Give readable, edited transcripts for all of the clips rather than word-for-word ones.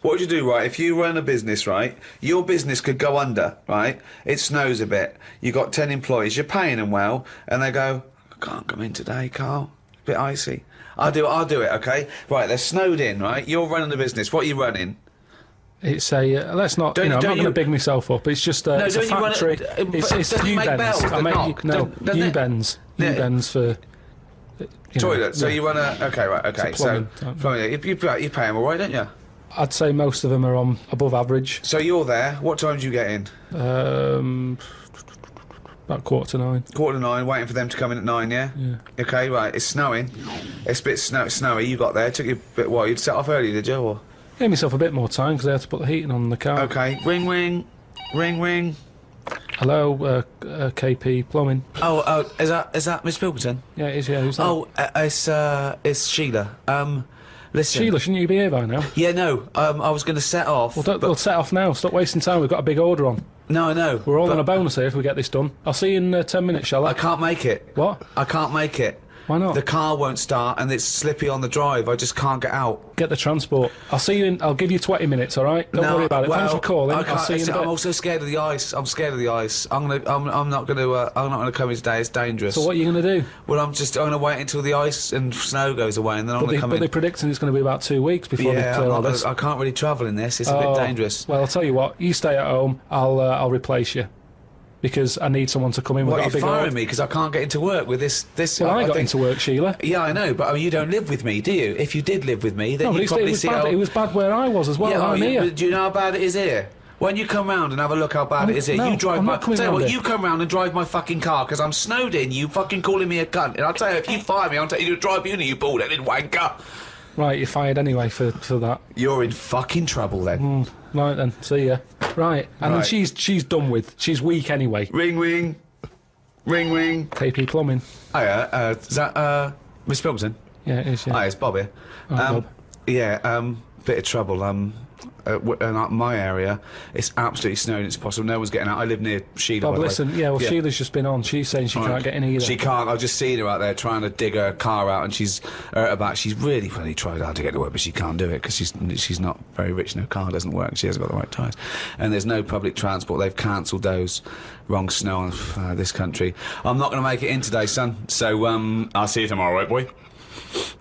What would you do, right? If you run a business, right, your business could go under, right? It snows a bit. You got 10 employees. You're paying them well, and they go, I can't come in today, Carl. A bit icy. I'll do it, okay? Right, they're snowed in, right? You're running the business. What are you running? It's a let's not. I'm not going to big myself up. It's just it's a factory. It's U-bends. I make U-bends. U-bends for toilet. So you run a okay. So you pay them all right, don't you? I'd say most of them are on above average. So you're there. What time do you get in? About 9:15. 9:15, waiting for them to come in at 9, yeah? Yeah. Okay, right, it's snowing. It's a bit snowy, you got there. It took you a bit while. You'd set off early, did you? Or? Gave myself a bit more time because I had to put the heating on the car. Okay, ring, ring. Ring, ring. Hello, KP Plumbing. Oh, is that Miss Pilkington? Yeah, it is, yeah. Who's that? Oh, it's Sheila. Listen. Sheila, shouldn't you be here by now? Yeah, no, I was going to set off. Well, we'll set off now. Stop wasting time. We've got a big order on. No, I know. We're all on a bonus here if we get this done. I'll see you in 10 minutes, shall I? I can't make it. What? I can't make it. Why not? The car won't start and it's slippy on the drive. I just can't get out. Get the transport. I'll see you in. I'll give you 20 minutes. All right? Don't worry about it. Thanks for calling. I'll see you in a bit. I'm also scared of the ice. I'm scared of the ice. I'm not gonna come in today. It's dangerous. So what are you gonna do? Well, I'm gonna wait until the ice and snow goes away, and then I'm gonna come in. But they're predicting it's going to be about 2 weeks before they clear all this. I can't really travel in this. It's a bit dangerous. Well, I'll tell you what. You stay at home. I'll replace you. Because I need someone to come in with a big order. You're firing me because I can't get into work with this. Well, I got into work, Sheila. Yeah, I know, but I mean, you don't live with me, do you? If you did live with me, then you'd probably see it was bad where I was as well. I'm here. Do you know how bad it is here? When you come round and have a look how bad it is here, you drive my... Tell you what, you come round and drive my fucking car because I'm snowed in, you fucking calling me a cunt. And I'll tell you, if you fire me, I'll tell you to drive you, you bald-headed wanker. Right, you're fired anyway for that. You're in fucking trouble then. Right then, see ya. Right, and then she's done with. She's weak anyway. Ring, ring. Ring, ring. KP Plumbing. Hiya, is that, Miss Pilkington? Yeah, it is, yeah. Hi, it's Bob here. Bob. Yeah, bit of trouble, in my area, it's absolutely snowing, it's possible, no one's getting out. I live near Sheila, Bob, listen, Sheila's just been on, she's saying she can't get in either. She can't, I've just seen her out there trying to dig her car out, and she's really tried hard to get to work, but she can't do it, because she's not very rich, and her car doesn't work, and she hasn't got the right tyres. And there's no public transport, they've cancelled those. Wrong snow on this country. I'm not going to make it in today, son, so, I'll see you tomorrow, right, boy?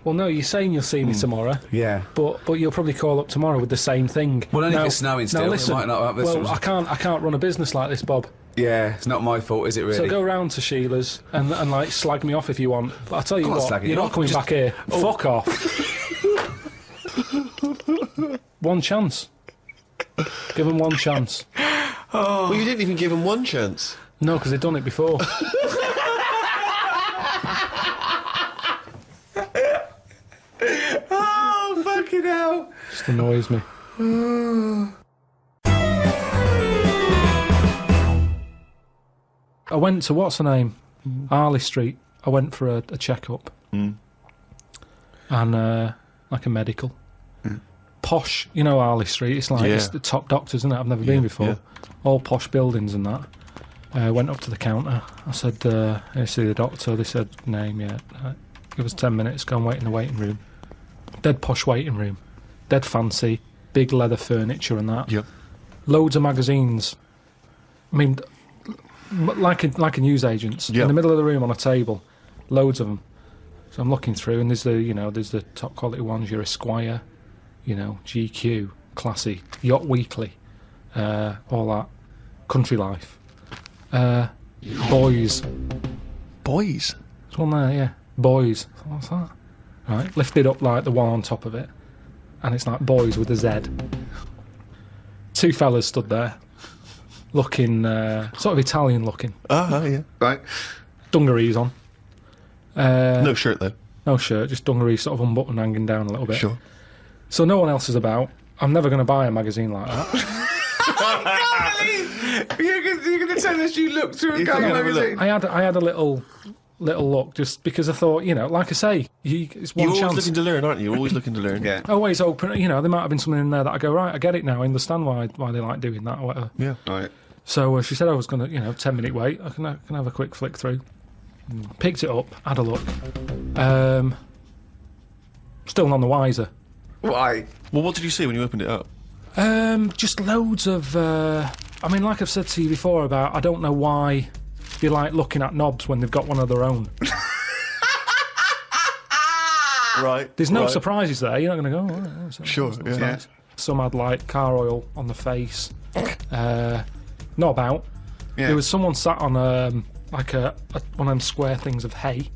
Well, no, you're saying you'll see me tomorrow. Yeah. But you'll probably call up tomorrow with the same thing. Well, only if it's snowing still. Now, listen, it might not I can't run a business like this, Bob. Yeah, it's not my fault, is it really? So go round to Sheila's and like slag me off if you want. But I'll tell you what, you're not coming back here. Oh. Fuck off. One chance. Give them one chance. Oh. Well, you didn't even give them one chance. No, because they'd done it before. Oh, fucking hell. Just annoys me. I went to, what's her name? Harley Street. I went for a checkup. And, like a medical. Posh, you know Harley Street, it's like it's the top doctors, isn't it? I've never been before. Yeah. All posh buildings and that. Went up to the counter. I said, I see the doctor. They said, name, yeah. Give us 10 minutes, go and wait in the waiting room. Dead posh waiting room. Dead fancy. Big leather furniture and that. Yep. Loads of magazines. I mean, like a newsagent's. In the middle of the room on a table. Loads of them. So I'm looking through and there's the top quality ones, your Esquire, GQ, Classy, Yacht Weekly, all that. Country Life. Boys. Boys? There's one there, yeah. Boys. What's that? Right, lifted up like the one on top of it. And it's like Boys with a Z. Two fellas stood there. Looking, sort of Italian looking. Yeah. Right. Dungarees on. No shirt though. No shirt, just dungarees sort of unbuttoned, hanging down a little bit. Sure. So no one else is about. I'm never going to buy a magazine like that. I can't believe you're going to tell us you looked through a magazine. I had a little look just because I thought, like I say, it's one chance. You're always looking to learn, aren't you? You're always looking to learn. Yeah. Always open. There might have been something in there that I go, right, I get it now. I understand why they like doing that or whatever. Yeah. Right. So she said I was going to, 10-minute wait. I can have a quick flick through. Picked it up, had a look. Still none the wiser. Why? Well, what did you see when you opened it up? Just loads of. I mean, like I've said to you before about, I don't know why they like looking at knobs when they've got one of their own. Right. There's no surprises there. You're not going to go. Oh, Sure. that's Yeah. nice. Some had like car oil on the face. Knob out. Yeah. There was someone sat on like one of them square things of hay.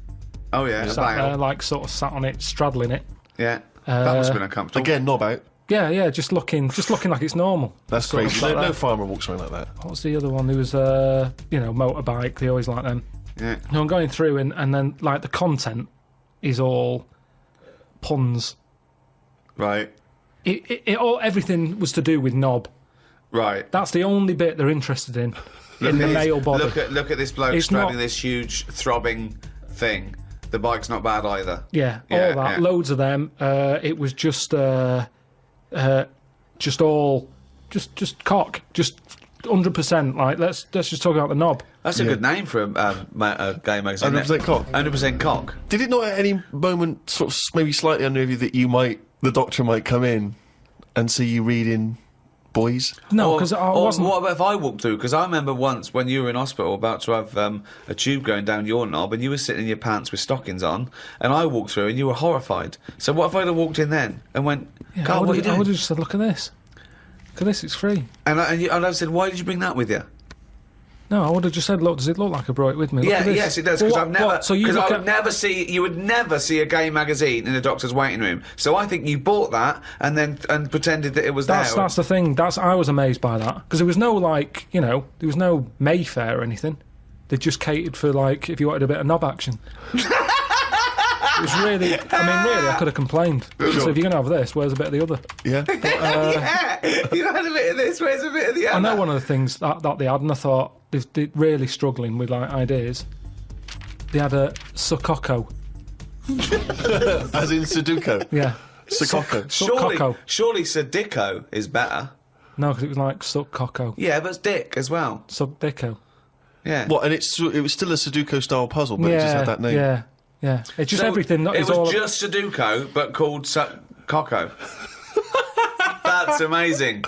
Oh yeah. Sat there, like sort of sat on it, straddling it. Yeah. That must have been uncomfortable. Again, knob out. Yeah, just looking like it's normal. That's Sort of crazy. sat No there. farmer walks around like that. What was the other one? There was motorbike. They always like them. Yeah. No, I'm going through and then like the content is all puns. Right. Everything was to do with knob. Right. That's the only bit they're interested in the male body. Look at this bloke It's straddling not- this huge throbbing thing. The bike's not bad either. Yeah, Yeah, all that, yeah. loads of them. It was just cock, just 100%. Like let's just talk about the knob. That's a good name for a gay magazine. 100% cock. 100% cock. Did it not at any moment sort of maybe slightly unnerve you that the doctor might come in and see you reading boys? No, because I wasn't. What about if I walked through? Because I remember once when you were in hospital about to have a tube going down your knob and you were sitting in your pants with stockings on and I walked through and you were horrified. So what if I'd have walked in then and went, Yeah, Carl, what are you I doing? would have just said, "Look at this. Look at this. It's free." And I said, why did you bring that with you? No, I would have just said, "Look, does it look like I brought it with me?" Look Yeah, at this. yes, it does. Well, Because I've never. what? So you Because look I at would never see. You would never see a gay magazine in a doctor's waiting room. So I think you bought that and pretended that it was there. That's the thing. I was amazed by that because there was no there was no Mayfair or anything. They just catered for if you wanted a bit of knob action. It was really. I mean, really, I could have complained. So if you're gonna have this, where's a bit of the other? Yeah. Yeah, you had a bit of this. Where's a bit of the other? I know one of the things that they had, and I thought they're really struggling with ideas. They had a Sukoko. As in Sudoku. Yeah. Sukoko. Sukoko. Surely Sadiko is better. No, because it was like Sukoko. Yeah, but it's Dick as well. Subdico. Yeah. What? And it was still a Sudoku style puzzle, but it just had that name. Yeah. It's just So everything. It It's was all just Sudoku, but called Coco. That's amazing.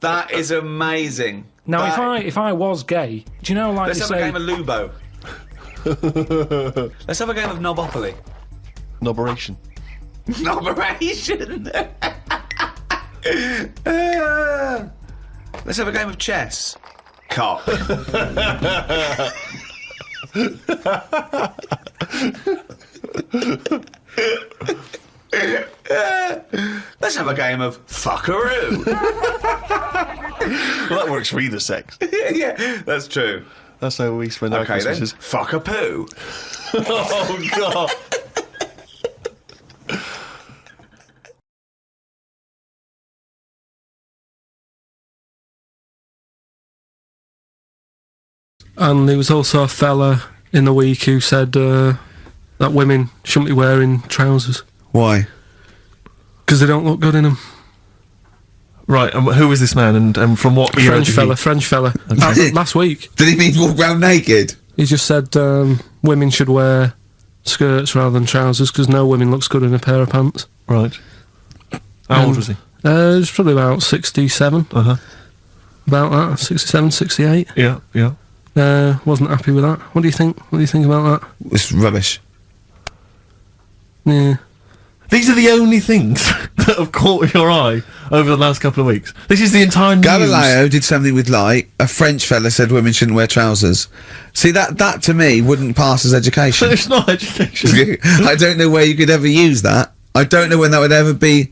That is amazing. Now, That- if I was gay, do you know Let's they have say? a game of Lubo. Let's have a game of Knobopoly. Noberation. Knoberation. Let's have a game of chess. Cock. Let's have a game of fuckaroo. Well, that works for either sex. Yeah, that's true. That's how we spend our Okay then, Christmases. fuck a poo. Oh, God. And there was also a fella in the week who said that women shouldn't be wearing trousers Why? because they don't look good in them. Right, and who is this man, and from what era did he- French fella. Last week, Did he mean walk around naked? he just said women should wear skirts rather than trousers because no woman looks good in a pair of pants. Right. How old was he? He was probably about 67, Uh-huh. about that, 67, 68. Yeah, yeah. Wasn't happy with that. What do you think? What do you think about that? It's rubbish. Yeah. These are the only things that have caught your eye over the last couple of weeks. This is the entire news. Galileo did something with light. A French fella said women shouldn't wear trousers. See, that to me wouldn't pass as education. It's not education. I don't know where you could ever use that. I don't know when that would ever be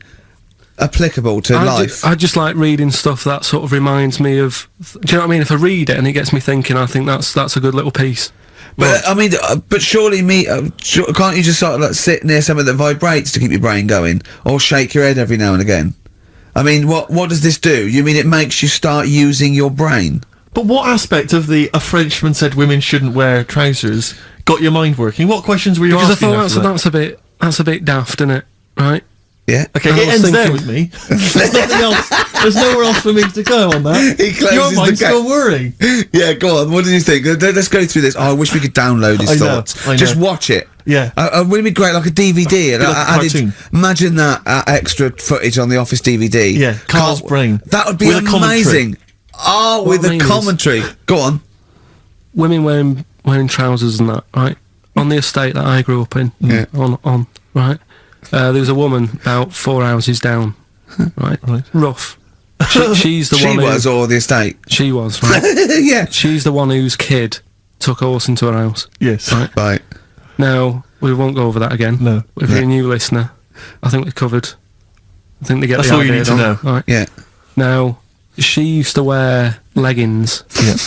applicable to life. I just like reading stuff that sort of reminds me of. Do you know what I mean? If I read it and it gets me thinking, I think that's a good little piece. But I mean, but surely can't you just sort of like sit near something that vibrates to keep your brain going, or shake your head every now and again? I mean, what does this do? You mean it makes you start using your brain? But what aspect of a Frenchman said women shouldn't wear trousers got your mind working? What questions were you Because I asking thought after that? that's a bit daft, isn't it? Right? Yeah. Okay, I it was ends there thinking- with me. There's nothing else. There's nowhere else for me to go on that. He closes Your the mind's gate. still worrying. Yeah, go on. What did you think? Let's go through this. Oh, I wish we could download his I know, thoughts. I know. Just watch it. Yeah. Wouldn't it be great, like a DVD? And like a cartoon. Imagine that extra footage on the Office DVD. Yeah, Carl's brain. That would be with amazing. Oh, with a commentary. Go on. Women wearing trousers and that, right? On the estate that I grew up in, on right? There was a woman about 4 houses down, right? Rough. She's the one. She was, or the estate? She was, right? Yeah. She's the one whose kid took a horse into her house. Yes. Right. Now, we won't go over that again. No. If you're a new listener, I think we've covered. I think they get That's the all idea. you need to know. Right. Yeah. Now, she used to wear leggings. Yeah.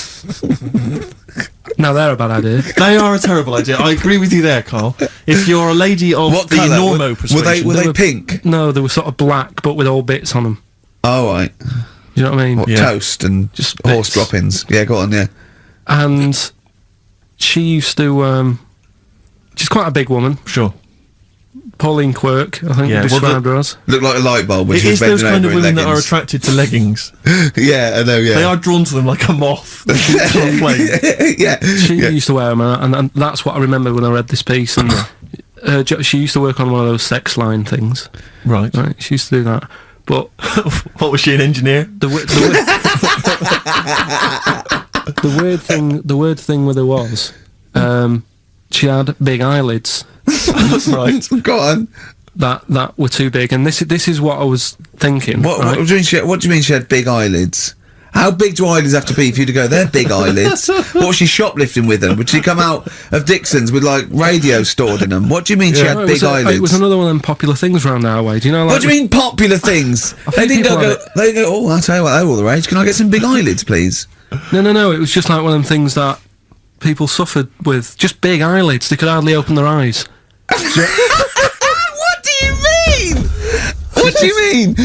Now, they're a bad idea. They are a terrible idea. I agree with you there, Carl. If you're a lady of What the colour? normo persuasion... Were they pink? No, they were sort of black, but with all bits on them. Oh, right. You know what I mean? What, toast and Just horse bits. droppings. Yeah, go on, yeah. And she used to... she's quite a big woman. Sure. Pauline Quirk, I think Yeah, you described her as. Looked like a light bulb when It she was is those bending kind of over in women that are leggings. attracted to leggings. Yeah, I know, yeah. They are drawn to them like a moth. To a flame. Yeah. She used to wear them, and that's what I remember when I read this piece. And she used to work on one of those sex line things. Right. She used to do that. But what, was she, an engineer? the weird thing with her was, she had big eyelids. Right. Go on. That were too big, and this is what I was thinking. What do you mean she had big eyelids? How big do eyelids have to be for you to go, they're big eyelids? What was she shoplifting with them? Would she come out of Dixon's with, like, radio stored in them? What do you mean she had big eyelids? It was another one of them popular things around our way. Do you know? Like, What do you mean popular things? They didn't go, oh, I'll tell you what, they're all the rage. Can I get some big eyelids, please? No. It was just like one of them things that people suffered with. Just big eyelids. They could hardly open their eyes. What do you mean? What do you mean?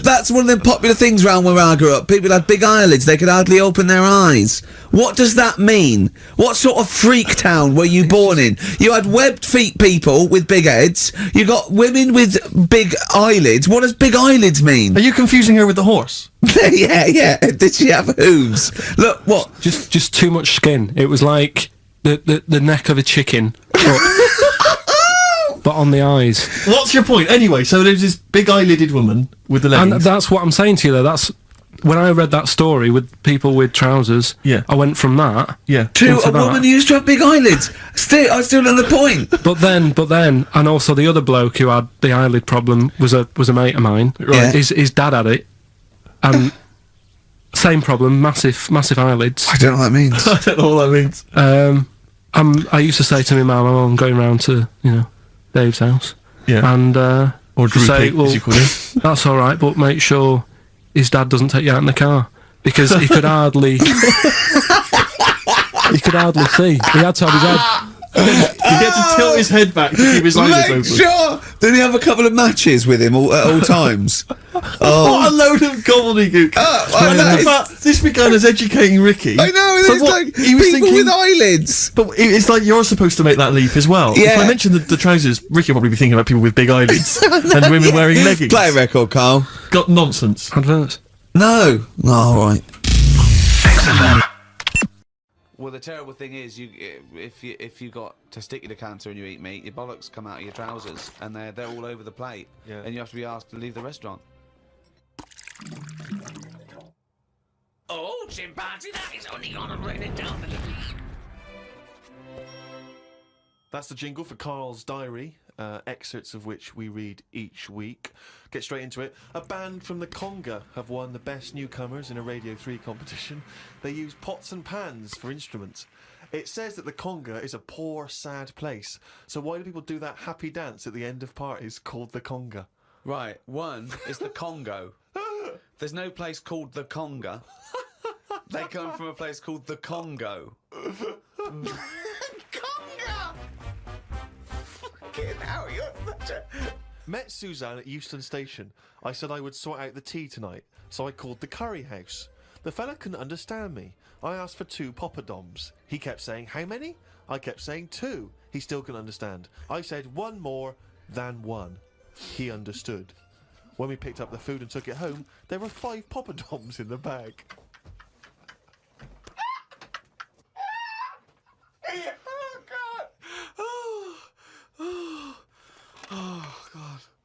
That's one of the popular things around where I grew up. People had big eyelids, they could hardly open their eyes. What does that mean? What sort of freak town were you born in? You had webbed feet people with big heads, you got women with big eyelids. What does big eyelids mean? Are you confusing her with the horse? Yeah. Did she have hooves? Look, what? Just too much skin. It was like the neck of a chicken. But on the eyes. What's your point? Anyway, so there's this big eyelided woman with the leggings. And that's what I'm saying to you, though. That's when I read that story with people with trousers. Yeah. I went from that. Yeah. To a woman who used to have big eyelids. I still on the point. But then, and also the other bloke who had the eyelid problem was a mate of mine. Right. His dad had it, and same problem, massive eyelids. I don't know what that means. I don't know what that means. I used to say to my mum, I'm going round to Dave's house. Yeah. And or Drew say, Pig, as you call it. That's all right, but make sure his dad doesn't take you out in the car, because he could hardly see. He had to have his head. He had to tilt his head back to keep his eyes open. Make sure! Did he have a couple of matches with him at all times? What a load of gobbledygook. In fact, this began as educating Ricky. I know, So it's what, like he was people thinking, with eyelids. But it's like you're supposed to make that leap as well. Yeah. If I mention the trousers, Ricky will probably be thinking about people with big eyelids and women wearing leggings. Play a record, Carl. Got nonsense. Adverts. No. Oh, all right. Well, the terrible thing is, if you got testicular cancer and you eat meat, your bollocks come out of your trousers and they're all over the plate, and you have to be asked to leave the restaurant. Oh, chimpanzee, that is only gonna bring it down the That's the jingle for Carl's diary, excerpts of which we read each week. Get straight into it. A band from the Conga have won the Best Newcomers in a Radio 3 competition. They use pots and pans for instruments. It says that the Conga is a poor, sad place. So why do people do that happy dance at the end of parties called the Conga? Right, one is the Congo. There's no place called the Conga. They come from a place called the Congo. Conga! Fucking hell, you're such a... Met Suzanne at Euston Station. I said I would sort out the tea tonight, so I called the curry house. The fella couldn't understand me. I asked for 2 poppadoms. He kept saying, how many? I kept saying 2. He still couldn't understand. I said 1 more than 1. He understood. When we picked up the food and took it home, there were 5 poppadoms in the bag. Oh, God! Oh,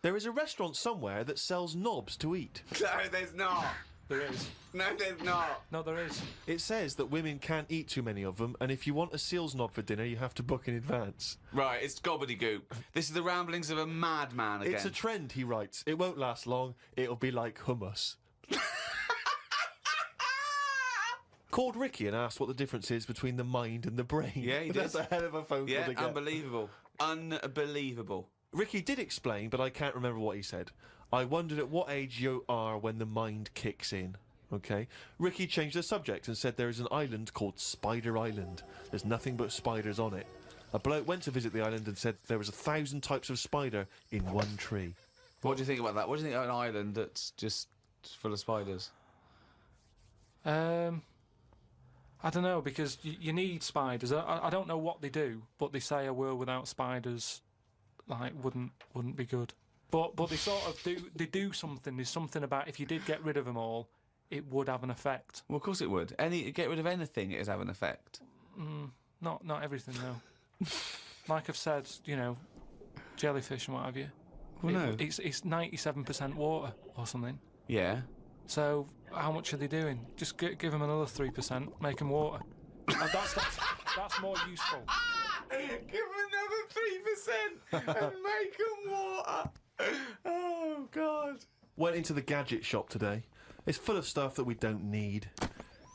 There is a restaurant somewhere that sells knobs to eat. No, there's not. There is. No, there's not. No, there is. It says that women can't eat too many of them, and if you want a seal's knob for dinner, you have to book in advance. Right, it's gobbledygook. This is the ramblings of a madman again. It's a trend, he writes. It won't last long. It'll be like hummus. Called Ricky and asked what the difference is between the mind and the brain. Yeah, he did. That's a hell of a phone call to get. Unbelievable. Unbelievable. Ricky did explain, but I can't remember what he said. I wondered at what age you are when the mind kicks in. Okay. Ricky changed the subject and said there is an island called Spider Island. There's nothing but spiders on it. A bloke went to visit the island and said there was 1,000 types of spider in one tree. What do you think about that? What do you think of an island that's just full of spiders? I don't know, because you need spiders. I don't know what they do, but they say a world without spiders, like, wouldn't be good. But they sort of do something. There's something about if you did get rid of them all, it would have an effect. Well, of course it would. Get rid of anything, it would have an effect. Not everything, though. Like I've said, you know, jellyfish and what have you. Well, no. It's 97% water or something. Yeah. So how much are they doing? Just give them another 3%, make them water. And that's more useful. Give them another 3% and make them water. Oh, God. Went into the gadget shop today. It's full of stuff that we don't need.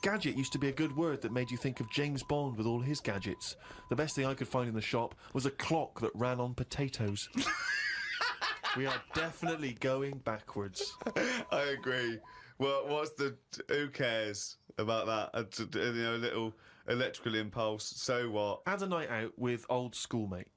Gadget used to be a good word that made you think of James Bond with all his gadgets. The best thing I could find in the shop was a clock that ran on potatoes. We are definitely going backwards. I agree. Well, who cares about that? A little electrical impulse, so what? Had a night out with old schoolmate.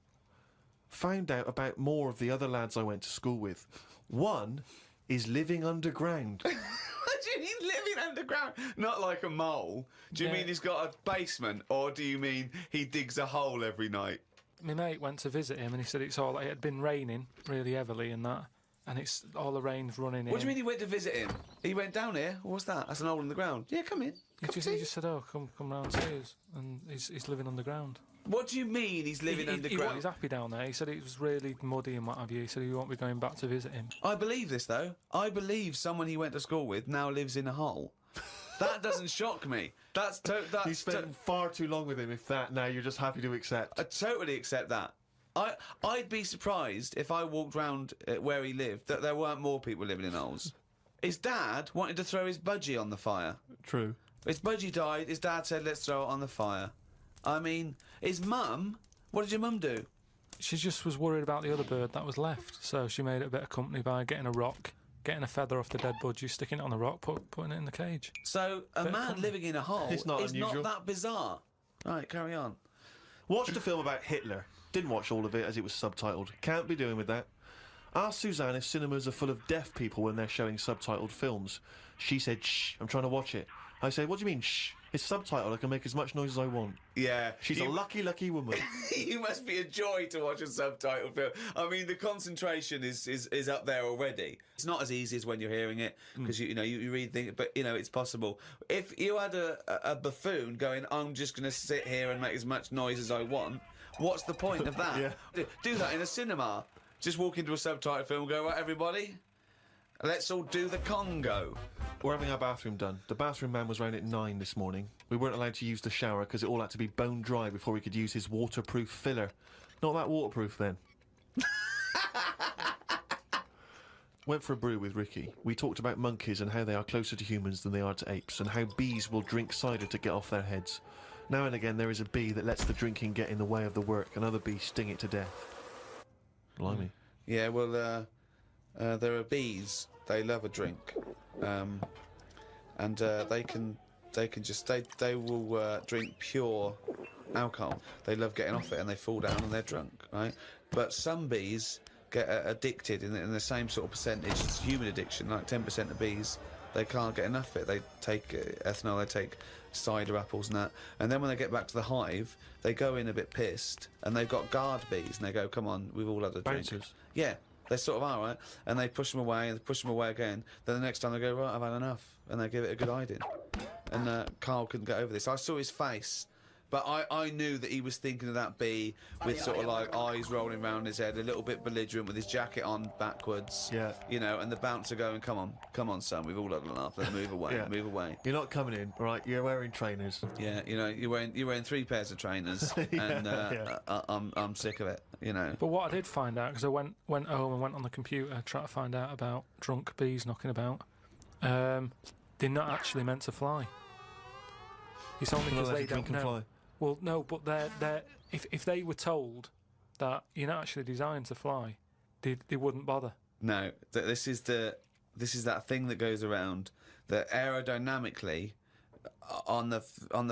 Found out about more of the other lads I went to school with. One is living underground. What do you mean living underground? Not like a mole. Do you mean he's got a basement, or do you mean he digs a hole every night? My mate went to visit him and he said it had been raining really heavily and that, and it's all the rain's running in. What do you mean he went to visit him? He went down here? What's that? That's an hole in the ground. Yeah, come in. He just said, "Oh, come round to us," and he's living underground. What do you mean he's living underground? He's happy down there. He said it was really muddy and what have you. He said he won't be going back to visit him. I believe this, though. I believe someone he went to school with now lives in a hole. That doesn't shock me. You spent far too long with him, if that, now you're just happy to accept. I totally accept that. I'd be surprised if I walked round where he lived that there weren't more people living in holes. His dad wanted to throw his budgie on the fire. True. His budgie died, his dad said, let's throw it on the fire. I mean, his mum, what did your mum do? She just was worried about the other bird that was left, so she made it a bit of company by getting a rock, getting a feather off the dead budgie, sticking it on the rock, putting it in the cage. So, a man living in a hole is not that bizarre. Right, carry on. Watched a film about Hitler. Didn't watch all of it as it was subtitled. Can't be doing with that. Asked Suzanne if cinemas are full of deaf people when they're showing subtitled films. She said, shh, I'm trying to watch it. I said, what do you mean, shh? It's subtitled, I can make as much noise as I want. Yeah. She's a lucky woman. You must be a joy to watch a subtitled film. I mean, the concentration is up there already. It's not as easy as when you're hearing it, because you read things, but, it's possible. If you had a buffoon going, I'm just going to sit here and make as much noise as I want, what's the point of that? Yeah. Do that in a cinema. Just walk into a subtitled film and go, right, everybody, let's all do the Congo. We're having our bathroom done. The bathroom man was round at 9 this morning. We weren't allowed to use the shower because it all had to be bone dry before we could use his waterproof filler. Not that waterproof then. Went for a brew with Ricky. We talked about monkeys and how they are closer to humans than they are to apes, and how bees will drink cider to get off their heads. Now and again there is a bee that lets the drinking get in the way of the work, and other bees sting it to death. Blimey. Yeah, well, there are bees. They love a drink, and they will drink pure alcohol. They love getting off it, and they fall down and they're drunk, right? But some bees get addicted in the same sort of percentage as human addiction. Like 10% of bees, they can't get enough of it. They take ethanol, they take cider apples and that, and then when they get back to the hive, they go in a bit pissed, and they've got guard bees, and they go, "Come on, we've all had a drink." Bouncers. Yeah. They sort of are, right? And they push them away, and they push them away again. Then the next time they go, right, I've had enough. And they give it a good hiding. And Karl couldn't get over this. I saw his face But I knew that he was thinking of that bee with sort of like eyes rolling around his head, a little bit belligerent with his jacket on backwards. Yeah. You know, and the bouncer going, come on, son, we've all had enough. Let's move away, Yeah. move away. You're not coming in, right? You're wearing trainers. Yeah, you know, you're wearing 3 pairs of trainers, and I'm sick of it. You know. But what I did find out, because I went home and went on the computer trying to find out about drunk bees knocking about, they're not actually meant to fly. It's only because they don't know. Fly. Well, no, but they're if they were told that you're not actually designed to fly, they wouldn't bother. No, this is that thing that goes around that aerodynamically, on the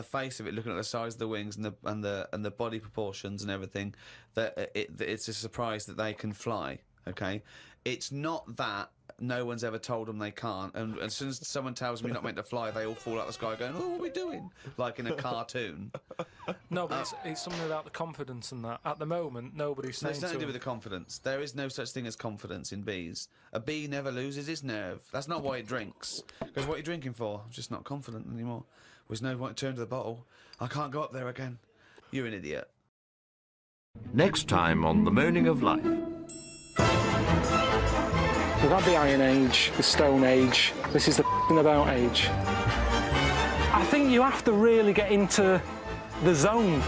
face of it, looking at the size of the wings and the body proportions and everything, that it's a surprise that they can fly. Okay, it's not that. No one's ever told them they can't, and as soon as someone tells me not meant to fly, they all fall out of the sky going, "Oh, what are we doing?" Like in a cartoon. No, but it's something about the confidence and that. At the moment, nobody's saying It's nothing to do them, with the confidence. There is no such thing as confidence in bees. A bee never loses its nerve. That's not why it drinks. Because what are you drinking for? I'm just not confident anymore. There's no point to turn to the bottle. I can't go up there again. You're an idiot. Next time on The Moaning of Life. We've had the Iron Age, the Stone Age. This is the about age. I think you have to really get into the zone.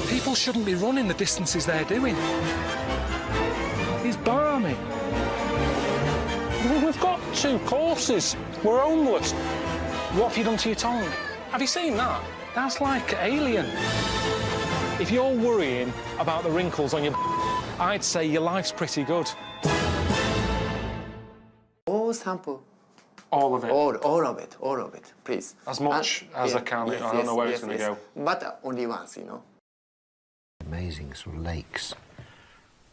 People shouldn't be running the distances they're doing. It's balmy. We've got 2 courses. We're homeless. What have you done to your tongue? Have you seen that? That's like Alien. If you're worrying about the wrinkles on your I'd say your life's pretty good. All sample. All of it. All of it, please. As much as I can. I don't know where it's going to go. But only once, you know. Amazing sort of lakes,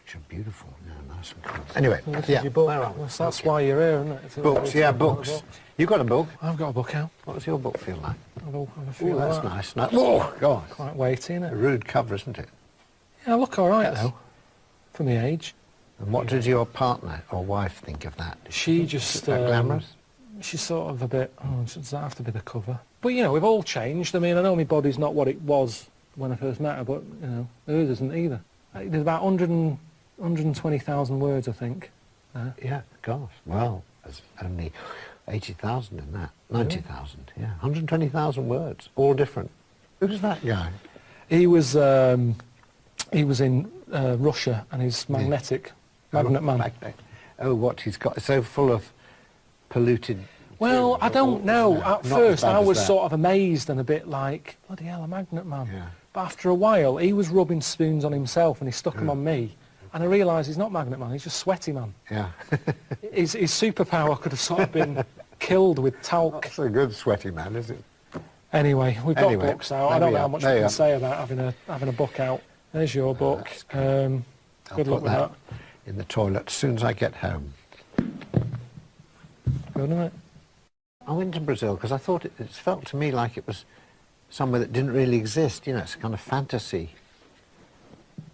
which are beautiful. Yeah, nice and cool. Anyway, Your book. That's why you're here, isn't it? Books, yeah, books. You got a book? I've got a book out. What does your book feel like? I feel That's nice. Oh, God. Quite weighty, isn't A it? rude cover, isn't it? Yeah, I look all right, Yes. though, for my age. And what did your partner or wife think of that? She just... Is that glamorous? She's sort of a bit, does that have to be the cover? But, you know, we've all changed. I mean, I know my body's not what it was when I first met her, but, you know, hers isn't either. There's about 120,000 words, I think. Yeah, gosh. Well, there's only 80,000 in that. 90,000, yeah. 120,000 words, all different. Who's that guy? He was in Russia, and he's magnetic, magnet man. Magnet. Oh, what he's got, so full of polluted... Well, I don't know. At Not as first, bad I as was that. sort of amazed and a bit like, bloody hell, a magnet man. Yeah. But after a while, he was rubbing spoons on himself, and he stuck them on me. And I realised he's not magnet man, he's just sweaty man. Yeah. His superpower could have sort of been killed with talc. That's a good sweaty man, is it? Anyway, we've got Anyway, books out. I there don't we know how are. much There we you can are. say about having a book out. There's your book. I'll Good luck put with that. in the toilet as soon as I get home. Good night. I went to Brazil because I thought it felt to me like it was somewhere that didn't really exist. You know, it's a kind of fantasy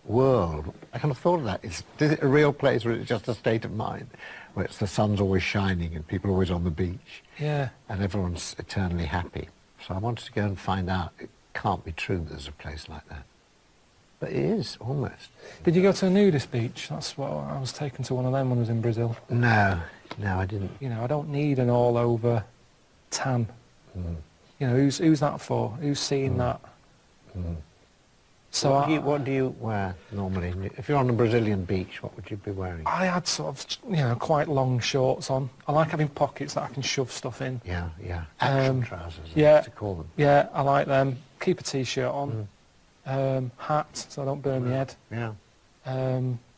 world. I kind of thought of that. Is it a real place or is it just a state of mind where it's the sun's always shining and people are always on the beach Yeah. and everyone's eternally happy? So I wanted to go and find out. It can't be true that there's a place like that. But it is, almost. Did you go to a nudist beach? That's what I was taken to one of them when I was in Brazil. No, I didn't. You know, I don't need an all-over tan. You know, who's that for? Who's seeing that? So What do you wear normally? If you're on a Brazilian beach, what would you be wearing? I had sort of, you know, quite long shorts on. I like having pockets that I can shove stuff in. Yeah. Action trousers, I yeah. used to call them. Yeah, I like them. Keep a T-shirt on. Hat, so I don't burn my head. Yeah.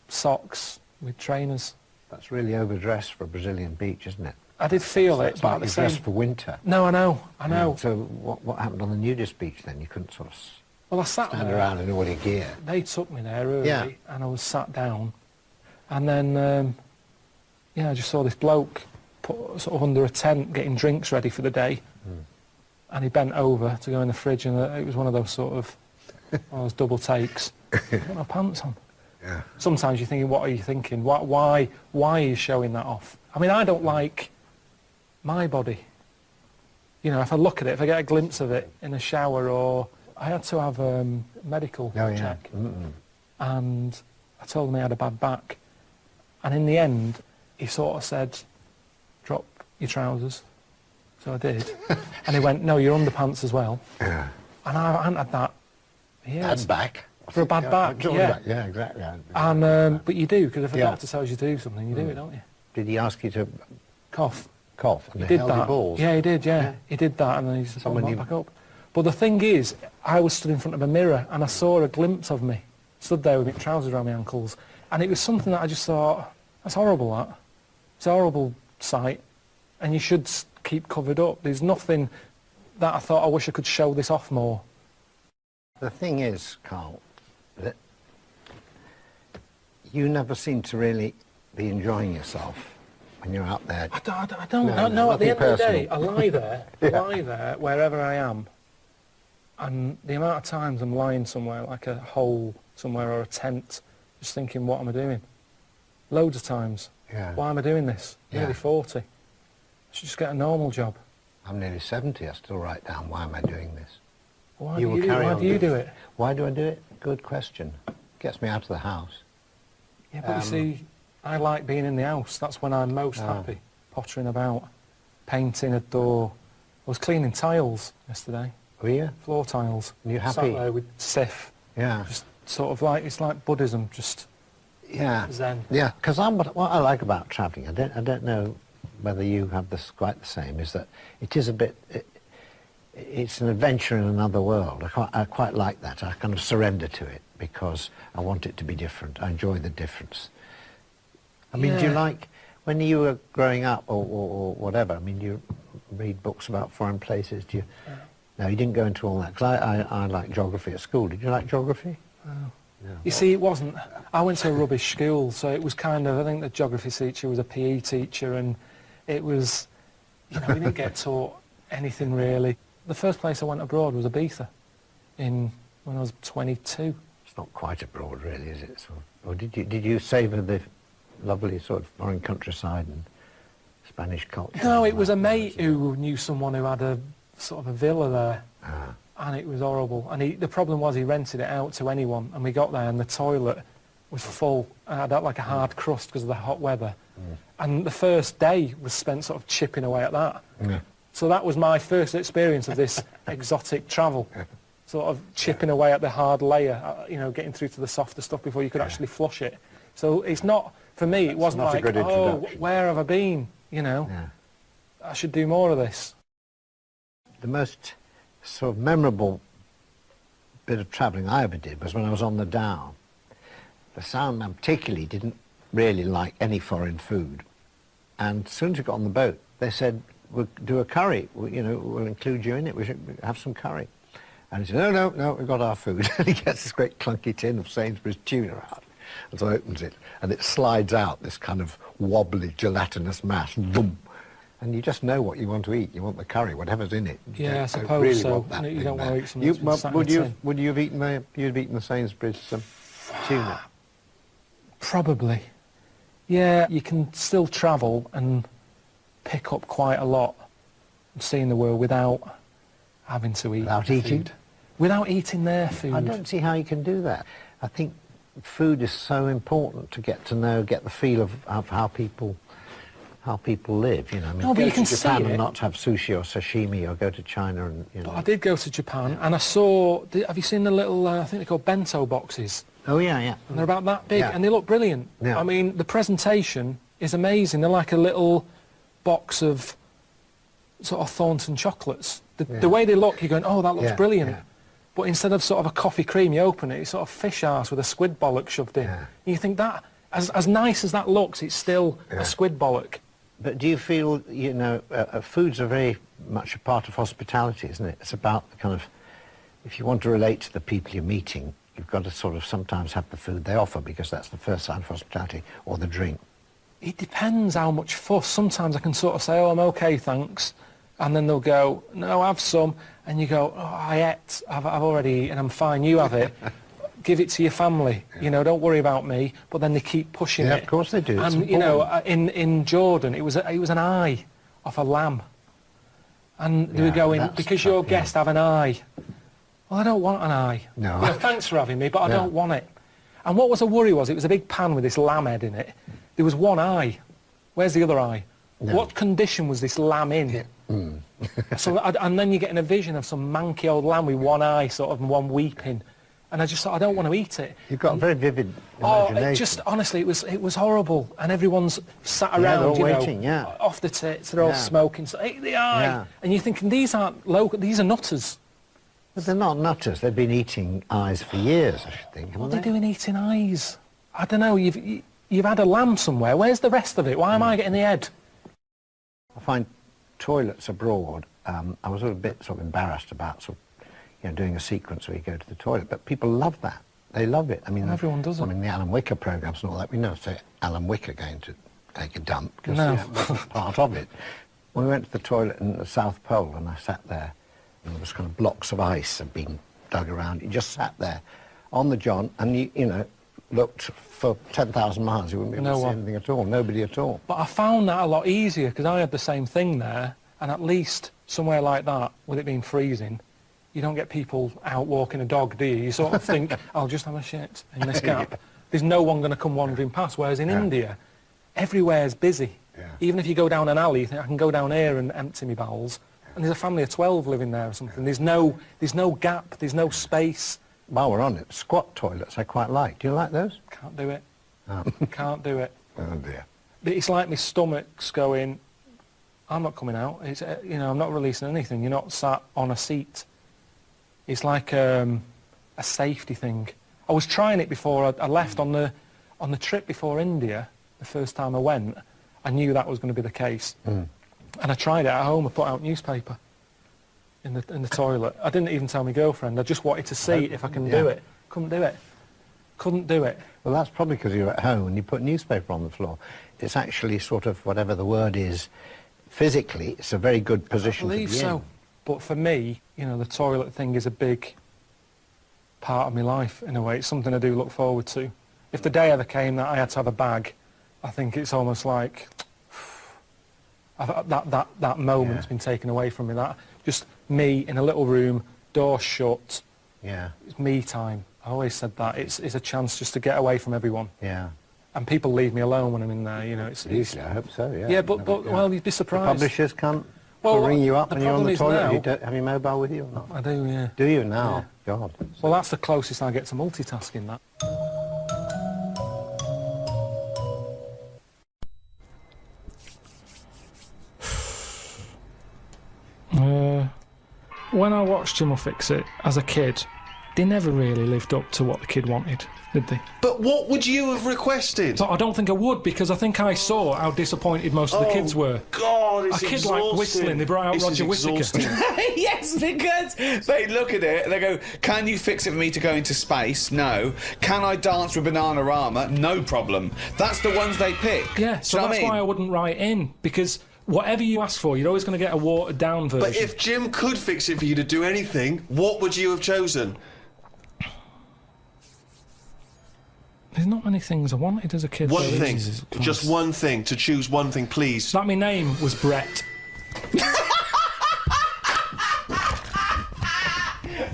Socks with trainers. That's really overdressed for a Brazilian beach, isn't it? I did feel it, It's but like at the you're same... dressed for winter. No, I know. So what happened on the nudist beach then? You couldn't sort of Well, I sat stand there. around in all your gear. They took me there early, Yeah. and I was sat down, and then, I just saw this bloke put sort of under a tent getting drinks ready for the day, and he bent over to go in the fridge, and it was one of those sort of those double takes. I've got my pants on. Yeah. Sometimes you're thinking, what are you thinking? Why are you showing that off? I mean, I don't like my body. You know, if I look at it, if I get a glimpse of it in a shower, or I had to have a medical check, and I told him he had a bad back, and in the end, he sort of said, "Drop your trousers." So I did, and he went, "No, your underpants as well." Yeah. And I haven't had that. Bad back. For a bad back, yeah. Yeah, exactly. And but you do, because if a doctor tells you to do something, you do it, don't you? Did he ask you to Cough. And He they did held your that. balls? Yeah, he did. Yeah, he did that, and then he just Someone put you- back up. But the thing is, I was stood in front of a mirror, and I saw a glimpse of me, stood there with my trousers around my ankles, and it was something that I just thought, that's horrible. That it's a horrible sight, and you should keep covered up. There's nothing that I thought I wish I could show this off more. The thing is, Karl, that you never seem to really be enjoying yourself when you're out there. I don't know. At the end of the day, I lie there, lie there wherever I am, and the amount of times I'm lying somewhere, like a hole somewhere or a tent, just thinking, what am I doing? Loads of times. Yeah. Why am I doing this? Yeah. Nearly 40. I should just get a normal job. I'm nearly 70. I still write down, why am I doing this? Why You do will you do it? carry Why on do you with do it? Why do I do it? Good question. Gets me out of the house. Yeah, but you see, I like being in the house. That's when I'm most happy. Pottering about, painting a door. I was cleaning tiles yesterday. Were you? Floor tiles. You happy? Sat there with Sif. Yeah. Just sort of like, it's like Buddhism, just Yeah. Zen. Yeah, because what I like about travelling, I don't know whether you have this quite the same, is that it is a bit, it's an adventure in another world. I quite like that. I kind of surrender to it because I want it to be different. I enjoy the difference. I mean, do you like, when you were growing up or whatever, I mean, do you read books about foreign places? Do you? No, you didn't go into all that, because I like geography at school. Did you like geography? No. You see, it wasn't. I went to a rubbish school, so it was kind of, I think the geography teacher was a PE teacher, and it was, you know, we didn't get taught anything really. The first place I went abroad was Ibiza when I was 22. It's not quite abroad, really, is it? Or did you savour the lovely sort of foreign countryside and Spanish culture? No, it was a mate who knew someone who had a sort of a villa there. And it was horrible. And the problem was he rented it out to anyone, and we got there and the toilet was full. I had like a hard crust because of the hot weather. And the first day was spent sort of chipping away at that. So that was my first experience of this exotic travel, sort of chipping away at the hard layer, you know, getting through to the softer stuff before you could actually flush it. So it's not, for me, it wasn't like, oh, where have I been? You know, I should do more of this. The most sort of memorable bit of travelling I ever did was when I was on the Down. The Soundman particularly didn't really like any foreign food, and as soon as we got on the boat, they said, "We'll do a curry. We'll include you in it. We should have some curry." And he said, "No, we've got our food." And he gets this great clunky tin of Sainsbury's tuna out, and so opens it, and it slides out this kind of wobbly gelatinous mass, and boom. And you just know what you want to eat. You want the curry, whatever's in it. Yeah, I suppose really so. Want that You don't want to eat something that's been sat in would a you tin. would you have eaten the Sainsbury's tuna? Probably. Yeah, you can still travel and pick up quite a lot and seeing the world without having to eat Without food. eating? Without eating their food. I don't see how you can do that. I think food is so important to get to know, get the feel of how people live. You know, I mean, No, but go you can to Japan see and it. not have sushi or sashimi, or go to China and But I did go to Japan and I saw, have you seen the little, I think they're called bento boxes? Oh yeah. And they're about that big Yeah. and they look brilliant. Yeah. I mean, the presentation is amazing. They're like a little box of sort of Thornton chocolates. The way they look, you're going, oh, that looks Yeah, brilliant. yeah. But instead of sort of a coffee cream, you open it, it's sort of fish arse with a squid bollock shoved in. Yeah. And you think that, as nice as that looks, it's still a squid bollock. But do you feel, foods are very much a part of hospitality, isn't it? It's about the kind of, if you want to relate to the people you're meeting, you've got to sort of sometimes have the food they offer, because that's the first sign of hospitality, or the drink. It depends how much fuss. Sometimes I can sort of say, oh, I'm okay, thanks. And then they'll go, no, have some. And you go, oh, I ate, I've already eaten, I'm fine, you have it. Give it to your family, don't worry about me. But then they keep pushing it. Yeah, of course they do. It's And, in Jordan, it was an eye off a lamb. And they were going, that's because tough, your yeah. guests have an eye. Well, I don't want an eye. No. You know, thanks for having me, but I Yeah. don't want it. And what was a worry was, it was a big pan with this lamb head in it. There was one eye. Where's the other eye? No. What condition was this lamb in? And then you're getting a vision of some manky old lamb with one eye, sort of, and one weeping. And I just thought, I don't want to eat it. You've got a very vivid Oh, imagination. it just, honestly, it was horrible. And everyone's sat around, they're all you know, waiting, yeah. off the tits, they're all Yeah. smoking, so eat the eye. Yeah. And you're thinking, these aren't local, these are nutters. But they're not nutters. They've been eating eyes for years, I should think, haven't What are they? they doing eating eyes? I don't know, you've had a lamb somewhere. Where's the rest of it? Why am I getting the head? I find toilets abroad, I was a bit sort of embarrassed about doing a sequence where you go to the toilet, but people love that. They love it. I mean, Well, everyone does it. I mean, the Alan Wicker programmes and all that, we never say Alan Wicker going to take a dump, because No. it wasn't part of it. When we went to the toilet in the South Pole, and I sat there, and there was kind of blocks of ice had been dug around. You just sat there on the john, and you looked for 10,000 miles, you wouldn't be able No to see one. anything at all, nobody at all. But I found that a lot easier, because I had the same thing there, and at least somewhere like that, with it being freezing, you don't get people out walking a dog, do you? You sort of think, I'll just have a shit in this gap. There's no one going to come wandering past, whereas in India, everywhere's busy. Yeah. Even if you go down an alley, you think, I can go down here and empty my bowels, and there's a family of 12 living there or something. There's no gap, there's no space. While we're on it, squat toilets I quite like. Do you like those? Can't do it. Oh, Can't do it. oh dear. It's like my stomach's going, I'm not coming out. It's, I'm not releasing anything. You're not sat on a seat. It's like a safety thing. I was trying it before I left on the trip before India. The first time I went, I knew that was going to be the case, and I tried it at home. I put out newspaper in the toilet. I didn't even tell my girlfriend. I just wanted to see if I can do it. Couldn't do it. Couldn't do it. Well, that's probably because you're at home and you put newspaper on the floor. It's actually sort of, whatever the word is, physically, it's a very good position I believe to be so. in. But for me, the toilet thing is a big part of my life, in a way. It's something I do look forward to. If the day ever came that I had to have a bag, I think it's almost like that moment's been taken away from me. That just me in a little room, door shut. Yeah, It's me time. I always said that. It's a chance just to get away from everyone. yeah. And people leave me alone when I'm in there. It's Usually, I hope so, yeah. yeah, but well, you'd be The surprised. publishers can't Well, ring you up the when you're on the problem is toilet. now- You don't have your mobile with you or not? I do, yeah. Do you now? God. Well, that's the closest I get to multitasking. That. When I watched Jim will Fix It as a kid, they never really lived up to what the kid wanted, did they? But what would you have requested? So I don't think I would, because I think I saw how disappointed most of the kids were. God, it's A kid exhausting. like whistling, they brought out This is Roger Whittaker. exhausting. Yes, because they look at it, they go, can you fix it for me to go into space? No. Can I dance with Bananarama? No problem. That's the ones they pick. Yeah, so Do you know that's what I mean? why I wouldn't write in, because whatever you ask for, you're always going to get a watered-down version. But if Jim could fix it for you to do anything, what would you have chosen? There's not many things I wanted as a kid. One though. thing. Jesus Christ. Just one thing. To choose one thing, please. That my name was Brett.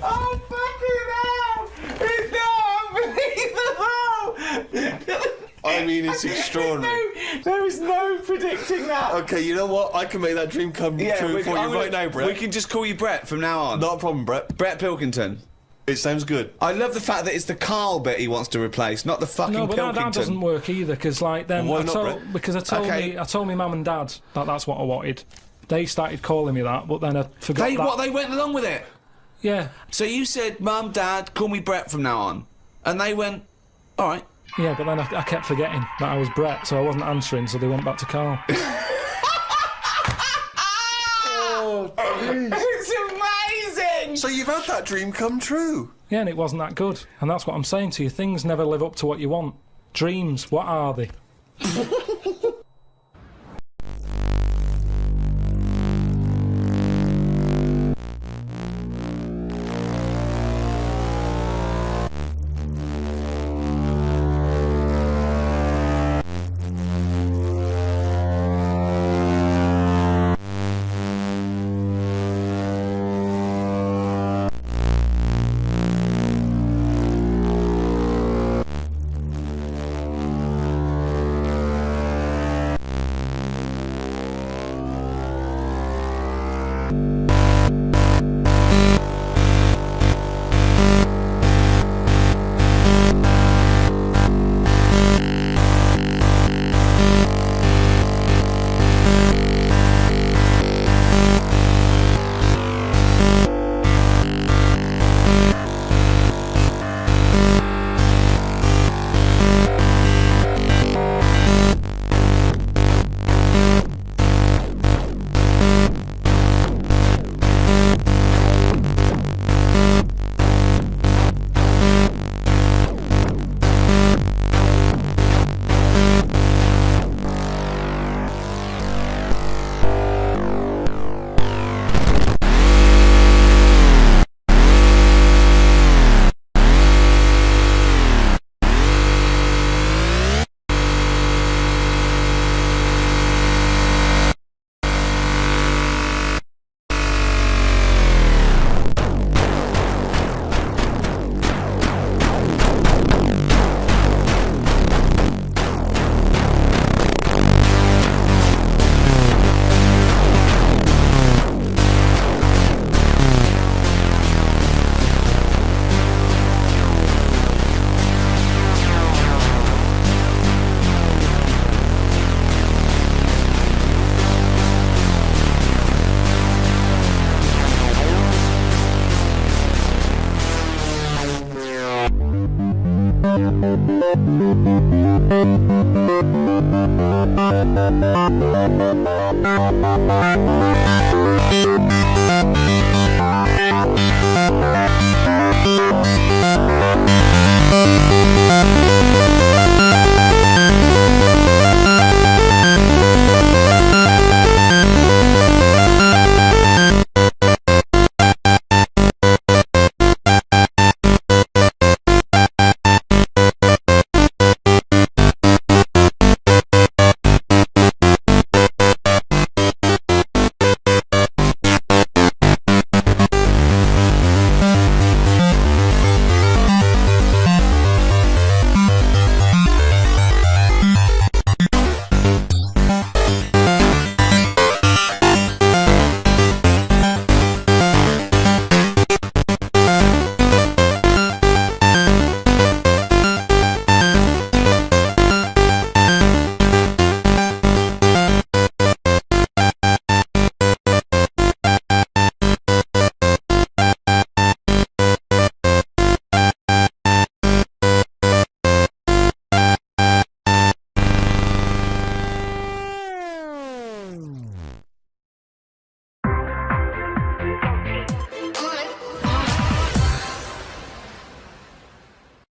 Oh, fucking hell! It's not unbelievable! I mean, it's extraordinary. There is no predicting that. Okay, you know what? I can make that dream come true for you right now, Brett. We can just call you Brett from now on. Not a problem, Brett. Brett Pilkington. It sounds good. I love the fact that it's the Carl bit he wants to replace, not the fucking No, but Pilkington. that doesn't work either, because then Why I not, told, Brett? because I told my mum and dad that that's what I wanted. They started calling me that, but then I forgot that. They went along with it. Yeah, So you said, Mum, Dad, call me Brett from now on. And they went, all right. yeah, but then I kept forgetting that I was Brett, so I wasn't answering, so they went back to Carl. It's amazing! So you've had that dream come true. Yeah, and it wasn't that good. And that's what I'm saying to you. Things never live up to what you want. Dreams, what are they?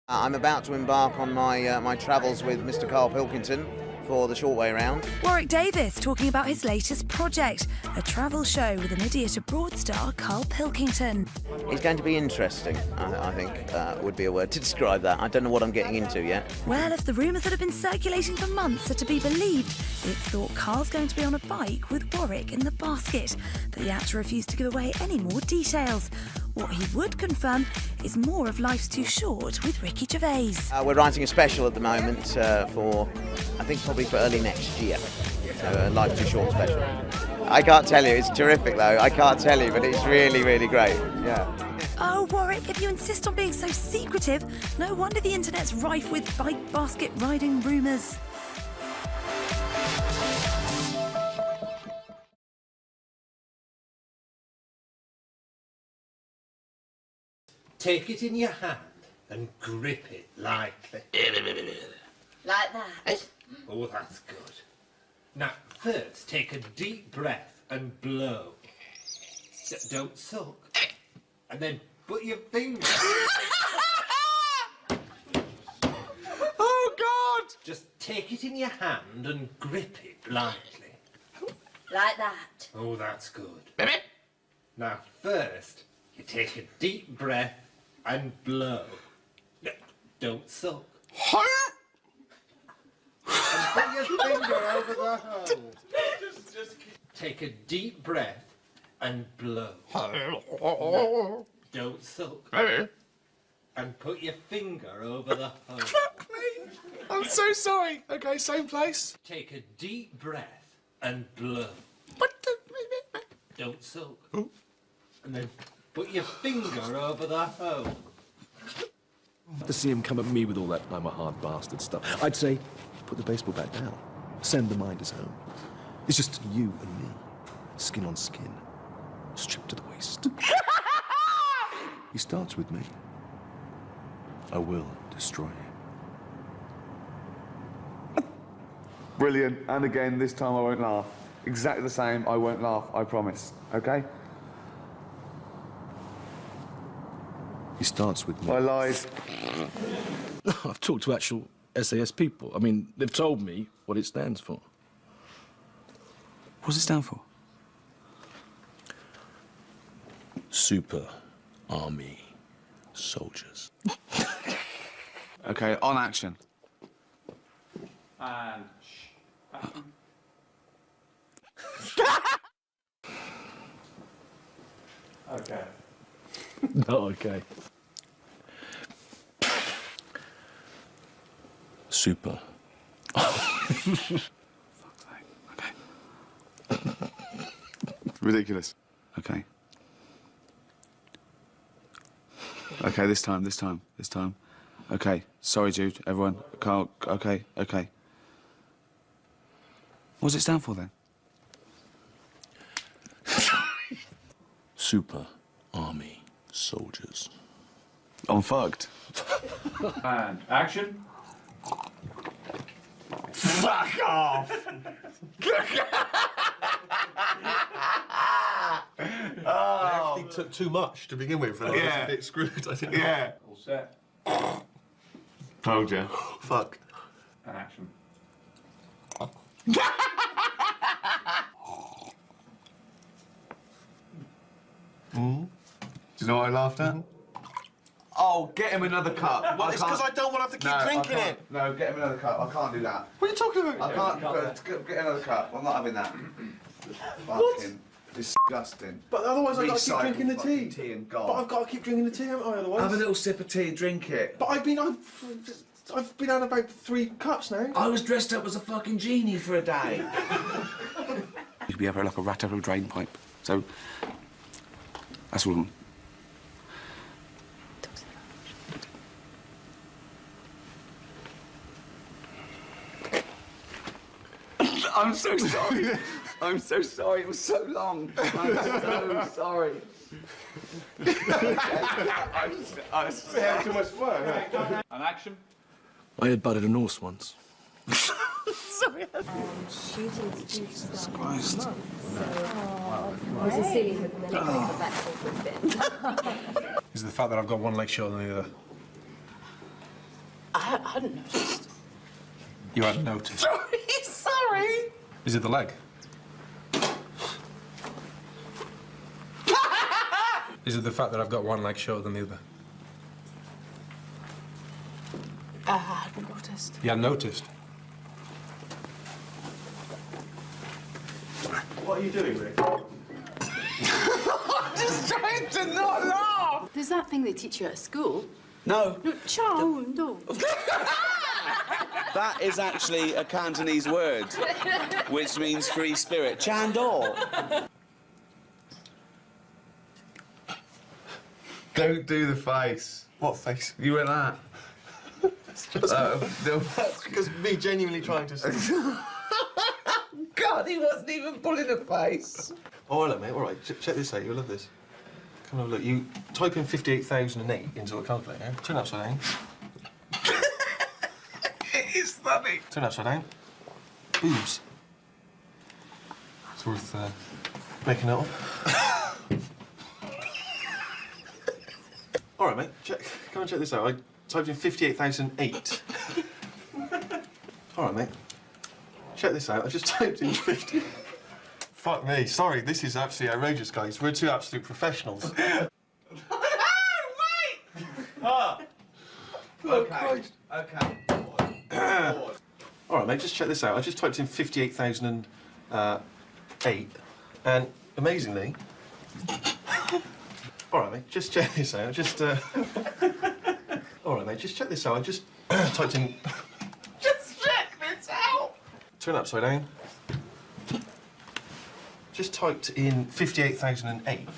I'm about to embark on my travels with Mr. Karl Pilkington for the short way round. Warwick Davis talking about his latest project, a travel show with an idiot abroad star, Karl Pilkington. It's going to be interesting, I think would be a word to describe that. I don't know what I'm getting into yet. Well, if the rumours that have been circulating for months are to be believed, it's thought Karl's going to be on a bike with Warwick in the basket, but the actor refused to give away any more details. What he would confirm is more of Life's Too Short with Ricky Gervais. We're writing a special at the moment for, I think probably for early next year. So a Life Too Short special. I can't tell you, it's terrific though. I can't tell you, but it's really, really great. Yeah. Oh, Warwick, if you insist on being so secretive, no wonder the internet's rife with bike basket riding rumours. Take it in your hand and grip it lightly. Like that? Oh, that's good. Now, first, take a deep breath and blow. Don't suck. And then put your finger... Oh, God! Just take it in your hand and grip it lightly. Like that? Oh, that's good. Now, first, you take a deep breath and blow. Don't suck. And put your finger over the hole. Take a deep breath and blow. Don't suck. And put your finger over the hole. Fuck me! I'm so sorry. Okay, same place. Take a deep breath and blow. Don't suck. Ooh. And then put your finger over the hole. To see him come at me with all that I'm a hard bastard stuff, I'd say, put the baseball bat down. Send the minders home. It's just you and me. Skin on skin. Stripped to the waist. He starts with me. I will destroy him. Brilliant. And again, this time I won't laugh. Exactly the same, I won't laugh, I promise. Okay? He starts with me. I lied. I've talked to actual SAS people. I mean, they've told me what it stands for. What does it stand for? Super Army Soldiers. Okay, on action. And... Okay. Not okay. Super. Ridiculous. Okay. Okay, this time. Okay, sorry, Jude, everyone. Carl, okay. What does it stand for, then? Super Army Soldiers. I'm fucked. And action. Fuck off! I actually took too much to begin with, and I was a bit screwed, I think. Yeah. All set. Told you. Fuck. And action. Do you know what I laughed at? Oh, get him another cup. Well, it's because I don't want to have to keep drinking it. No, get him another cup. I can't do that. What are you talking about? I can't. Get another cup. I'm not having that. Fucking disgusting. But otherwise I've got to keep drinking the Recycled tea. fucking tea and gone. But I've got to keep drinking the tea, haven't I, otherwise? Have a little sip of tea and drink it. But I've been on about 3 cups now. I was dressed up as a fucking genie for a day. You could be up like a rat out of a drain pipe. So, that's all. I'm so sorry. I'm so sorry. It was so long. I'm so sorry. I was having too much fun. And action. I had butted a Norse once. Sorry. Jesus Christ. It was a silly hook and then it got back for a bit. Is the fact that I've got one leg shorter than the other. I hadn't noticed. You hadn't noticed. Sorry. Is it the leg? Is it the fact that I've got one leg shorter than the other? I hadn't noticed. You hadn't noticed? What are you doing, Rick? I'm just trying to not laugh! There's that thing they teach you at school. No. No, ciao, no. That is actually a Cantonese word, which means free spirit. Chandor. Don't do the face. What face? You went that. That's because me genuinely trying to... God, he wasn't even pulling a face. Oh, hello, mate. All right, check this out. You'll love this. Come and have a look. You type in 58,008 into a calculator. Turn it upside down. It is funny. Turn it upside down. Boobs. It's worth making note of. All right, mate. Come and check this out. I typed in 58,008. All right, mate. Check this out. I just typed in 50. Fuck me. Sorry, this is absolutely outrageous, guys. We're two absolute professionals. Okay. Okay. All right, mate. Just check this out. I just typed in 58,008, and amazingly. All right, mate. Just check this out. All right, mate. Just check this out. I just typed in. Just check this out! Turn it upside down. Just typed in 58,008.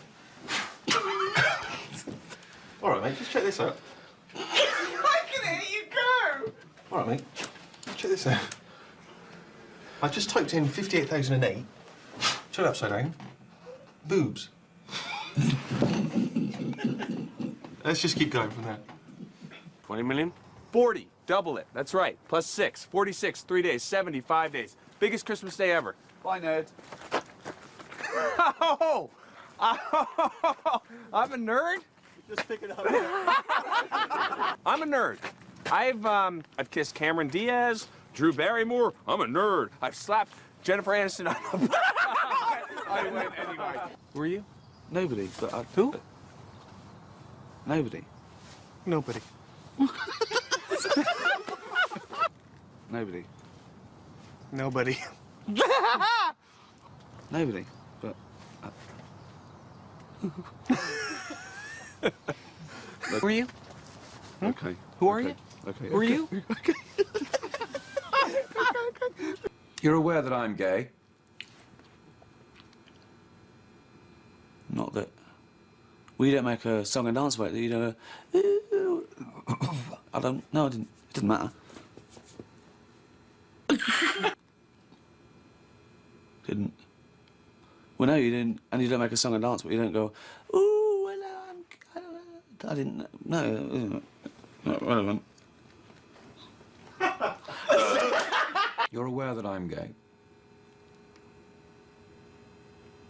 All right, mate. Just check this out. I can hear you go! All right, mate. Check this out. I just typed in 58,008. Turn it upside down. Boobs. Let's just keep going from there. 20 million? 40. Double it. That's right. Plus 6. 46. 3 days. 75 days. Biggest Christmas day ever. Bye, nerd. Oh! I'm a nerd? Just pick it up. I'm a nerd. I've kissed Cameron Diaz, Drew Barrymore. I'm a nerd. I've slapped Jennifer Aniston on the butt. Anyway. Who are you? Nobody, but Who? Nobody. Nobody. Nobody. Nobody. Nobody, but... Who are you? Okay. Who are you? Okay. Who are you? Okay. You're aware that I'm gay? Not that... We don't make a song and dance about it. You know... I don't... No, it didn't matter. Didn't. Well, no, you didn't. And you don't make a song and dance, but you don't go, ooh, well, I didn't... No, not relevant. You're aware that I'm gay?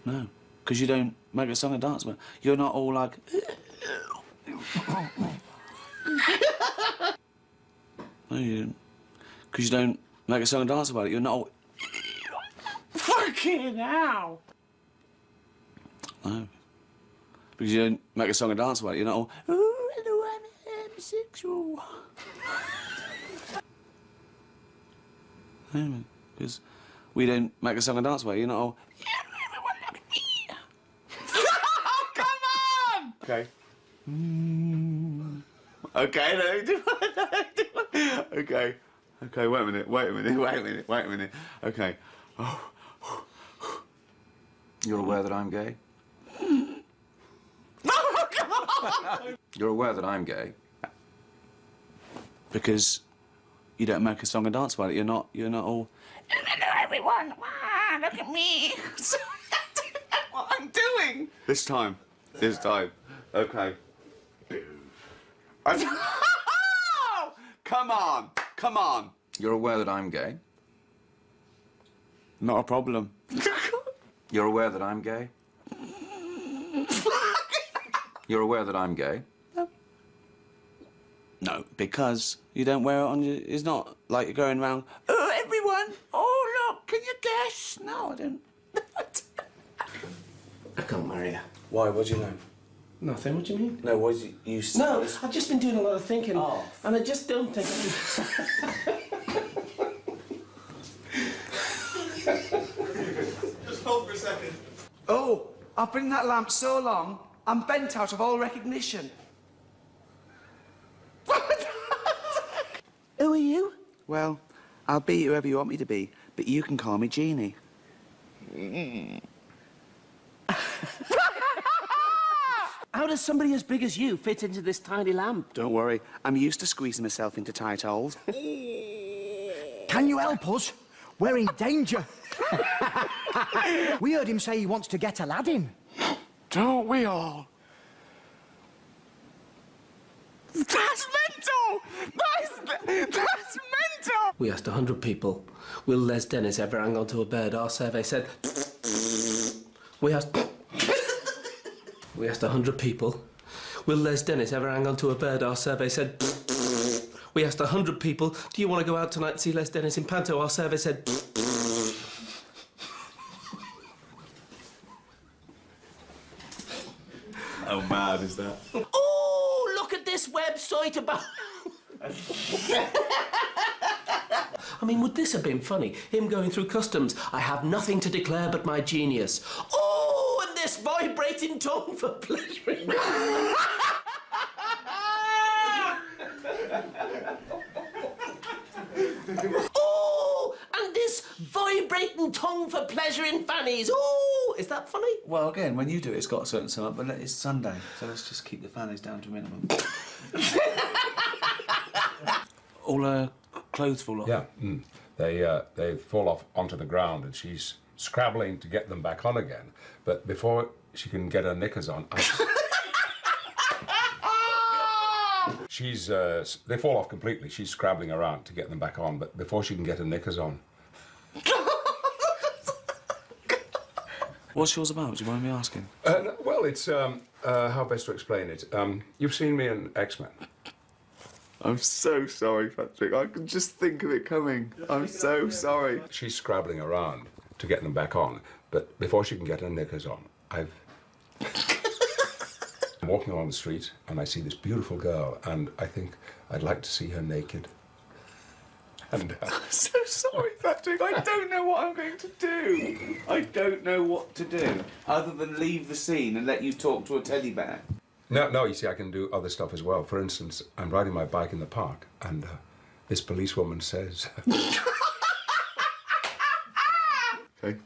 No, because you don't make a song and dance about it. You're not all like... No, you don't. Because you don't make a song and dance about it. You're not all... Fucking hell! No. Because you don't make a song and dance about it. You're not all... Ooh, hello, I'm homosexual. No, because we don't make a song and dance about it. You're not all... Okay. Okay, no, okay. Okay, wait a minute. Okay. Oh. You're aware that I'm gay? You're aware that I'm gay? Because you don't make a song and dance about it. You're not all... Hello, everyone. Wow, look at me. Sorry, I don't know what I'm doing. This time. Okay. Come on. You're aware that I'm gay? Not a problem. You're aware that I'm gay? You're aware that I'm gay? No, because you don't wear it on your... It's not like you're going around, oh, everyone, oh, look, can you guess? No, I don't. I can't marry her. Why? What do you know? Nothing, what do you mean? No, what did you... No, I've just been doing a lot of thinking, Oh. and I just don't think... Just hold for a second. Oh, I've been in that lamp so long, I'm bent out of all recognition. Who are you? Well, I'll be whoever you want me to be, but you can call me Jeannie. How does somebody as big as you fit into this tiny lamp? Don't worry, I'm used to squeezing myself into tight holes. Can you help us? We're in danger. We heard him say he wants to get Aladdin. Don't we all? That's mental! That's mental! We asked 100 people, will Les Dennis ever hang onto a bird? Our survey said... We asked 100 people, will Les Dennis ever hang onto a bird? Our survey said... We asked 100 people, do you want to go out tonight and see Les Dennis in Panto? Our survey said... How mad is that? Oh, look at this website about... I mean, would this have been funny? Him going through customs. I have nothing to declare but my genius. Oh, and this vibrating tongue for pleasuring. Oh, and this vibrating tongue for pleasuring fannies. Oh, is that funny? Well, again, when you do it, it's got a certain sum up, but it's Sunday, so let's just keep the fannies down to a minimum. All her clothes fall off? Yeah, they fall off onto the ground, and she's scrabbling to get them back on again. But before she can get her knickers on, they fall off completely. She's scrabbling around to get them back on, but before she can get her knickers on. What's yours about? Do you mind me asking? Well, it's how best to explain it. You've seen me in X-Men. I'm so sorry, Patrick. I can just think of it coming. I'm so sorry. She's scrabbling around to get them back on, but before she can get her knickers on, I'm walking along the street and I see this beautiful girl, and I think I'd like to see her naked. And I'm so sorry, Patrick. I don't know what I'm going to do. I don't know what to do other than leave the scene and let you talk to a teddy bear. No, you see, I can do other stuff as well. For instance, I'm riding my bike in the park, and this policewoman says... Okay.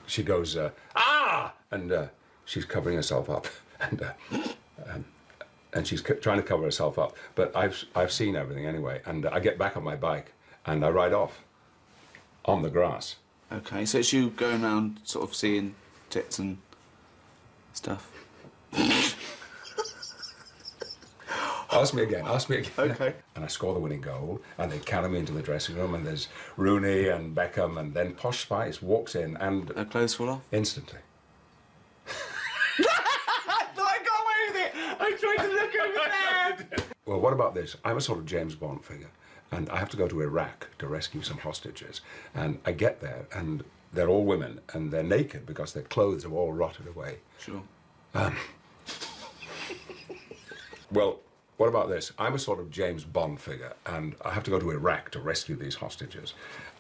She goes, ah! And she's covering herself up, and she's trying to cover herself up. But I've seen everything anyway, and I get back on my bike, and I ride off on the grass. Okay, so it's you going around sort of seeing tits and stuff. Ask me again. Okay. And I score the winning goal, and they carry me into the dressing room, and there's Rooney and Beckham, and then Posh Spice walks in, and... Her clothes fall off? Instantly. I thought I got away with it! I tried to look over there! Well, what about this? I'm a sort of James Bond figure, and I have to go to Iraq to rescue some hostages. And I get there, and they're all women, and they're naked because their clothes have all rotted away. Sure. Well, what about this? I'm a sort of James Bond figure, and I have to go to Iraq to rescue these hostages.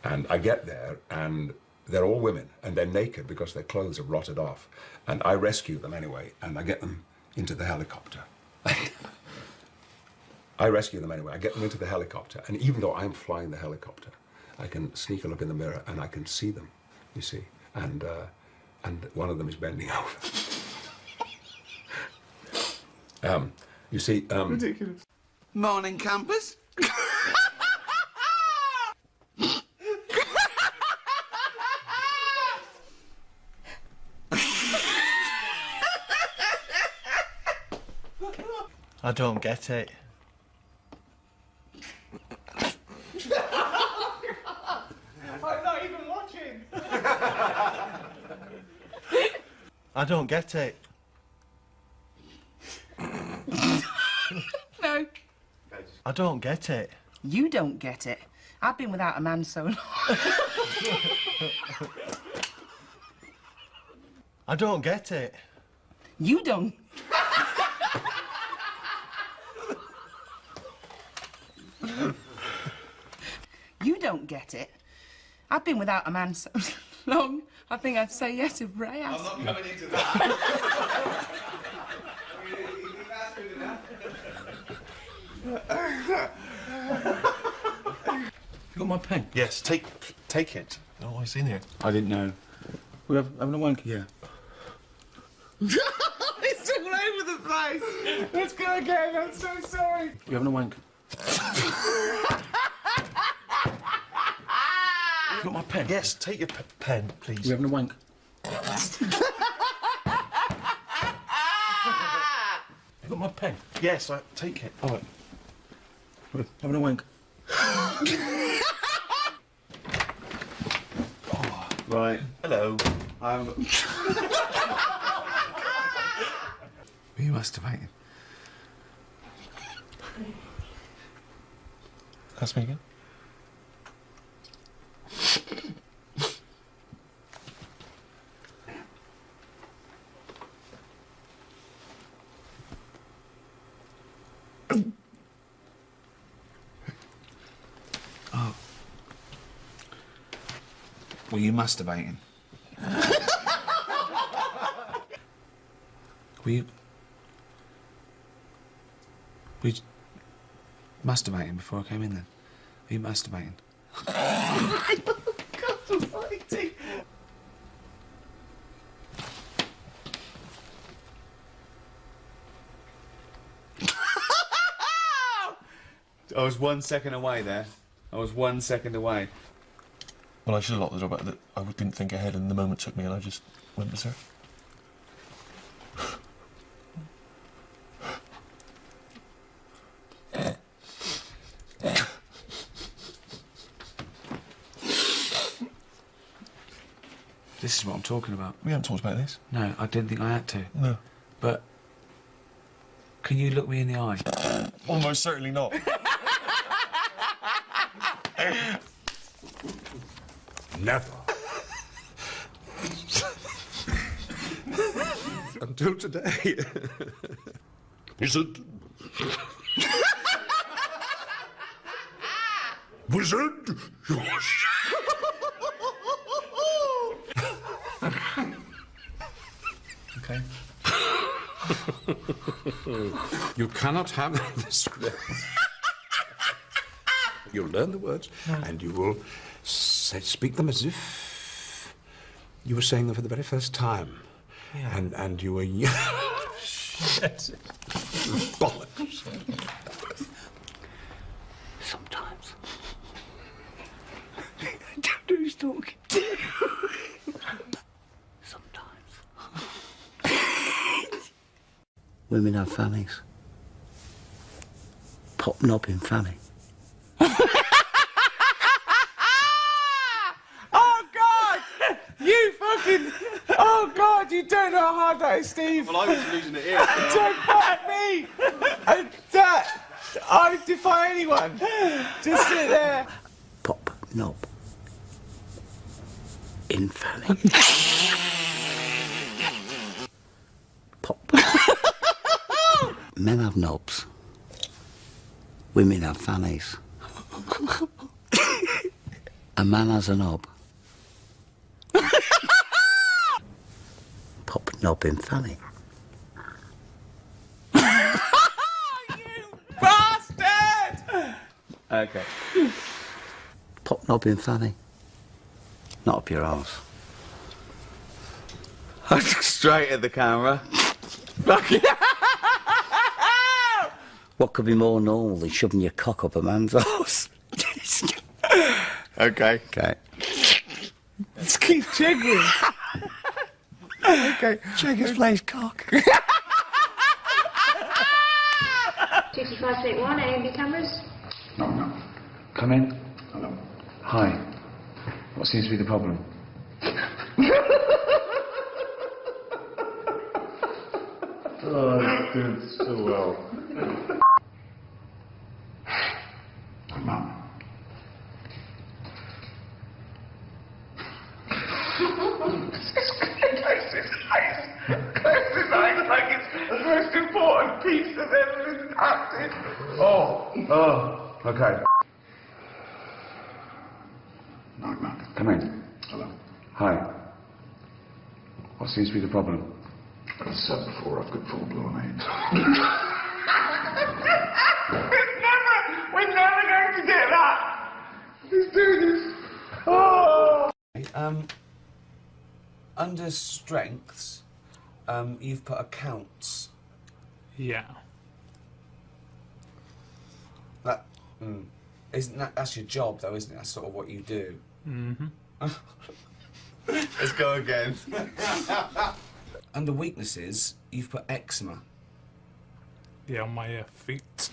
And I get there, and they're all women, and they're naked because their clothes have rotted off. And I rescue them anyway, and I get them into the helicopter. I rescue them anyway. I get them into the helicopter, and even though I'm flying the helicopter, I can sneak a look in the mirror, and I can see them, you see. And one of them is bending over. You see, Ridiculous. Morning, campers. I don't get it. I'm not even watching. I don't get it. No. I don't get it. You don't get it. I've been without a man so long. I don't get it. You don't. You don't get it. I've been without a man so long, I think I'd say yes if Ray asked. I'm not coming into that. You got my pen? Yes, take it. Oh, it's in here. I didn't know. We having a wank? Yeah. It's all over the place. Let's go again. I'm so sorry. We having a wank? You got my pen? Yes, take your pen, please. We having a wank? You got my pen? Yes, take it. All right. We're having a wank. Right. Hello. Were you masturbating? Ask me again. Oh. Were you masturbating? Were you masturbating before I came in then? Were you masturbating? God almighty. I was 1 second away there. I was 1 second away. Well, I should have locked the door, but I didn't think ahead, and the moment took me, and I just went berserk. This is what I'm talking about. We haven't talked about this. No, I didn't think I had to. No. But can you look me in the eye? Almost certainly not. Never. Until today. Wizard. Wizard. Okay. You cannot have the script. You'll learn the words, and you will speak them as if you were saying them for the very first time. Yeah. And you were Shit. bollocks. Sometimes. I don't know who's talking. Sometimes. Women have fannies. Pop knobbing funny. Oh God! You fucking! Oh God! You don't know how hard that is, Steve. Well, I was losing it here. Don't bite me! I defy anyone. Just sit there. Pop knob in funny. Pop. Men have knobs. Women have fannies. A man has a knob. Pop knob in fanny. Bastard! Okay. Pop knob in fanny. Not up your arse. Straight at the camera. What could be more normal than shoving your cock up a man's arse? Okay. Okay. Just keep jiggling. Okay. Jiggers plays cock. 6581, AMD cameras. No. Come in. Hello. Hi. What seems to be the problem? Oh, that's doing so well. Mum. Close his eyes like it's the most important piece of evidence acted. Oh, okay. No, come in. Hello. Hi. What seems to be the problem? I've said before, I've got full-blown AIDS. We're never going to get that! Let's do this! Oh! Under strengths, you've put accounts. Yeah. That, isn't that's your job though, isn't it? That's sort of what you do. Mm-hmm. Let's go again. Under weaknesses, you've put eczema. Yeah, on my feet.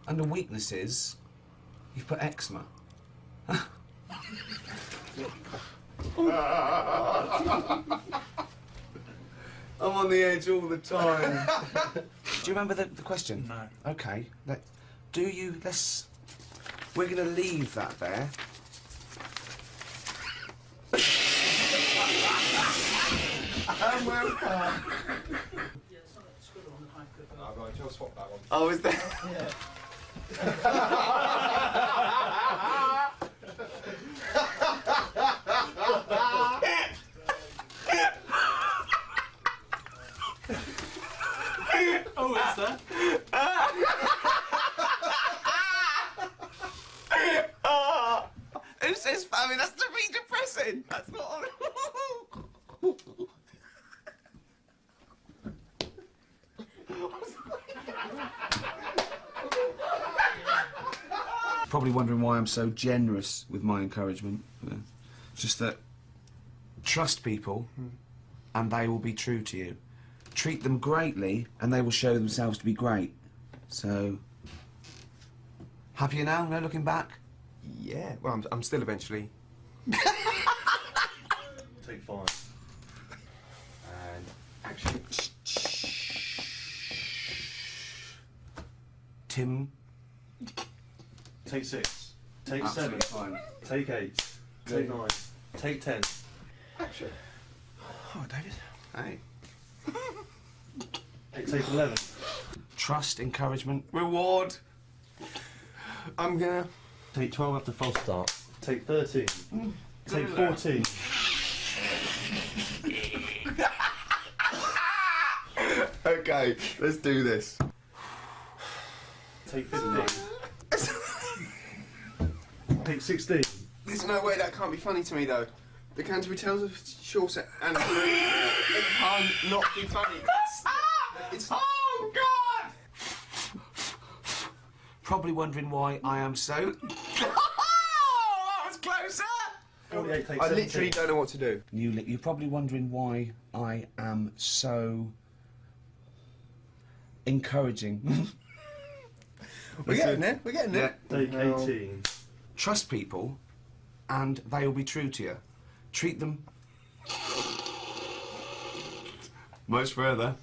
Under weaknesses, you've put eczema. I'm on the edge all the time. Do you remember the question? No. Okay. We're going to leave that there. Oh, is there? Oh, is there? Who says famine? That's to be depressing. That's not. Probably wondering why I'm so generous with my encouragement. Just that trust people and they will be true to you. Treat them greatly and they will show themselves to be great. So, happier now? No looking back? Yeah, well, I'm still eventually. Take 5. And action. Tim? Take 6. Take Absolutely 7. fine. Take 8. Take 9. Take 10. Action. Oh, David. Hey. Take 11. Trust, encouragement, Reward. I'm gonna. Take 12 after false start. Take 13. Take 14. Okay, let's do this. Take 15. Take 16. There's no way that can't be funny to me though. The Canterbury Tales of Chaucer and it can't not be funny. It's Oh, God! Probably wondering why I am so... Oh, that was closer! 48, take I 17. literally don't know what to do. You're probably wondering why I am so... encouraging. We're getting there. We're getting there. Take 18. Trust people, and they will be true to you. Treat them much further.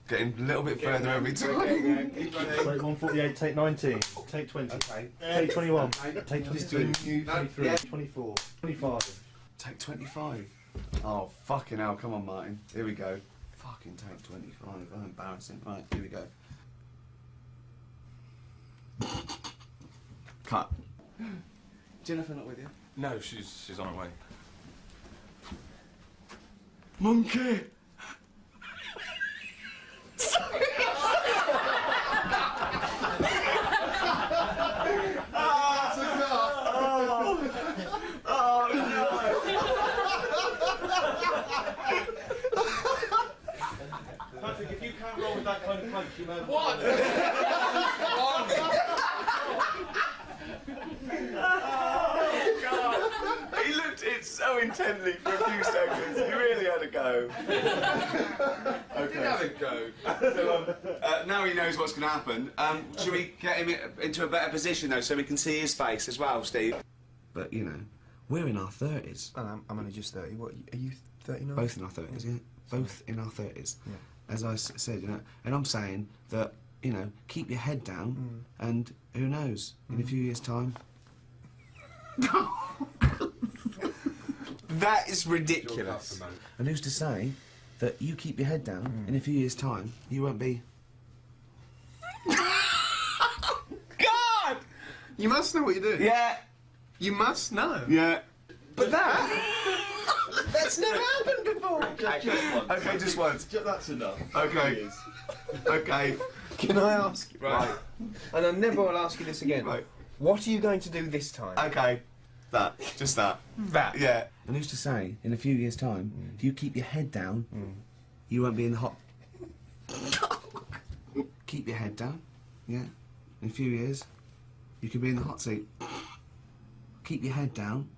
Getting a little bit further every time. Take 148, take 19, take 20, take 21, take 22, 23, 24, 25. Take 25. Oh, fucking hell. Come on, Martin. Here we go. Fucking take 25. Oh, embarrassing. Right, here we go. Cut. Jennifer not with you? No, she's on her way. Monkey! Patrick, if you can't roll with that kind of punch, you know what? Oh, God. He looked at it so intently for a few seconds. He really had a go. Okay. He had a go. So, now he knows what's going to happen. Should we get him into a better position, though, so we can see his face as well, Steve? But, you know, we're in our 30s. And I'm only just 30. What, are you 39? Both in our 30s, yeah. Both in our 30s. Yeah. As I said, you know, and I'm saying that, you know, keep your head down, and who knows, in a few years' time. That is ridiculous. And who's to say that you keep your head down, in a few years' time, you won't be. God! You must know what you're doing. Yeah. You must know. Yeah. But that's never happened before. Okay, just once. That's enough. Okay. Okay. Can I ask? Right. And I never will ask you this again. Right. What are you going to do this time? Okay. That. Just that. That. Yeah. And who's to say, in a few years' time, if you keep your head down, you won't be in the hot. Keep your head down. Yeah. In a few years, you could be in the hot seat. Keep your head down,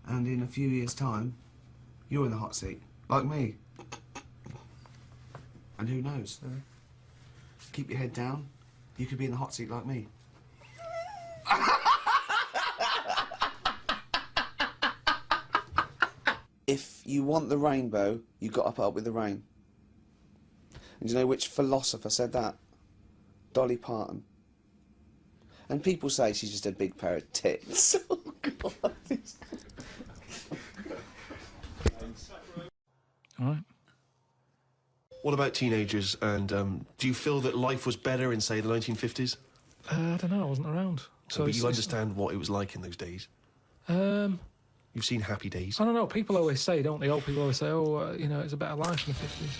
and in a few years' time, you're in the hot seat, like me. And who knows? Keep your head down, you could be in the hot seat like me. If you want the rainbow, you've got to put up with the rain. And do you know which philosopher said that? Dolly Parton. And people say she's just a big pair of tits. Oh, God. All right. What about teenagers, and do you feel that life was better in, say, the 1950s? I don't know, I wasn't around. So but you understand what it was like in those days? You've seen Happy Days. I don't know, people always say, don't they? Old people always say, oh, you know, it's a better life in the 50s.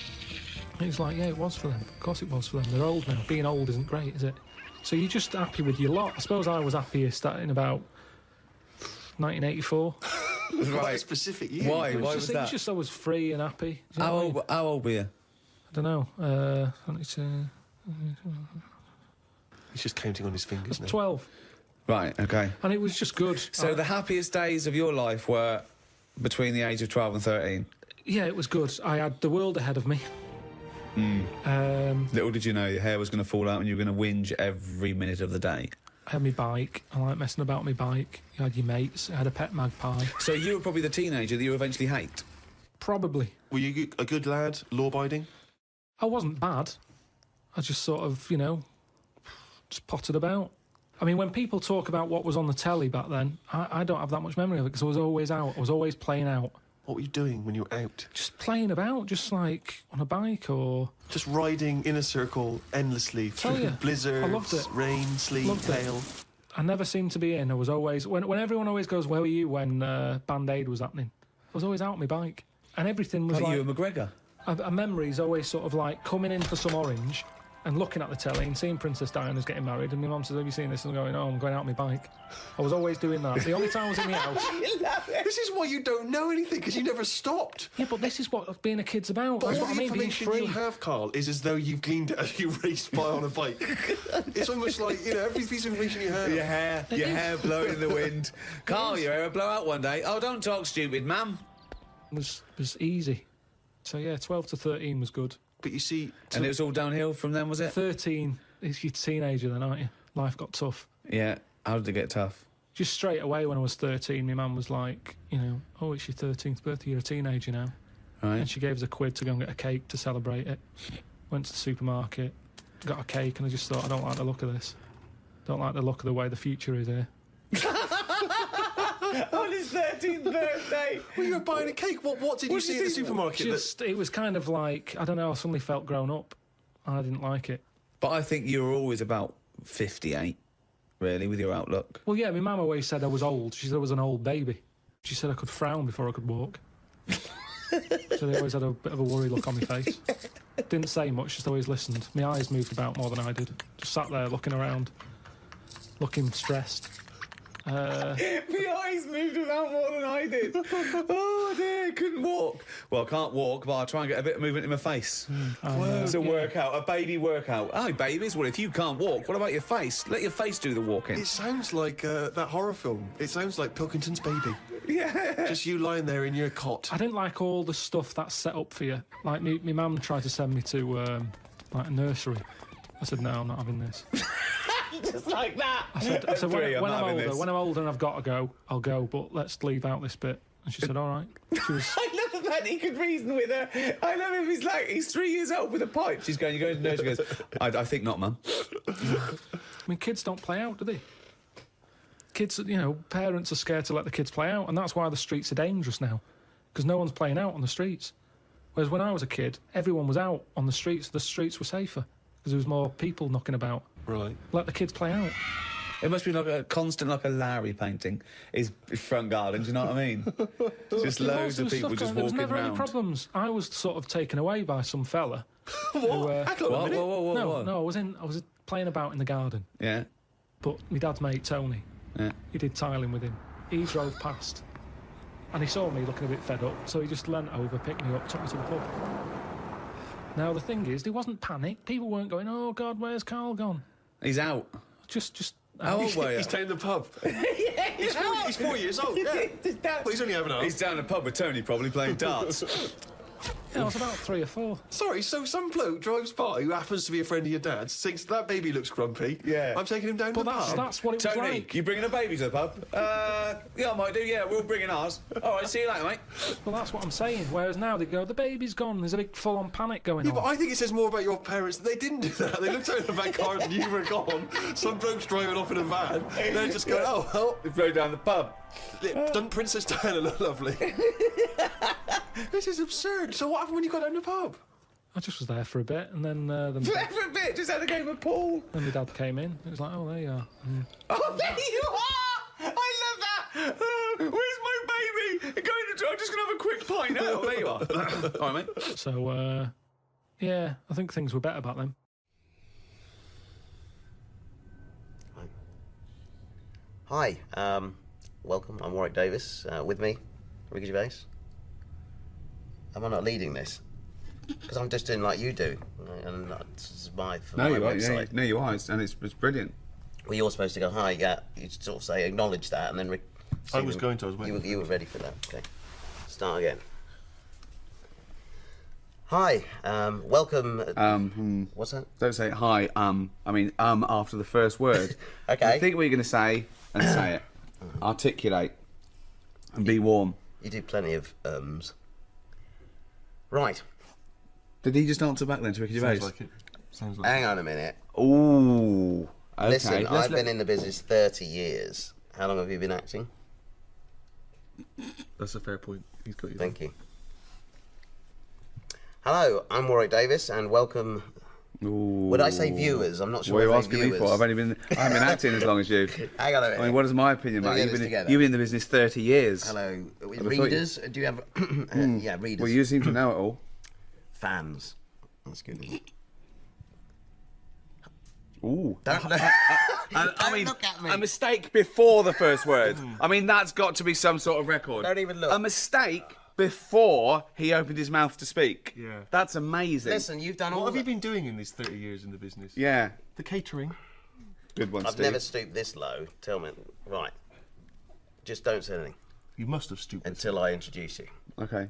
And it's like, yeah, it was for them. Of course it was for them. They're old now. Being old isn't great, is it? So you're just happy with your lot. I suppose I was happiest in about 1984. Quite a specific year. Why? Why was that? It's just I was free and happy. How old were you? I don't know. 22. He's just counting on his fingers now. 12. Right, okay. And it was just good. So the happiest days of your life were between the age of 12 and 13? Yeah, it was good. I had the world ahead of me. Little did you know your hair was going to fall out and you were going to whinge every minute of the day. I had my bike. I like messing about my bike. You had your mates. I had a pet magpie. So you were probably the teenager that you eventually hate? Probably. Were you a good lad, law-abiding? I wasn't bad. I just sort of, you know, just potted about. I mean, when people talk about what was on the telly back then, I don't have that much memory of it because I was always out. I was always playing out. What were you doing when you were out? Just playing about, just like on a bike or... Just riding in a circle endlessly through blizzards, I loved it. Rain, sleet, hail. I never seemed to be in. I was always... When everyone always goes, where were you when Band-Aid was happening? I was always out on my bike. And everything was like... you and McGregor? A memory's always sort of like coming in for some orange and looking at the telly and seeing Princess Diana's getting married, and my mum says, have you seen this? And I'm going, oh, I'm going out on my bike. I was always doing that. The only time I was in the house... This is why you don't know anything, because you never stopped. Yeah, but this is what being a kid's about. But That's all what the I mean, being information free. you have, Carl, is as though you've gleaned it as you raced by on a bike. It's almost like, you know, every piece of information you have. Your hair blowing in the wind. Carl, your hair will blow out one day. Oh, don't talk stupid, ma'am. It was easy. So, yeah, 12 to 13 was good. But you see... And it was all downhill from then, was it? 13, you're a teenager then, aren't you? Life got tough. Yeah. How did it get tough? Just straight away when I was 13, my mum was like, you know, oh, it's your 13th birthday, you're a teenager now. Right. And she gave us a quid to go and get a cake to celebrate it. Went to the supermarket, got a cake, and I just thought, I don't like the look of this. Don't like the look of the way the future is here. On his 13th birthday! Well, you were buying a cake. What did you see at the supermarket? It was kind of like, I don't know, I suddenly felt grown up. I didn't like it. But I think you were always about 58, really, with your outlook. Well, yeah, my mum always said I was old. She said I was an old baby. She said I could frown before I could walk. So they always had a bit of a worry look on my face. Didn't say much, just always listened. My eyes moved about more than I did. Just sat there looking around, looking stressed. My eyes moved about more than I did. Oh dear, couldn't walk. Well, I can't walk, but I'll try and get a bit of movement in my face. It's a workout, a baby workout. Oh, babies, well, if you can't walk, what about your face? Let your face do the walking. It sounds like that horror film. It sounds like Pilkington's Baby. Yeah. Just you lying there in your cot. I didn't like all the stuff that's set up for you. Like, my mum tried to send me to, like, a nursery. I said, no, I'm not having this. Just like that. I said when I'm older and I've got to go, I'll go, but let's leave out this bit. And she said, all right. She was... I love that he could reason with her. I love him. He's 3 years old with a pipe. She's going, you're going to nursery. She goes, I think not, Mum. I mean, kids don't play out, do they? Kids, you know, parents are scared to let the kids play out, and that's why the streets are dangerous now, because no one's playing out on the streets. Whereas when I was a kid, everyone was out on the streets. The streets were safer, because there was more people knocking about. Right. Let the kids play out. It must be like a constant, like a Lowry painting, his front garden, do you know what I mean? Just loads of people just walking around. There was never any problems. I was sort of taken away by some fella. What? No, I was playing about in the garden. Yeah. But my dad's mate, Tony, he did tiling with him. He drove past, and he saw me looking a bit fed up, so he just leant over, picked me up, took me to the pub. Now, the thing is, there wasn't panic. People weren't going, oh, God, where's Carl gone? He's out. Just... How old were you? He's down the pub. Yeah, he's 4 years old, yeah. Well, he's only having a... He's down the pub with Tony, probably playing darts. Yeah, I was about 3 or 4. Sorry, so some bloke drives by who happens to be a friend of your dad's, thinks that baby looks grumpy. Yeah. I'm taking him down to the pub. That's what it was Tony, like. you bringing a baby to the pub? Yeah, I might do, yeah, we'll bring in ours. All right, see you later, mate. Well, that's what I'm saying. Whereas now they go, the baby's gone. There's a big full-on panic going on. Yeah, but I think it says more about your parents that they didn't do that. They looked out in the back car and you were gone. Some bloke's driving off in a van. They're just going, oh, well. They rode down the pub. Doesn't Princess Diana look lovely? This is absurd. So what happened when you got down the pub? I just was there for a bit, and then... For a bit, just had a game of pool. Then my dad came in. It was like, oh, there you are. Oh, there you are! I love that! Where's my baby? I'm just going to have a quick pint. Oh, there you are. All right, mate. So, yeah, I think things were better back then. Hi, welcome. I'm Warwick Davis. With me, Ricky Gervais. Am I not leading this? Because I'm just doing like you do, and that's my website. No, you are, and it's brilliant. Well, you're supposed to go, hi, yeah, you sort of say, acknowledge that, and then... I was waiting. You were ready for that, okay. Start again. Hi, welcome... What's that? Don't say hi, I mean, after the first word. Okay. You think what you're going to say, and say it. Articulate. And be warm. You do plenty of Right. Did he just answer back then to Ricky Gervais? Sounds like Hang on a minute. Ooh. Okay. Listen, I've been in the business 30 years. How long have you been acting? That's a fair point. He's got you. Thank you. Hello, I'm Warwick Davis, and welcome... Ooh. Would I say viewers? I'm not sure. What are you if asking viewers. me for? I haven't been acting as long as you. Hang on a minute. I mean, what is my opinion, mate? You've been in the business 30 years. Hello. Readers? Do you have... yeah, readers. Well, you seem to know it all. Fans. That's good, isn't it? Ooh. I mean, look at me. A mistake before the first word. I mean, that's got to be some sort of record. Don't even look. A mistake before he opened his mouth to speak. Yeah. That's amazing. Listen, you've done all What have you been doing in these 30 years in the business? Yeah. The catering. Good one, I've Steve. never stooped this low. Tell me. Right. Just don't say anything. You must have stooped. Until I introduce you. Okay.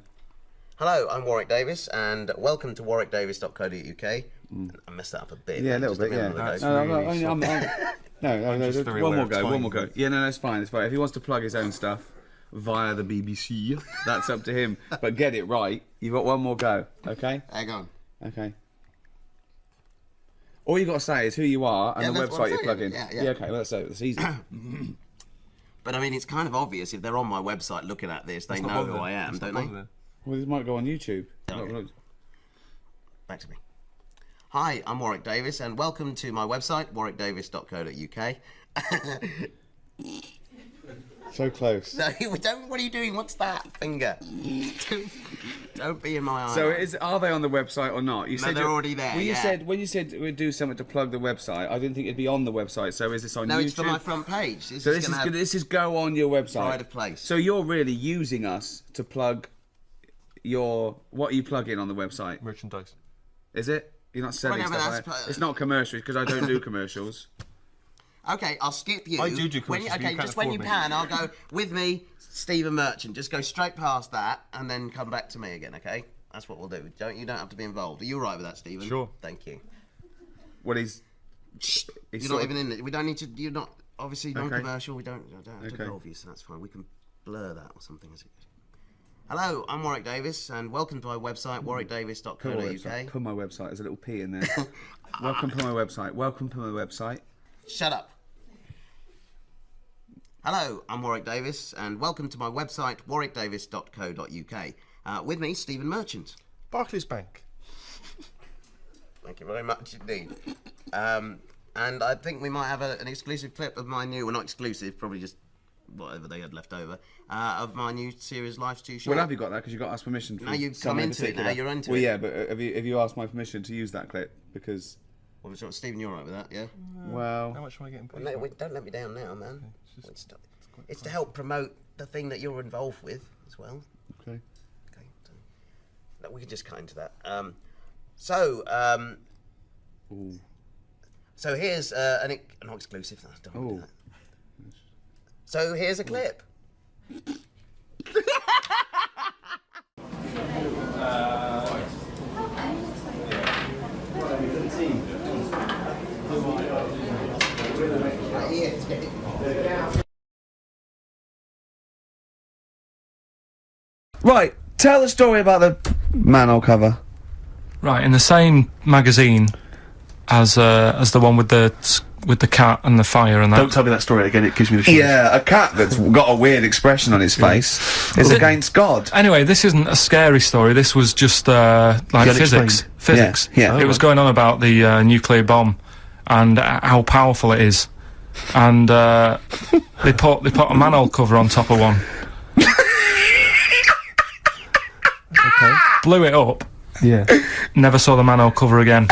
Hello, I'm Warwick Davis, and welcome to warwickdavis.co.uk. I messed that up a bit. Yeah, a little bit, yeah. No, one more go. Yeah, no, that's fine, it's fine. If he wants to plug his own stuff via the BBC, that's up to him. But get it right. You've got one more go, okay? Hang on. Okay. All you got to say is who you are and the website you're plugging. Yeah, okay, well, that's easy. But I mean, it's kind of obvious if they're on my website looking at this, they know who I am, don't they? Well, this might go on YouTube. Okay. Back to me. Hi, I'm Warwick Davis, and welcome to my website, warwickdavis.co.uk. So close. No, what are you doing? What's that finger? Don't be in my eye. So are they on the website or not? You said they're already there. When you said we'd do something to plug the website, I didn't think it'd be on the website. So is this on YouTube? No, it's for my front page. This is go on your website. Pride of place. So you're really using us to plug what are you plugging on the website? Merchandise. Is it? You're not selling stuff. It's not commercials because I don't do commercials. Okay, I'll skip you. I do commercials. Just when you pan, I'll go with me, Stephen Merchant. Just go straight past that and then come back to me again. Okay, that's what we'll do. You don't have to be involved. Are you all right with that, Stephen? Sure. Thank you. Well, he's you're not even in it. We don't need to. You're not obviously non-commercial. We don't have to involve you, so that's fine. We can blur that or something. Hello, I'm Warwick Davis, and welcome to my website, warwickdavis.co.uk. Put my website. There's a little P in there. Welcome to my website. Welcome to my website. Shut up. Hello, I'm Warwick Davis, and welcome to my website, warwickdavis.co.uk. With me, Stephen Merchant. Barclays Bank. Thank you very much indeed. And I think we might have an exclusive clip of my new, well, not exclusive, probably just whatever they had left over, of my new series, Life's Too Short. Well, have you got that? Because you got asked permission. Now you've come into it. Now you're into it. Well, yeah, but have you asked my permission to use that clip? Because. Well, Stephen, you're right with that, yeah? Well. How much am I getting paid? No, don't let me down now, man. Okay, it's to help promote the thing that you're involved with as well. Okay. No, we can just cut into that. So here's not exclusive. No, don't do that. So here's a clip. Right, tell the story about the manhole cover. Right, in the same magazine as the one with the cat and the fire and that. Don't tell me that story again, it gives me the shivers. Yeah, a cat that's got a weird expression on its face is against God. Anyway, this isn't a scary story, this was just like physics. Yeah. It was going on about the nuclear bomb and how powerful it is. And they put a manhole cover on top of one. Okay. Blew it up. Yeah. Never saw the manhole cover again.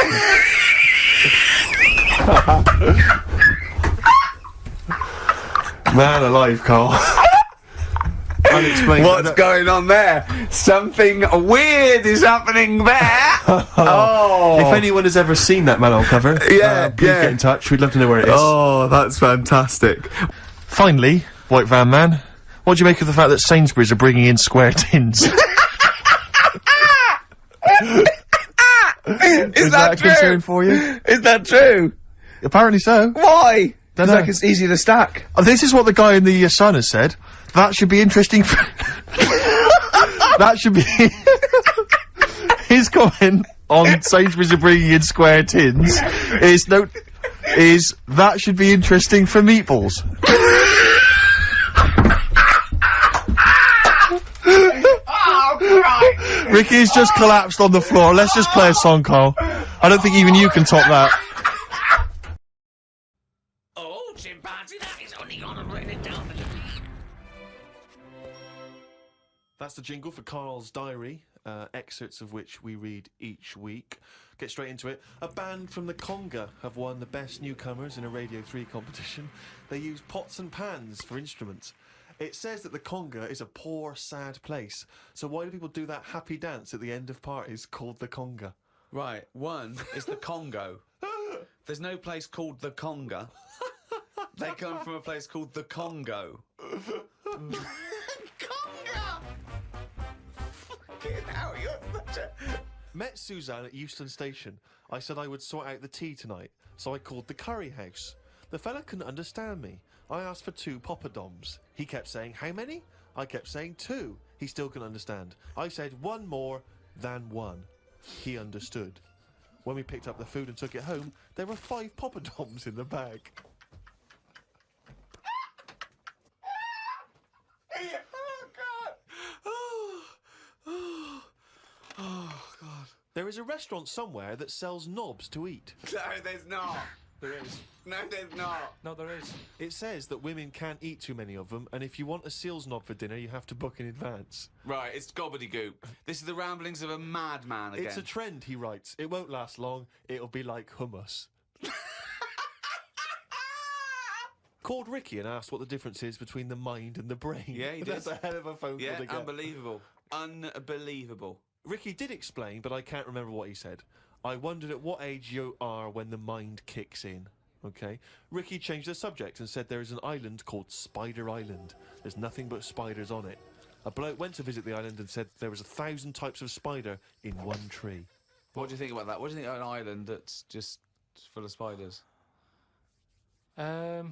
Man alive, Carl. Unexplained. What's going on there? Something weird is happening there. Oh. If anyone has ever seen that manhole cover, please get in touch. We'd love to know where it is. Oh, that's fantastic. Finally, White Van Man, what do you make of the fact that Sainsbury's are bringing in square tins? Is that a concern for you? Is that true? Apparently so. Why? Don't know. Like it's easy to stack. This is what the guy in the Sun has said. That should be interesting for... That should be... His comment on Sainsbury's are bringing in square tins is that should be interesting for meatballs. Ricky's just collapsed on the floor. Let's just play a song, Carl. I don't think even you can top that. Oh, chimpanzee, that is only gonna bring it down. That's the jingle for Karl's diary, excerpts of which we read each week. Get straight into it. A band from the Conga have won the Best Newcomers in a Radio 3 competition. They use pots and pans for instruments. It says that the Conga is a poor, sad place. So why do people do that happy dance at the end of parties called the Conga? Right, one is the Congo. There's no place called the Conga. They come from a place called the Congo. Conga! Fucking hell, Met Suzanne at Euston Station. I said I would sort out the tea tonight, so I called the curry house. The fella couldn't understand me. I asked for 2 poppadoms. He kept saying, how many? I kept saying 2. He still couldn't understand. I said 1 more than 1. He understood. When we picked up the food and took it home, there were 5 poppadoms in the bag. Oh, God. There is a restaurant somewhere that sells knobs to eat. No, there's not. There is. No, there's not. No, there is. It says that women can't eat too many of them, and if you want a seal's knob for dinner, you have to book in advance. Right, it's gobbledygook. This is the ramblings of a madman again. It's a trend, he writes. It won't last long. It'll be like hummus. Called Ricky and asked what the difference is between the mind and the brain. Yeah, he did. That's a hell of a phone call to get. Unbelievable. Unbelievable. Ricky did explain, but I can't remember what he said. I wondered at what age you are when the mind kicks in. Okay? Ricky changed the subject and said there is an island called Spider Island. There's nothing but spiders on it. A bloke went to visit the island and said there was 1,000 types of spider in one tree. What do you think about that? What do you think of an island that's just full of spiders? I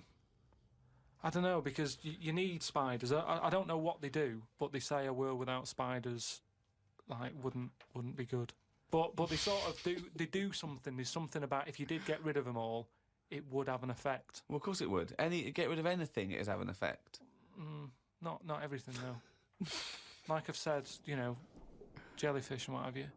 don't know, because you need spiders. I don't know what they do, but they say a world without spiders, like, wouldn't be good. But they sort of do something. There's something about if you did get rid of them all, it would have an effect. Well, of course it would. Get rid of anything, it would have an effect. Not everything though. Like I've said, you know, jellyfish and what have you.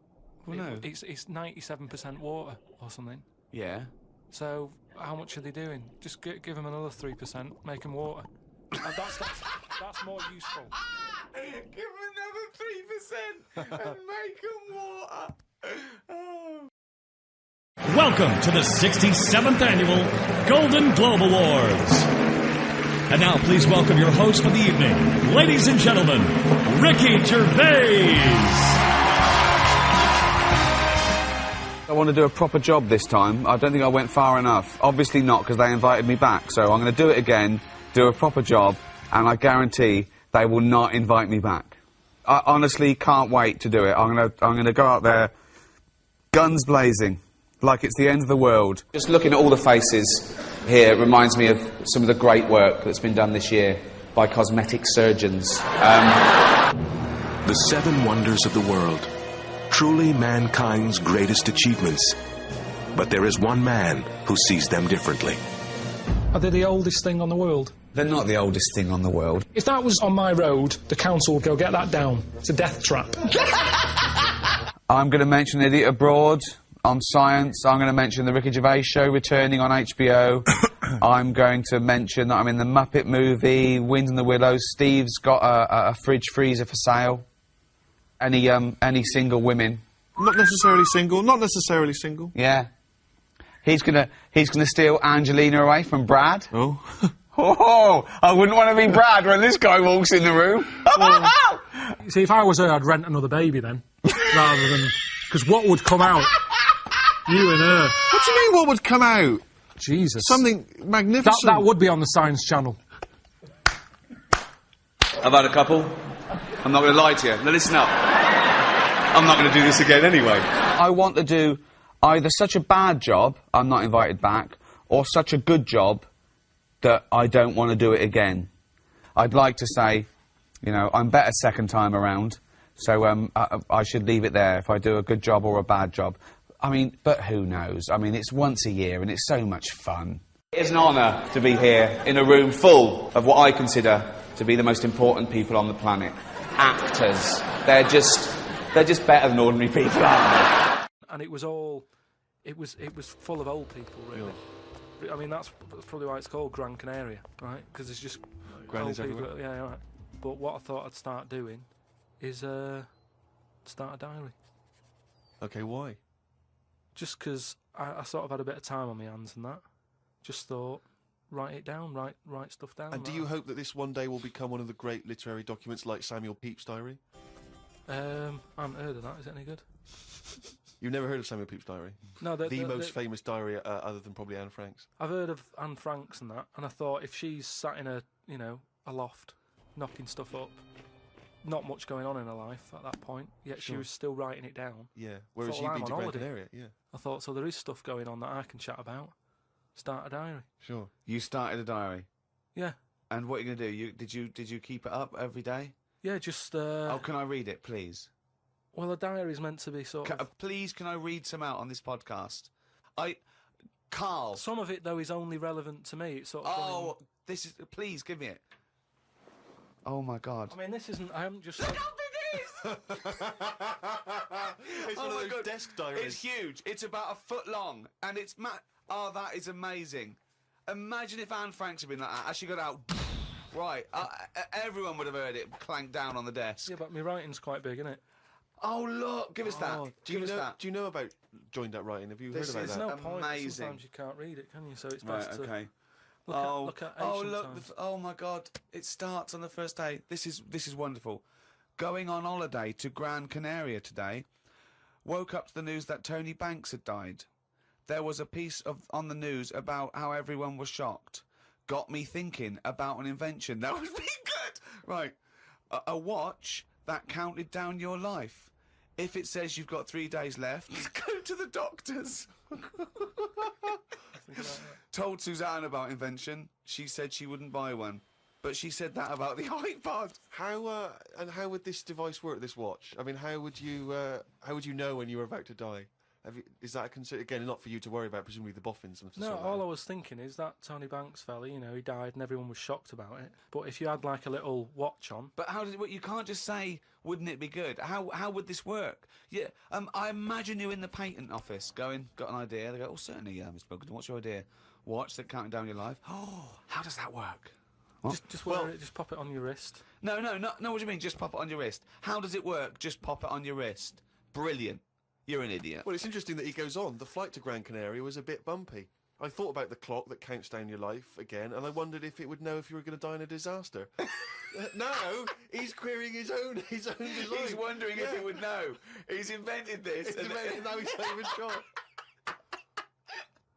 Well, no. It's 97% water or something. Yeah. So how much are they doing? Just give them another 3%, make them water. That's more useful. Give them another 3% and make them water. Oh. Welcome to the 67th Annual Golden Globe Awards. And now please welcome your host for the evening, ladies and gentlemen, Ricky Gervais. I want to do a proper job this time. I don't think I went far enough. Obviously not, because they invited me back. So I'm going to do it again, do a proper job, and I guarantee they will not invite me back. I honestly can't wait to do it. I'm going to go out there, guns blazing, like it's the end of the world. Just looking at all the faces here reminds me of some of the great work that's been done this year by cosmetic surgeons. The 7 wonders of the world. Truly mankind's greatest achievements. But there is one man who sees them differently. Are they the oldest thing on the world? They're not the oldest thing on the world. If that was on my road, the council would go, get that down. It's a death trap. I'm going to mention Idiot Abroad on Science. I'm going to mention the Ricky Gervais Show returning on HBO. I'm going to mention that I'm in the Muppet movie, Wind in the Willows. Steve's got a fridge freezer for sale. Any single women? Not necessarily single. Not necessarily single. Yeah. He's gonna steal Angelina away from Brad. Oh. Oh, I wouldn't want to be Brad when this guy walks in the room. Well, see, if I was her, I'd rent another baby then, rather than... Because what would come out? You and her. What do you mean, what would come out? Jesus. Something magnificent. That would be on the Science Channel. I've had a couple. I'm not going to lie to you. Now listen up. I'm not going to do this again anyway. I want to do either such a bad job, I'm not invited back, or such a good job that I don't want to do it again. I'd like to say, you know, I'm better second time around, so I should leave it there if I do a good job or a bad job. I mean, but who knows? I mean, it's once a year and it's so much fun. It is an honour to be here in a room full of what I consider to be the most important people on the planet. Actors. They're just better than ordinary people, aren't they? And it was full of old people, really. I mean, that's probably why it's called Gran Canaria, right? Because it's just Grannies old people. everywhere. Yeah, right. But what I thought I'd start doing is start a diary. Okay, why? Just because I sort of had a bit of time on my hands and that. Just thought, write it down, write stuff down. And do you hope that this one day will become one of the great literary documents like Samuel Pepys' diary? I haven't heard of that. Is it any good? You've never heard of Samuel Pepys' diary? No, the most famous diary other than probably Anne Frank's. I've heard of Anne Frank's and that, and I thought if she's sat in a loft, knocking stuff up, not much going on in her life at that point, yet she Sure. was still writing it down. Yeah, whereas Thought, you've well, been I'm to on Gran holiday. Canaria, yeah. I thought, so there is stuff going on that I can chat about. Start a diary. Sure. You started a diary. Yeah. And what are you going to do? Did you keep it up every day? Yeah, just... oh, can I read it, please? Well, a diary is meant to be sort of... Please, can I read some out on this podcast? Carl... Some of it, though, is only relevant to me. It's sort of... Oh, this is... Please, give me it. Oh, my God. I mean, this isn't... I haven't just... It's one of those desk diaries. It's huge. It's about a foot long, and it's oh, that is amazing. Imagine if Anne Franks had been like that. As she got out, right, everyone would have heard it clank down on the desk. Yeah, but my writing's quite big, isn't it? Oh, look, give us that. Do you Give us know? that. Do you know about joined up writing? Have you This heard about is that? No point. amazing. Sometimes you can't read it, can you? So it's Right, best to okay. look at ancient look! times. Oh my God! It starts on the first day. This is wonderful. Going on holiday to Gran Canaria today. Woke up to the news that Tony Banks had died. There was a piece on the news about how everyone was shocked. Got me thinking about an invention that would be good. Right, a watch that counted down your life. If it says you've got 3 days left, go to the doctors. Told Suzanne about invention. She said she wouldn't buy one. But she said that about the iPod. How would this device work? This watch? I mean, how would you know when you were about to die? Is that a concern? Again, not for you to worry about. Presumably the boffins and No, all I was thinking is that Tony Banks fella, you know, he died and everyone was shocked about it. But if you had like a little watch on, But how did it? You can't just say, "Wouldn't it be good?" How would this work? Yeah, I imagine you in the patent office going, "Got an idea?" They go, "Oh, certainly, Mr. Pilkington. What's your idea?" Watch that counting down your life. Oh, how does that work? just wear it, just pop it on your wrist. No. What do you mean? Just pop it on your wrist? How does it work? Just pop it on your wrist. Brilliant. You're an idiot. Well, it's interesting that he goes on. The flight to Gran Canaria was a bit bumpy. I thought about the clock that counts down your life again, and I wondered if it would know if you were going to die in a disaster. No, he's querying his own design. He's wondering if it would know. He's invented this. Now he's not even sure.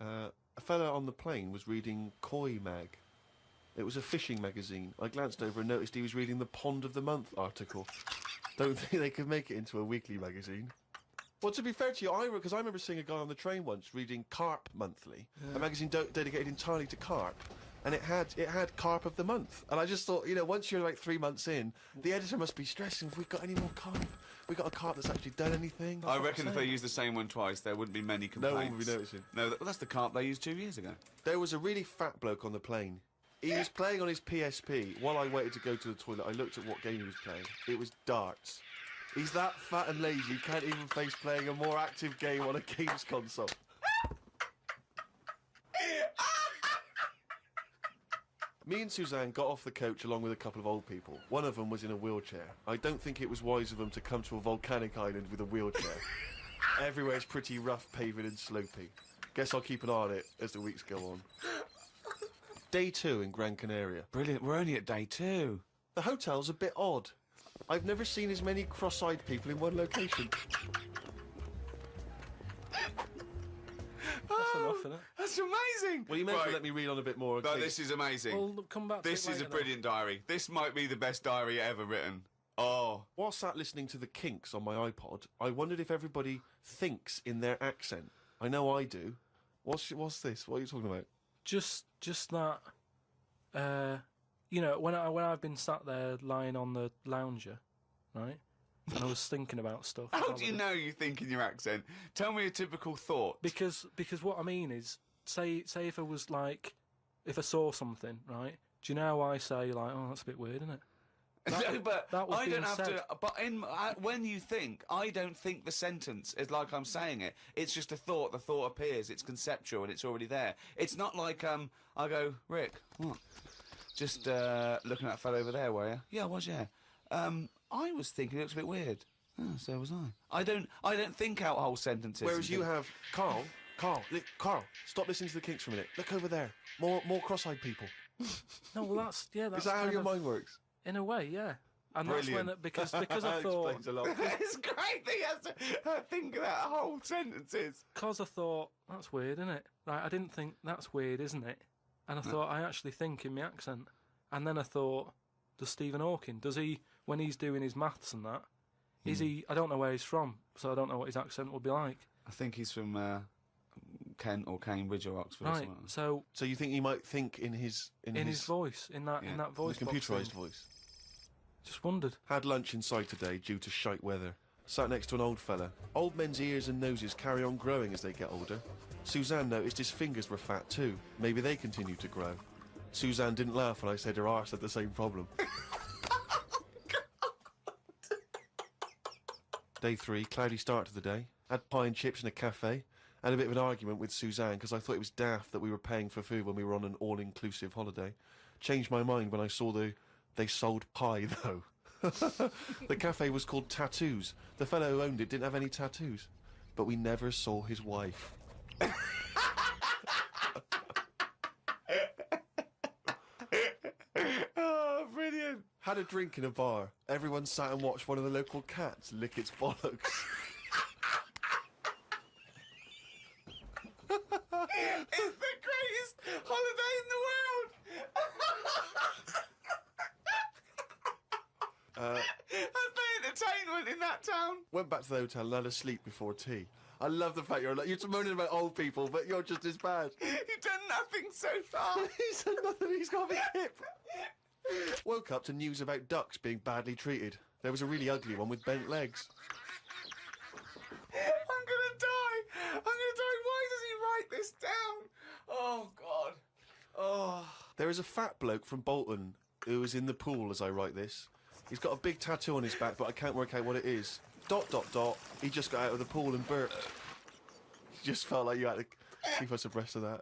A fella on the plane was reading Koi Mag. It was a fishing magazine. I glanced over and noticed he was reading the Pond of the Month article. Don't think they could make it into a weekly magazine. Well, to be fair to you, because I remember seeing a guy on the train once reading Carp Monthly, a magazine dedicated entirely to carp, and it had Carp of the Month. And I just thought, you know, once you're like 3 months in, the editor must be stressing. Have we got any more carp? We got a carp that's actually done anything? I reckon if they used the same one twice, there wouldn't be many complaints. No one would be noticing. No, that's the carp they used 2 years ago. There was a really fat bloke on the plane. He was playing on his PSP. While I waited to go to the toilet, I looked at what game he was playing. It was darts. He's that fat and lazy, he can't even face playing a more active game on a games console. Me and Suzanne got off the coach along with a couple of old people. One of them was in a wheelchair. I don't think it was wise of them to come to a volcanic island with a wheelchair. Everywhere's pretty rough paving and slopey. Guess I'll keep an eye on it as the weeks go on. Day 2 in Gran Canaria. Brilliant, we're only at day 2. The hotel's a bit odd. I've never seen as many cross-eyed people in one location. That's enough, isn't it? That's amazing. Well, you may as well let me read on a bit more. No, this is amazing. Well, come back to This it is a later, brilliant diary. This might be the best diary ever written. Oh. While sat listening to the Kinks on my iPod, I wondered if everybody thinks in their accent. I know I do. What's this? What are you talking about? Just that, you know, when I've been sat there lying on the lounger, right, and I was thinking about stuff. How do you know you think in your accent? Tell me a typical thought. Because what I mean is, say if I was like, if I saw something, right? Do you know how I say like, oh, that's a bit weird, isn't it? No, but that was I don't have said. to. But when you think, I don't think the sentence is like I'm saying it. It's just a thought. The thought appears. It's conceptual and it's already there. It's not like I go, Rick, what? Just looking at that fellow over there, were you? Yeah, I was. Yeah. I was thinking it looks a bit weird. Oh, so was I. I don't think out whole sentences. Whereas you have Carl, stop listening to the Kinks for a minute. Look over there. More cross-eyed people. No, well that's Is that how your mind works? In a way, yeah. And Brilliant. that's when because I thought Explains a lot. It's great that he has to think that whole sentences. Because I thought that's weird, isn't it? Right, I didn't think that's weird, isn't it? And I thought I actually think in my accent, and then I thought, does Stephen Hawking? Does he, when he's doing his maths and that, is he? I don't know where he's from, so I don't know what his accent would be like. I think he's from Kent or Cambridge or Oxford. Or Right. something. So you think he might think in his voice, in that voice, the computerised voice? Just wondered. Had lunch inside today due to shite weather. Sat next to an old fella. Old men's ears and noses carry on growing as they get older. Suzanne noticed his fingers were fat too. Maybe they continue to grow. Suzanne didn't laugh when I said her arse had the same problem. Day 3, cloudy start to the day. Had pie and chips in a cafe. Had a bit of an argument with Suzanne because I thought it was daft that we were paying for food when we were on an all-inclusive holiday. Changed my mind when I saw they sold pie though. The cafe was called Tattoos. The fellow who owned it didn't have any tattoos. But we never saw his wife. Oh, brilliant. Had a drink in a bar. Everyone sat and watched one of the local cats lick its bollocks. It's the greatest holiday in the world! That's the entertainment in that town. Went back to the hotel and had a sleep before tea. I love the fact you're moaning about old people, but you're just as bad. You've done nothing so far. He's done nothing, he's got a big hip. Woke up to news about ducks being badly treated. There was a really ugly one with bent legs. I'm gonna die. Why does he write this down? Oh, God. Oh. There is a fat bloke from Bolton who is in the pool as I write this. He's got a big tattoo on his back, but I can't work out what it is. ... He just got out of the pool and burped. You just felt like you had to keep us abreast of that.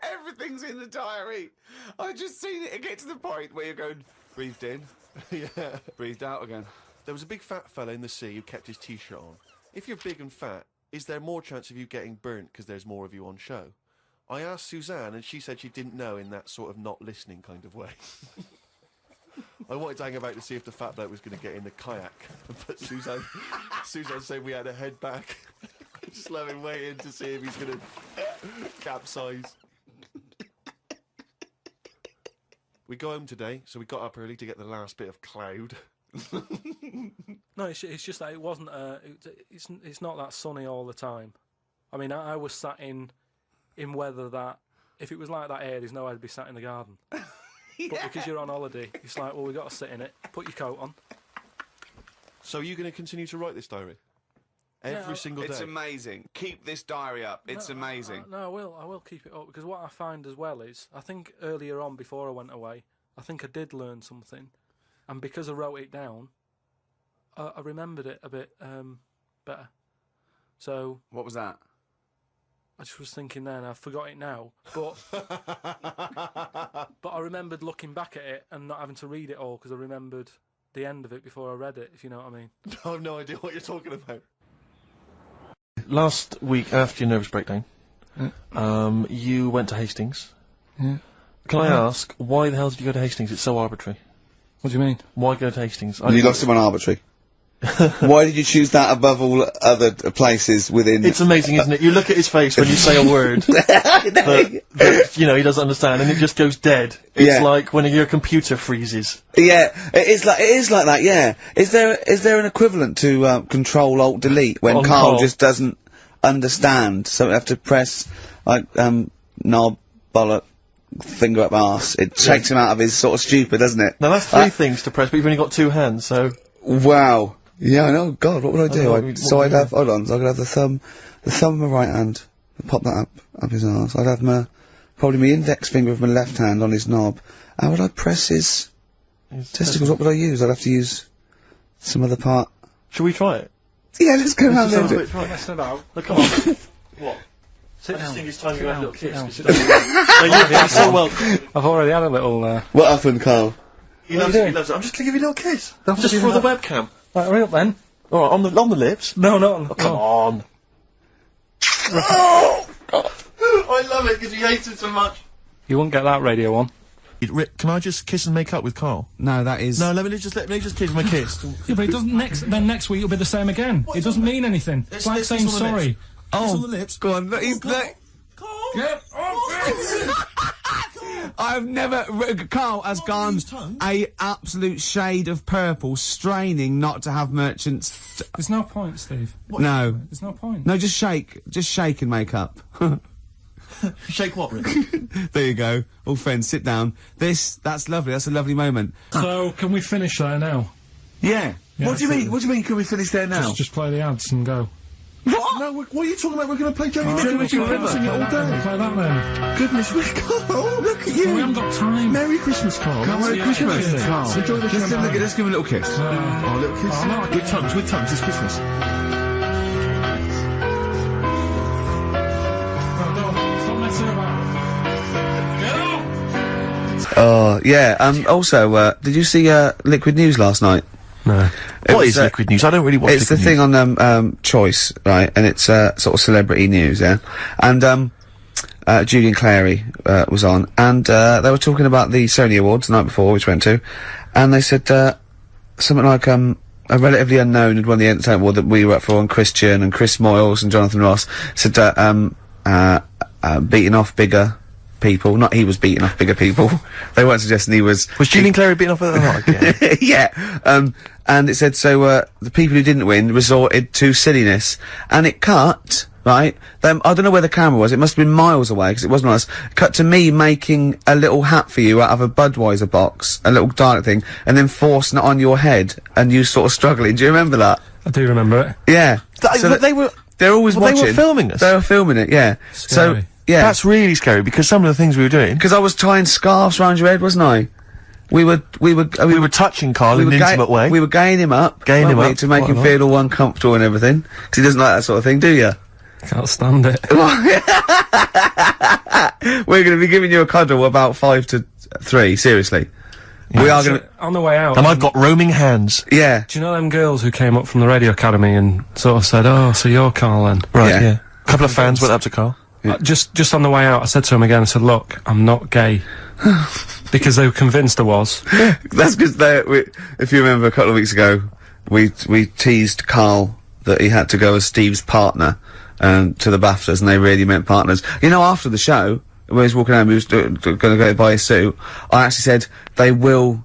Everything's in the diary. I've just seen it get to the point where you're going, breathed in, yeah, breathed out again. There was a big fat fella in the sea who kept his t-shirt on. If you're big and fat, is there more chance of you getting burnt because there's more of you on show? I asked Suzanne and she said she didn't know in that sort of not listening kind of way. I wanted to hang about to see if the fat bloke was going to get in the kayak, but Suzanne said we had to head back. Just let him waiting to see if he's going to capsize. We go home today, so we got up early to get the last bit of cloud. No, it's just that it wasn't. It's not that sunny all the time. I mean, I was sat in weather that if it was like that here, there's no way I'd be sat in the garden. Yeah. But because you're on holiday, it's like, well, we've got to sit in it. Put your coat on. So are you going to continue to write this diary? Every single day? It's amazing. Keep this diary up. It's amazing. No, I will keep it up, because what I find as well is, I think earlier on, before I went away, I think I did learn something. And because I wrote it down, I remembered it a bit better. So... What was that? I just was thinking then, I forgot it now, but but I remembered looking back at it and not having to read it all because I remembered the end of it before I read it, if you know what I mean. I have no idea what you're talking about. Last week, after your nervous breakdown, you went to Hastings. Yeah. Can I ask, why the hell did you go to Hastings? It's so arbitrary. What do you mean? Why go to Hastings? You lost him on arbitrary. Why did you choose that above all other places within... It's amazing, isn't it? You look at his face when you say a word that, you know, he doesn't understand, and it just goes dead. It's like when your computer freezes. Yeah, it is like that, yeah. Is there an equivalent to Control-Alt-Delete when Carl just doesn't understand, so we have to press, like, knob, bollock, finger up arse. It takes him out of his sort of stupid, doesn't it? Now that's three things to press, but you've only got two hands, so... Wow. Yeah, I know. God, what would I do? I'd have, hold on, so I could have the thumb of my right hand, pop that up his arse. I'd have probably my index finger of my left hand on his knob. How would I press his testicles? What would I use? I'd have to use some other part. Shall we try it? Yeah, let's go around there. You're messing about. Look, come on. What? I just think it's time you had a little kiss. You're so welcome. I've already had a little, What happened, Carl? He loves it. I'm just gonna give you a little kiss. Just for the webcam. Right, hurry up then. Alright, on the lips? No, not on. Oh, come on. Oh, God. I love it because he hates it so much. You won't get that radio on. Rick, can I just kiss and make up with Carl? No, that is... No, let me just kiss my kiss. Yeah, but it doesn't next week it'll be the same again. It doesn't mean anything. It's like saying sorry. Oh, on the lips. Go on, he's... Carl! Yeah. I've never. Carl has gone a absolute shade of purple, straining not to have merchants. There's no point, Steve. No. There's no point. No, just shake and make up. Shake what, Rick? There you go. All friends, sit down. That's lovely. That's a lovely moment. So, can we finish there now? Yeah. Yeah, What do you mean? What do you mean? Can we finish there now? Just play the ads and go. What? No, what are you talking about? We're going to play Joni Mitchell River. Sing it all day. Play that then. Goodness me, Carl, look at you. We haven't got time. Merry Christmas, Carl. Merry Christmas, Carl. Enjoy the show. Let's give him a little kiss. Oh, a little kiss. no, with tongues. It's Christmas. Stop messing about. Get off! Oh, yeah. Also, did you see, Liquid News last night? No. What is Liquid News? I don't really watch It's the thing on, Choice, right? And it's, sort of celebrity news, yeah? And, Julian Clary, was on, and, they were talking about the Sony Awards the night before, which we went to, and they said, something like, a relatively unknown had won the Entertainment Award that we were up for, and Christian and Chris Moyles and Jonathan Ross said, beating off bigger people. Not he was beating off bigger people. They weren't suggesting he was... Was Julian Clary beating off a lot again? Yeah. And it said, so, the people who didn't win resorted to silliness. And it cut, right? I don't know where the camera was. It must have been miles away, because it wasn't us. Cut to me making a little hat for you out of a Budweiser box, a little dark thing, and then forcing it on your head, and you sort of struggling. Do you remember that? I do remember it. Yeah. They're always watching. They were filming us? They were filming it, yeah. Scary. So, yeah. That's really scary, because some of the things we were doing... Because I was tying scarves around your head, wasn't I? We were touching Carl in an intimate way. We were gaying him up. To make him feel all uncomfortable and everything. Because he doesn't like that sort of thing, do you? Can't stand it. We're going to be giving you a cuddle about 5 to 3, seriously. Yeah, we are going to... On the way out... And I've got roaming hands. Yeah. Do you know them girls who came up from the Radio Academy and sort of said, oh, so you're Carl then? Right, yeah. A couple of fans went up to Carl. Yeah. Just on the way out, I said to him again, I said, look, I'm not gay. Because they were convinced I was. That's because if you remember a couple of weeks ago, we teased Carl that he had to go as Steve's partner, to the BAFTAs, and they really meant partners. You know, after the show, when he was walking home, he was gonna go buy his suit, I actually said, they will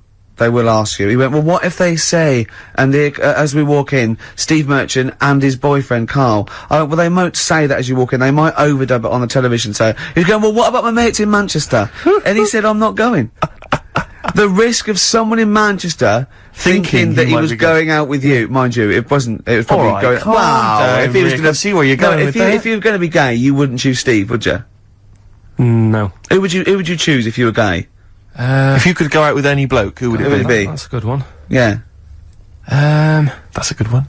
ask you. He went, well, what if they say, and as we walk in, Steve Merchant and his boyfriend Carl. I went, well, they won't say that as you walk in, they might overdub it on the television, so he was going, well, what about my mates in Manchester? And he said, I'm not going. The risk of someone in Manchester thinking that he was going out with you, mind you, it was probably going, wow, if he was gonna see where you're going with that. If you were gonna be gay, you wouldn't choose Steve, would you? No. Who would you choose if you were gay? If you could go out with any bloke, who would it be? That's a good one. Yeah. That's a good one.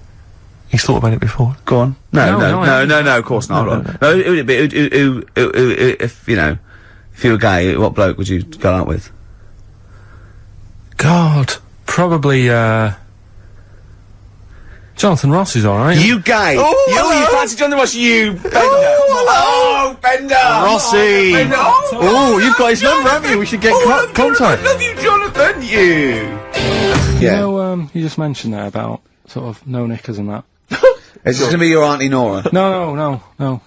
He's thought about it before. Go on. No, of course not. No, who would it be? If, you know, if you were gay, what bloke would you go out with? God, probably, Jonathan Ross is alright. You gay! You fancy Jonathan Ross, you Bender! Oh, Bender! Rossi! Bender. Oh, you've got his number, haven't you? We should get contact. I love you, Jonathan, you! You know, you just mentioned there about, sort of, no knickers and that. Is this gonna be your Auntie Nora? No. Right.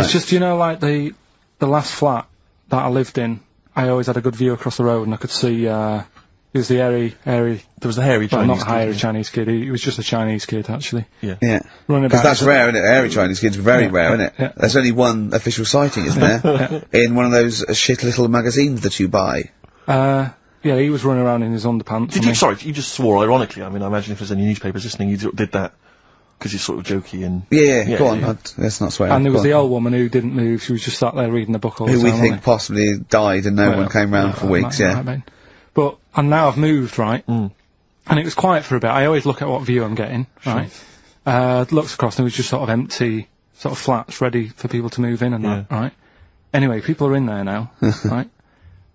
It's just, you know, like, the last flat that I lived in, I always had a good view across the road and I could see, it was the hairy... There was the hairy Chinese not kid. hairy Chinese kid, he was just a Chinese kid, actually. Yeah. Because that's rare, isn't it? Hairy Chinese kids, very rare, isn't it? Yeah. There's only one official sighting, isn't there? In one of those shit little magazines that you buy. Yeah, he was running around in his underpants. Sorry, you just swore ironically. I mean, I imagine if there's any newspapers listening, you did that because you're sort of jokey and... Yeah, go on, let's not swear. And there was the old woman who didn't move, she was just sat there reading the book all the time. Who we think possibly died and no one came round for weeks, But, and now I've moved, right? And it was quiet for a bit. I always look at what view I'm getting, right? Looks across and it was just sort of empty, sort of flats ready for people to move in and that, right? Anyway, people are in there now, right?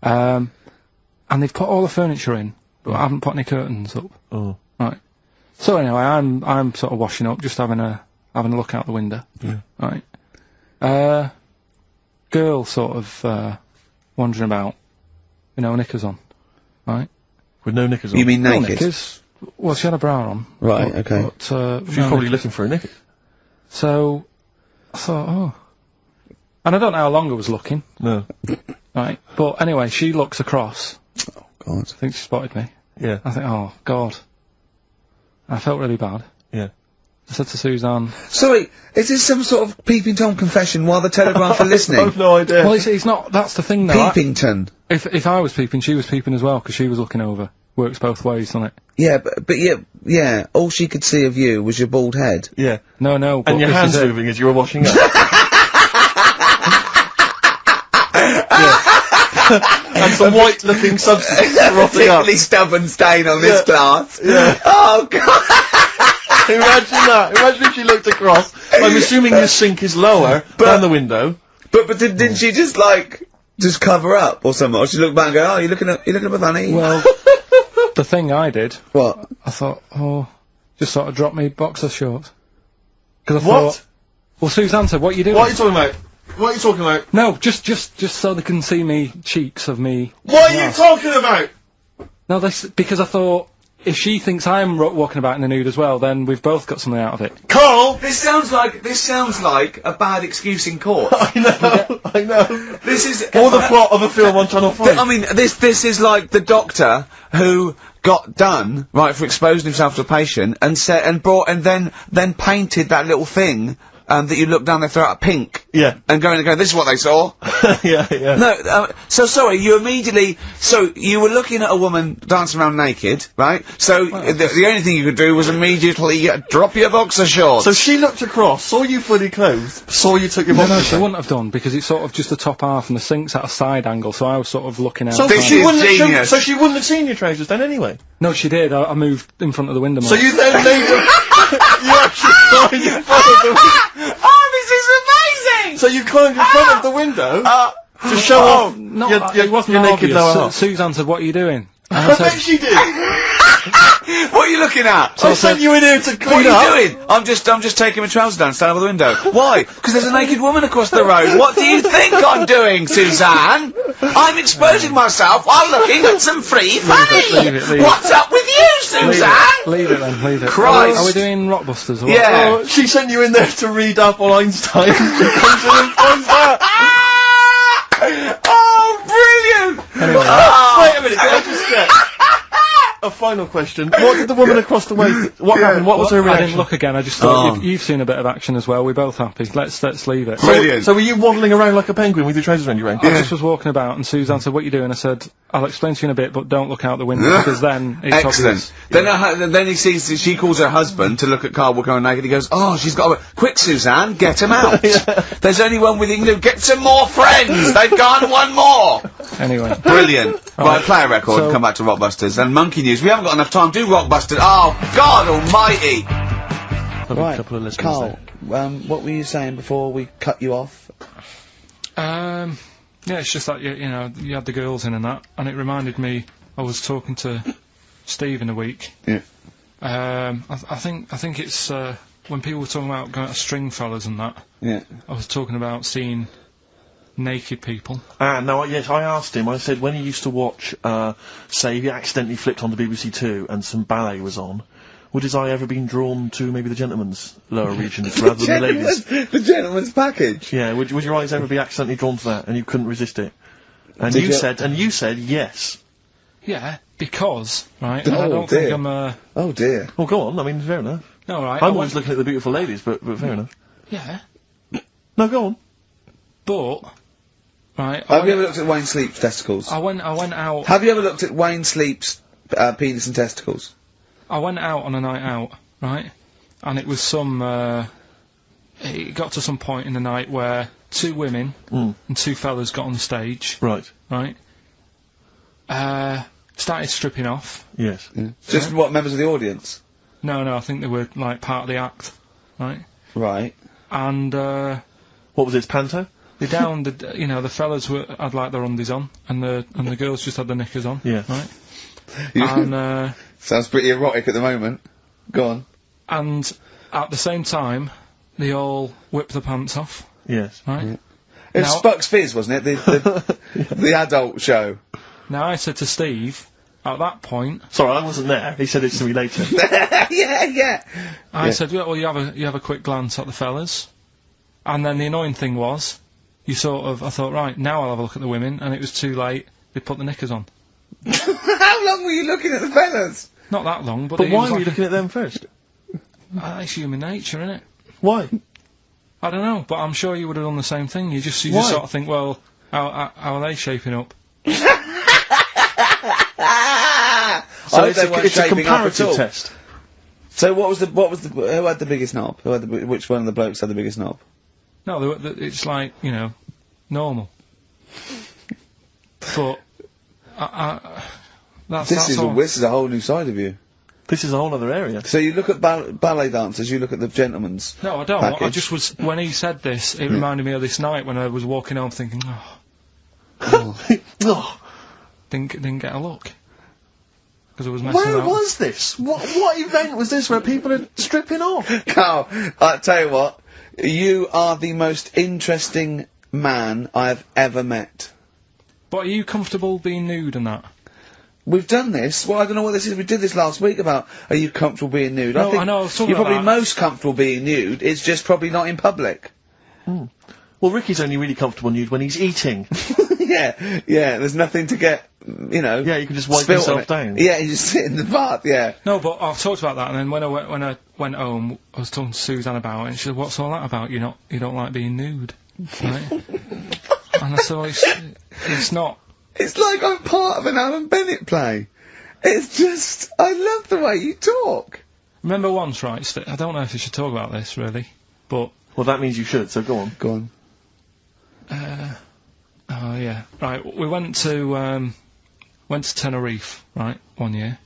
And they've put all the furniture in, but I haven't put any curtains up. Right? So anyway, I'm sort of washing up, just having a look out the window. Right? Girl sort of, wandering about, you know, knickers on. Right? With no knickers on? You mean naked? No knickers. Well, she had a bra on. Right, okay. But, she was probably looking for a knicker. So, I thought, oh. And I don't know how long I was looking. No. Right? But anyway, she looks across. Oh, God. I think she spotted me. Yeah. I think, oh, God. I felt really bad. Yeah. I said to Suzanne... Sorry, is this some sort of Peeping Tom confession while the Telegraph are listening? I've no idea. Well, it's not... That's the thing, though. Peepington. If I was peeping, she was peeping as well, because she was looking over. Works both ways, doesn't it? Yeah, but yeah, all she could see of you was your bald head. Yeah. No, but and your hands moving as you were washing up. And some white-looking substance rotting up. Particularly stubborn stain on this glass. Yeah. Oh, God. Imagine that. Imagine if she looked across. I'm assuming your sink is lower than the window. But didn't she just, like, just cover up or something? Or she looked back and go, oh, you looking at my fanny? Well, the thing I did... What? I thought, just sort of drop me boxer shorts. Because I What? thought... Well, Suzanne said, what are you doing? What are you talking about? What are you talking about? No, just so they can see me cheeks of me. What are you talking about? No, because I thought, if she thinks I'm walking about in the nude as well, then we've both got something out of it. Carl! This sounds like a bad excuse in court. I know. This is... Or the plot of a film on Channel 5. I mean, this is like the doctor who got done, right, for exposing himself to a patient, and then painted that little thing, that you look down their throat pink. Yeah. And going, this is what they saw. Yeah. No, so sorry, you were looking at a woman dancing around naked, right? So, the only thing you could do was immediately drop your boxer shorts. So she looked across, saw you fully clothed, saw you took your boxer No, she shorts. wouldn't have done, because it's sort of just the top half and the sink's at a side angle, so I was sort of looking out. So she wouldn't have seen your trousers then anyway? No, she did. I moved in front of the window more. So you then made you actually climbed in front of the window. Oh, this is amazing! So you climbed in front of the window to show off it wasn't your naked obvious. lower half. Susan said, what are you doing? I bet she did. What are you looking at? I sent you in here to clean up. What are you doing? I'm just taking my trousers down, standing by the window. Why? Because there's a naked woman across the road. What do you think I'm doing, Suzanne? I'm exposing myself while looking at some free funny. Leave it. What's up with you, Suzanne? Leave it then, leave it. Christ. Are we doing Rockbusters or what? Yeah. Oh, she sent you in there to read up on Einstein. She comes in and finds that. Oh, brilliant! Anyway. Wait a minute, can I just get a final question? What did the woman across the way... What happened? What was her reaction? I didn't look again, I just thought, you've seen a bit of action as well, we're both happy, let's leave it. Brilliant. So were you waddling around like a penguin with your trousers around your ankles? I just was walking about and Suzanne said, what are you doing? I said, I'll explain to you in a bit, but don't look out the window, because then it's Excellent. obvious. Then he sees, she calls her husband to look at Carl walking around naked. He goes, oh, she's got quick, Suzanne, get him out. There's only one with you. Get some more friends. They've gone one more. Anyway. Brilliant. Right, play a record and come back to Rockbusters. And Monkey News. We haven't got enough time. Do Rockbusters. Oh, God almighty. Right, a couple of listeners Carl, what were you saying before we cut you off? Yeah, it's just that, you know, you had the girls in and that, and it reminded me, I was talking to Steve in a week. Yeah. I think it's, when people were talking about going to Stringfellas and that, yeah. I was talking about seeing naked people. No, yes, I asked him, I said, when he used to watch, say, if he accidentally flipped onto BBC Two and some ballet was on, would his eye ever been drawn to maybe the gentleman's lower regions rather than the ladies'? The gentleman's package? Yeah, would your eyes ever be accidentally drawn to that and you couldn't resist it? And you said yes. Yeah, because, right, Oh, I don't dear. think I'm, Oh dear. Well, go on, I mean, fair enough. No, right. I'm always looking at the beautiful ladies, but fair enough. Yeah. No, go on. But, right. Have you ever looked at Wayne Sleep's testicles? I went out. Have you ever looked at Wayne Sleep's penis and testicles? I went out on a night out, right? And it was it got to some point in the night where two women and two fellas got on the stage. Right. Right. Started stripping off. Yes. Yeah. Just what, members of the audience? No, I think they were, like, part of the act. Right? Right. And, what was it, panto? They downed, the fellas had, like, their undies on, and the girls just had their knickers on. Yeah. Right? And, sounds pretty erotic at the moment. Go on. And at the same time, they all whipped the pants off. Yes. Right? Yeah. It was Spuck's Fizz, wasn't it? The adult show. Now, I said to Steve, at that point... Sorry, I wasn't there. He said it to me later. yeah. I said, well, you have a quick glance at the fellas. And then the annoying thing was, I thought, right, now I'll have a look at the women, and it was too late. They put the knickers on. How long were you looking at the fellas? Not that long, but But it why was were you like looking at them first? it's human nature, isn't it? Why? I don't know, but I'm sure you would have done the same thing. You just Why? sort of think, well, how are they shaping up? So it's a comparative test. So what was the who had the biggest knob? Which one of the blokes had the biggest knob? No, it's like, normal. But This is a whole new side of you. This is a whole other area. So you look at ballet dancers, you look at the gentleman's. No, I don't. Package. I just was when he said this, it reminded me of this night when I was walking home thinking, didn't get a look because I was messing Where out. was this? What event was this where people are stripping off? Carl, I tell you what, you are the most interesting man I have ever met. But are you comfortable being nude and that? We've done this. Well, I don't know what this is. We did this last week about, are you comfortable being nude? No, I think I know, I was talking you're about probably that. most comfortable being nude. It's just probably not in public. Well, Ricky's only really comfortable nude when he's eating. Yeah, there's nothing to get, Yeah, you can just wipe spilt on yourself it. down. Yeah, you just sit in the bath, yeah. No, but I talked about that, and then when I went home, I was talking to Suzanne about it, and she said, "What's all that about? You don't like being nude, right?" And I said, well, "It's not." It's like I'm part of an Alan Bennett play. It's just, I love the way you talk. Remember once, right? I don't know if you should talk about this really, but Well, that means you should. So go on. Go on. Oh yeah, right. We went to Tenerife, right, one year.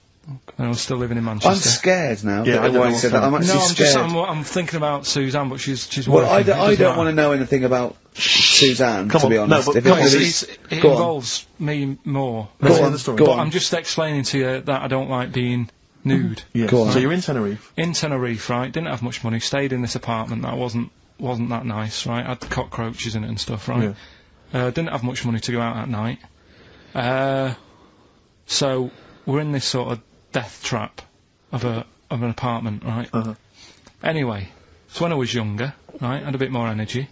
And I was still living in Manchester. I'm scared now. Yeah, that I don't know everyone what's said that. I'm actually scared. I'm thinking about Suzanne, but she's Well, working. I don't want to know anything about Suzanne, Come to be on, no, honest. but If come on, it It Go on. involves me more. Let's Go hear on, the story. go But on. I'm just explaining to you that I don't like being nude. Yeah. Go on. So you're in Tenerife. In Tenerife, right? Didn't have much money. Stayed in this apartment that wasn't that nice, right? Had cockroaches in it and stuff, right? Didn't have much money to go out at night. So we're in this sort of death trap of an apartment, right? Anyway, so when I was younger, right, had a bit more energy.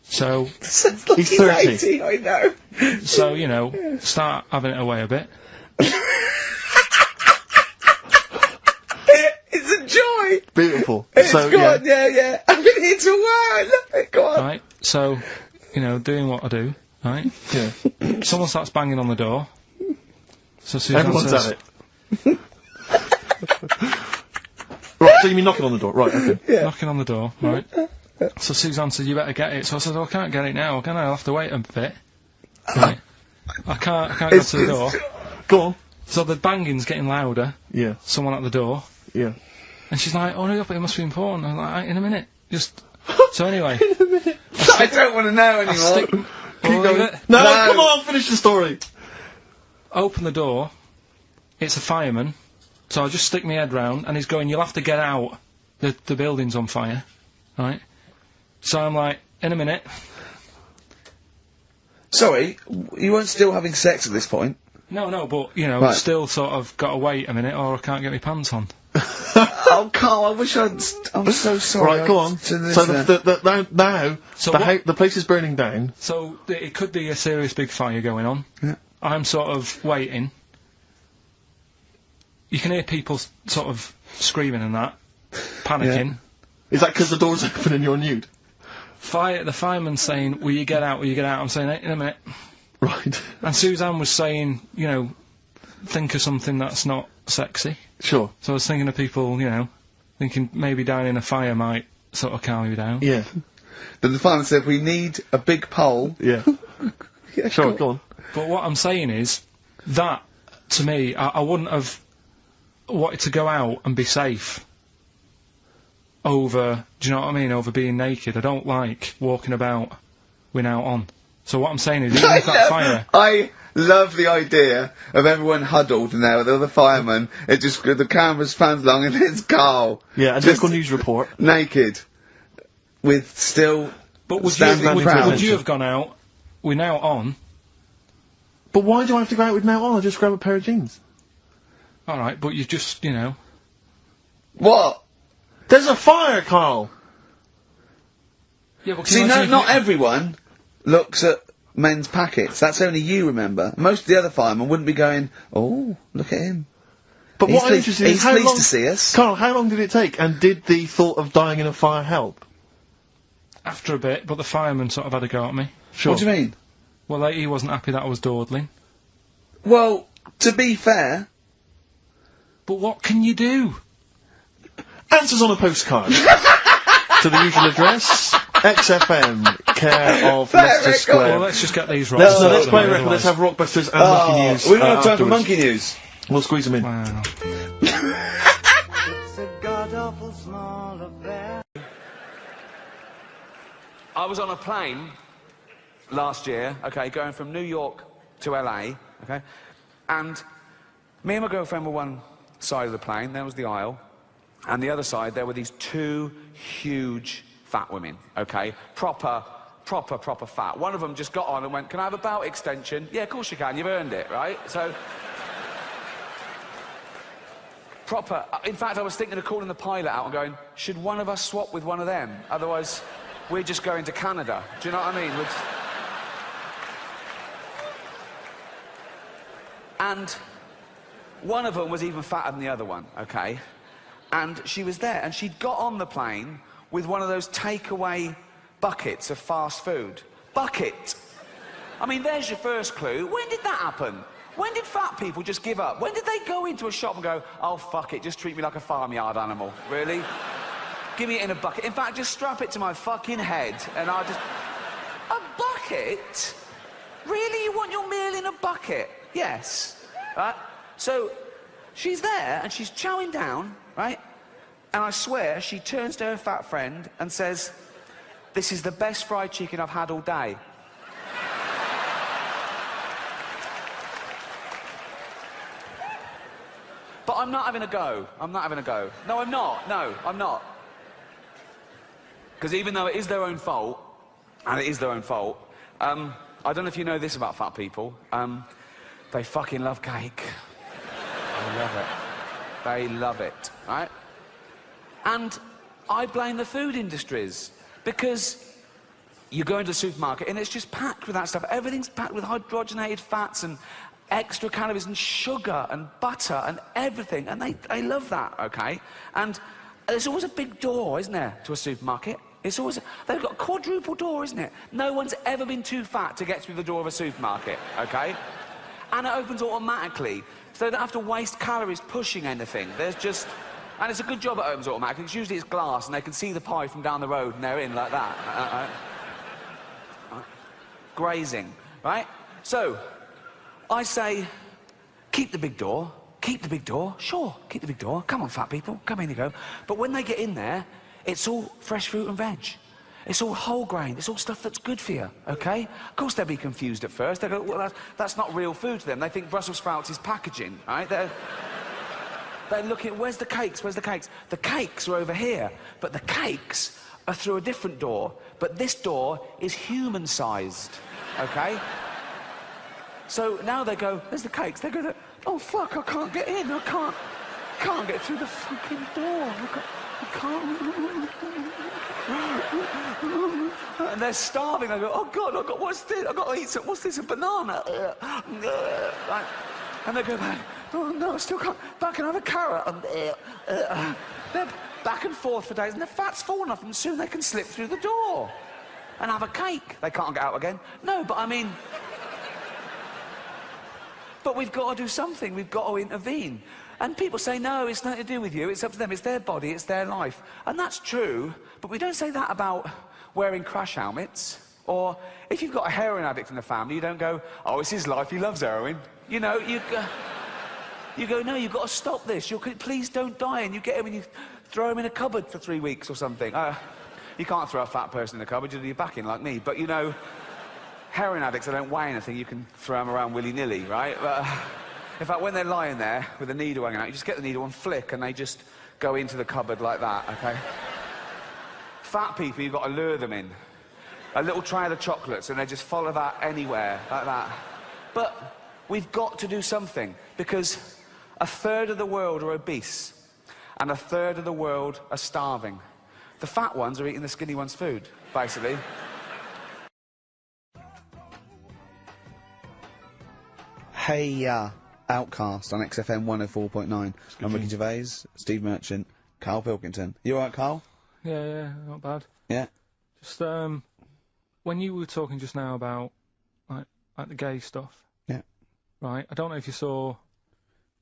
So He's 30. 80, I know. So start having it away a bit. It's a joy. Beautiful. It's So good, yeah. I've been here to work. I love it. Go on. Right, so, doing what I do, right? Yeah. Someone starts banging on the door. So Suzanne Everyone's says, at it. Right, so you mean knocking on the door? Right, okay. knocking on the door, right? So Suzanne said, you better get it. So I said, I can't get it now, can I? I'll have to wait a bit. Right. I can't go to the door. Go on. So the banging's getting louder. Yeah. Someone at the door. Yeah. And she's like, hurry up, it must be important. I'm like, in a minute. Just... So anyway. I don't want to know anymore. Keep going. No, come on, finish the story. Open the door. It's a fireman. So I just stick my head round, and he's going, you'll have to get out. The building's on fire. Right? So I'm like, in a minute. Sorry, you weren't still having sex at this point? No, but, Right. still sort of got to wait a minute, or I can't get my pants on. Oh, Carl, I wish I'm so sorry. Right, go on. So the place is burning down. So it could be a serious big fire going on. Yeah. I'm sort of waiting. You can hear people sort of screaming and that, panicking. Is that because the door's open and you're nude? The fireman's saying, will you get out, will you get out? I'm saying, in a minute. Right. And Suzanne was saying, think of something that's not sexy. Sure. So I was thinking of people, thinking maybe down in a fire might sort of calm you down. Yeah. Then the fireman said, we need a big pole. Yeah. Yeah, sure, go on. But what I'm saying is, that, to me, I wouldn't have wanted to go out and be safe over, do you know what I mean, over being naked. I don't like walking about without on. So what I'm saying is, even if that fire... I love the idea of everyone huddled in there with all the firemen. It just, the camera's pans along and it's Carl. Yeah, a local news report. Naked. With still But would standing proud. would you have gone out with now on? But why do I have to go out with now on? I just grab a pair of jeans. Alright, but you just, What? There's a fire, Carl! Yeah, but See, not everyone looks at men's packets. That's only you remember. Most of the other firemen wouldn't be going, oh, look at him. But what I'm interested in is how long... to see us. Carl, how long did it take, and did the thought of dying in a fire help? After a bit, but the fireman sort of had a go at me. Sure. What do you mean? Well, he wasn't happy that I was dawdling. Well, to be fair... But what can you do? Answers on a postcard. To the usual address, XFM, care of Leicester Square. Well, let's just get these right. Let's play a record, let's have Rockbusters and Monkey News. We don't have time for Monkey News. We'll squeeze them in. Wow. I was on a plane last year, okay, going from New York to LA, okay, and me and my girlfriend were one side of the plane, there was the aisle, and the other side there were these two huge fat women, okay, proper fat. One of them just got on and went, "Can I have a belt extension?" "Yeah, of course you can, you've earned it," right? So... proper. In fact, I was thinking of calling the pilot out and going, should one of us swap with one of them? Otherwise, we're just going to Canada. Do you know what I mean? And one of them was even fatter than the other one, okay? And she was there, and she'd got on the plane with one of those takeaway buckets of fast food. Bucket! I mean, there's your first clue. When did that happen? When did fat people just give up? When did they go into a shop and go, oh, fuck it, just treat me like a farmyard animal? Really? Give me it in a bucket. In fact, just strap it to my fucking head and I'll just... A bucket? Really? You want your meal in a bucket? Yes. Right? So, she's there and she's chowing down, right? And I swear, she turns to her fat friend and says, "This is the best fried chicken I've had all day." But I'm not having a go. I'm not having a go. No, I'm not. No, I'm not. Because even though it is their own fault, and it is their own fault, I don't know if you know this about fat people, they fucking love cake. They love it. They love it, right? And I blame the food industries, because you go into the supermarket and it's just packed with that stuff. Everything's packed with hydrogenated fats and extra calories and sugar and butter and everything, and they love that, okay? And there's always a big door, isn't there, to a supermarket? It's always... they've got a quadruple door, isn't it? No one's ever been too fat to get through the door of a supermarket, okay? And it opens automatically, so they don't have to waste calories pushing anything. There's just... and it's a good job it opens automatically, because usually it's glass and they can see the pie from down the road and they're in like that. Grazing, right? So, I say, keep the big door, sure, keep the big door, come on fat people, come in you go. But when they get in there, it's all fresh fruit and veg. It's all whole grain, it's all stuff that's good for you, okay? Of course they'll be confused at first, they go, well that's not real food to them, they think Brussels sprouts is packaging, right? They're looking, where's the cakes, where's the cakes? The cakes are over here, but the cakes are through a different door, but this door is human-sized, okay? So now they go, there's the cakes. They go, oh fuck, I can't get in. I can't get through the fucking door. I can't. And they're starving. I go, oh god, what's this? I've got to eat some. What's this? A banana? Right. And they go back. Oh no, I still can't. Back and have a carrot. They're back and forth for days, and the fat's fallen off them. Soon they can slip through the door and have a cake. They can't get out again. No, but I mean. But we've got to do something, we've got to intervene. And people say, no, it's nothing to do with you, it's up to them, it's their body, it's their life. And that's true, but we don't say that about wearing crash helmets. Or if you've got a heroin addict in the family, you don't go, oh, it's his life, he loves heroin. You know, you go, no, you've got to stop this, please don't die. And you get him and you throw him in a cupboard for 3 weeks or something. You can't throw a fat person in a cupboard, you'll be back in like me, but you know, heroin addicts, they don't weigh anything, you can throw them around willy-nilly, right? But, in fact, when they're lying there with a needle hanging out, you just get the needle and flick, and they just go into the cupboard like that, okay? Fat people, you've got to lure them in. A little tray of the chocolates, and they just follow that anywhere, like that. But we've got to do something, because 1/3 of the world are obese, and 1/3 of the world are starving. The fat ones are eating the skinny ones' food, basically. Hey Outcast on XFM 104.9. I'm Ricky Gervais, Steve Merchant, Karl Pilkington. You alright, Karl? Yeah, not bad. Yeah. Just, when you were talking just now about, like the gay stuff. Yeah. Right, I don't know if you saw,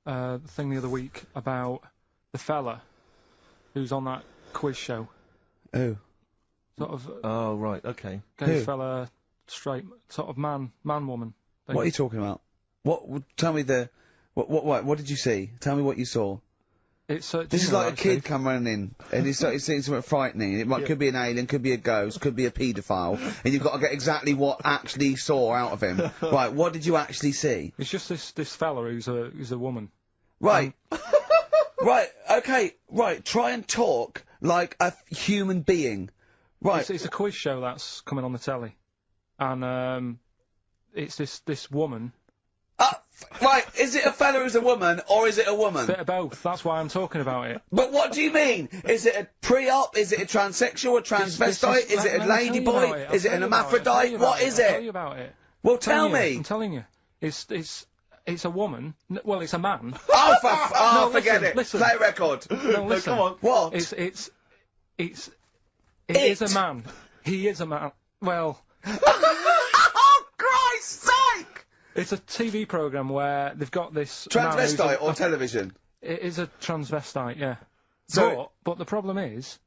the thing the other week about the fella who's on that quiz show. Who? Sort of... Oh, right, okay. Gay fella, straight, sort of man, woman. What are you talking about? Tell me what did you see? Tell me what you saw. It's, this is like a kid come running in, and he's seeing something frightening. It could be an alien, could be a ghost, could be a paedophile, and you've got to get exactly what actually saw out of him. Right, what did you actually see? It's just this fella who's a woman. Right. Right, okay, right, try and talk like a human being. Right. It's a quiz show that's coming on the telly. And, it's this woman. Right, is it a fella who's a woman, or is it a woman? Bit of both, that's why I'm talking about it. But what do you mean? Is it a pre-op? Is it a transsexual, a transvestite? Is it a lady boy? Is it an hermaphrodite? What is I'll tell it? you about it. Well, tell me. I'm telling you. It's a woman. Well, it's a man. Oh, No, forget it. listen. Play a record. No, listen. Come on. What? It is a man. He is a man. Well... Oh, Christ's sake! It's a TV programme where they've got this... Transvestite or television? It is a transvestite, yeah. So... But the problem is...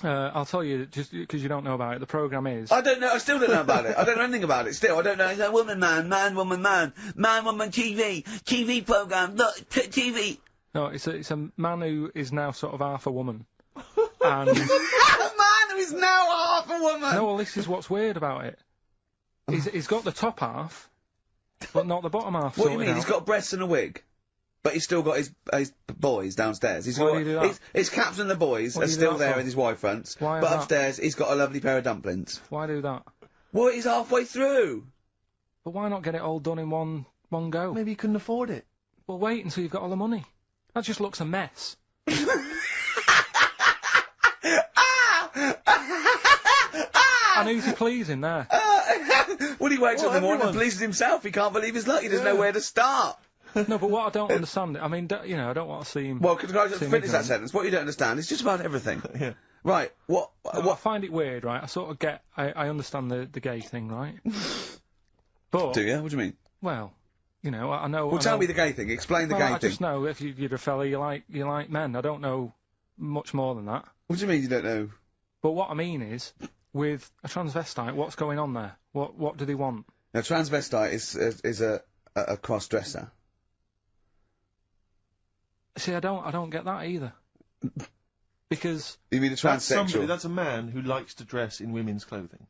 I'll tell you, just because you don't know about it, the programme is... I don't know, I still don't know about it. I don't know anything about it, still. I don't know. It's a woman, man, woman, TV programme, look, TV. No, it's a man who is now sort of half a woman. And... A man who is now half a woman! No, well, this is what's weird about it. He's got the top half, but not the bottom half. What do you mean? He's got breasts and a wig, but he's still got his boys downstairs. His caps and the boys are still there with his wife fronts, but upstairs he's got a lovely pair of dumplings. Why do that? Well, he's halfway through. But why not get it all done in one go? Maybe he couldn't afford it. Well, wait until you've got all the money. That just looks a mess. And who's he pleasing there? Well, he wakes up in the morning and pleases himself. He can't believe his luck. He doesn't know where to start. No, but what I don't understand, I mean, you know, I don't want to see him... Well, can I just finish that sentence? What you don't understand is just about everything. Yeah. Right, what... I find it weird, right? I sort of get... I understand the gay thing, right? But... Do you? What do you mean? Well, you know, I know... Well, tell me the gay thing. Explain the gay thing. I just know if you're a fella, you like men. I don't know much more than that. What do you mean you don't know? But what I mean is, with a transvestite, what's going on there? What do they want? Now, transvestite is a cross-dresser. See, I don't get that either. Because... You mean a transsexual? That's a man who likes to dress in women's clothing.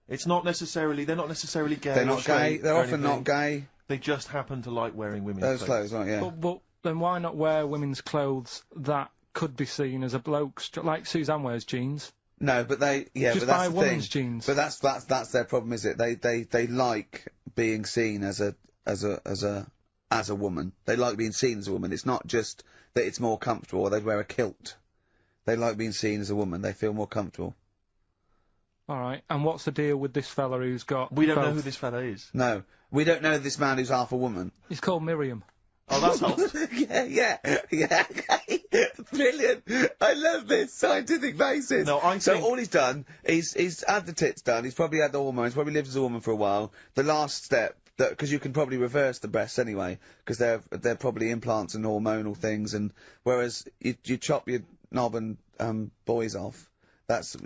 It's not necessarily... They're not necessarily gay. They're not gay. They're often not gay. They just happen to like wearing women's clothes. Right, yeah. But then why not wear women's clothes that could be seen as a bloke's... Like Suzanne wears jeans. No, but they... Yeah, just but that's buy the women's thing. jeans. But that's their problem, is it? They like being seen as a woman. They like being seen as a woman. It's not just that it's more comfortable, or they'd wear a kilt. They like being seen as a woman. They feel more comfortable. Alright, and what's the deal with this fella who's got... We don't know who this fella is. No. We don't know this man who's half a woman. He's called Miriam. Oh, that's helped. yeah. Brilliant. I love this scientific basis. No, So all he's done is he's had the tits done. He's probably had the hormones. Probably lived as a woman for a while. The last step, because you can probably reverse the breasts anyway, because they're probably implants and hormonal things. And whereas you chop your knob and boys off, that's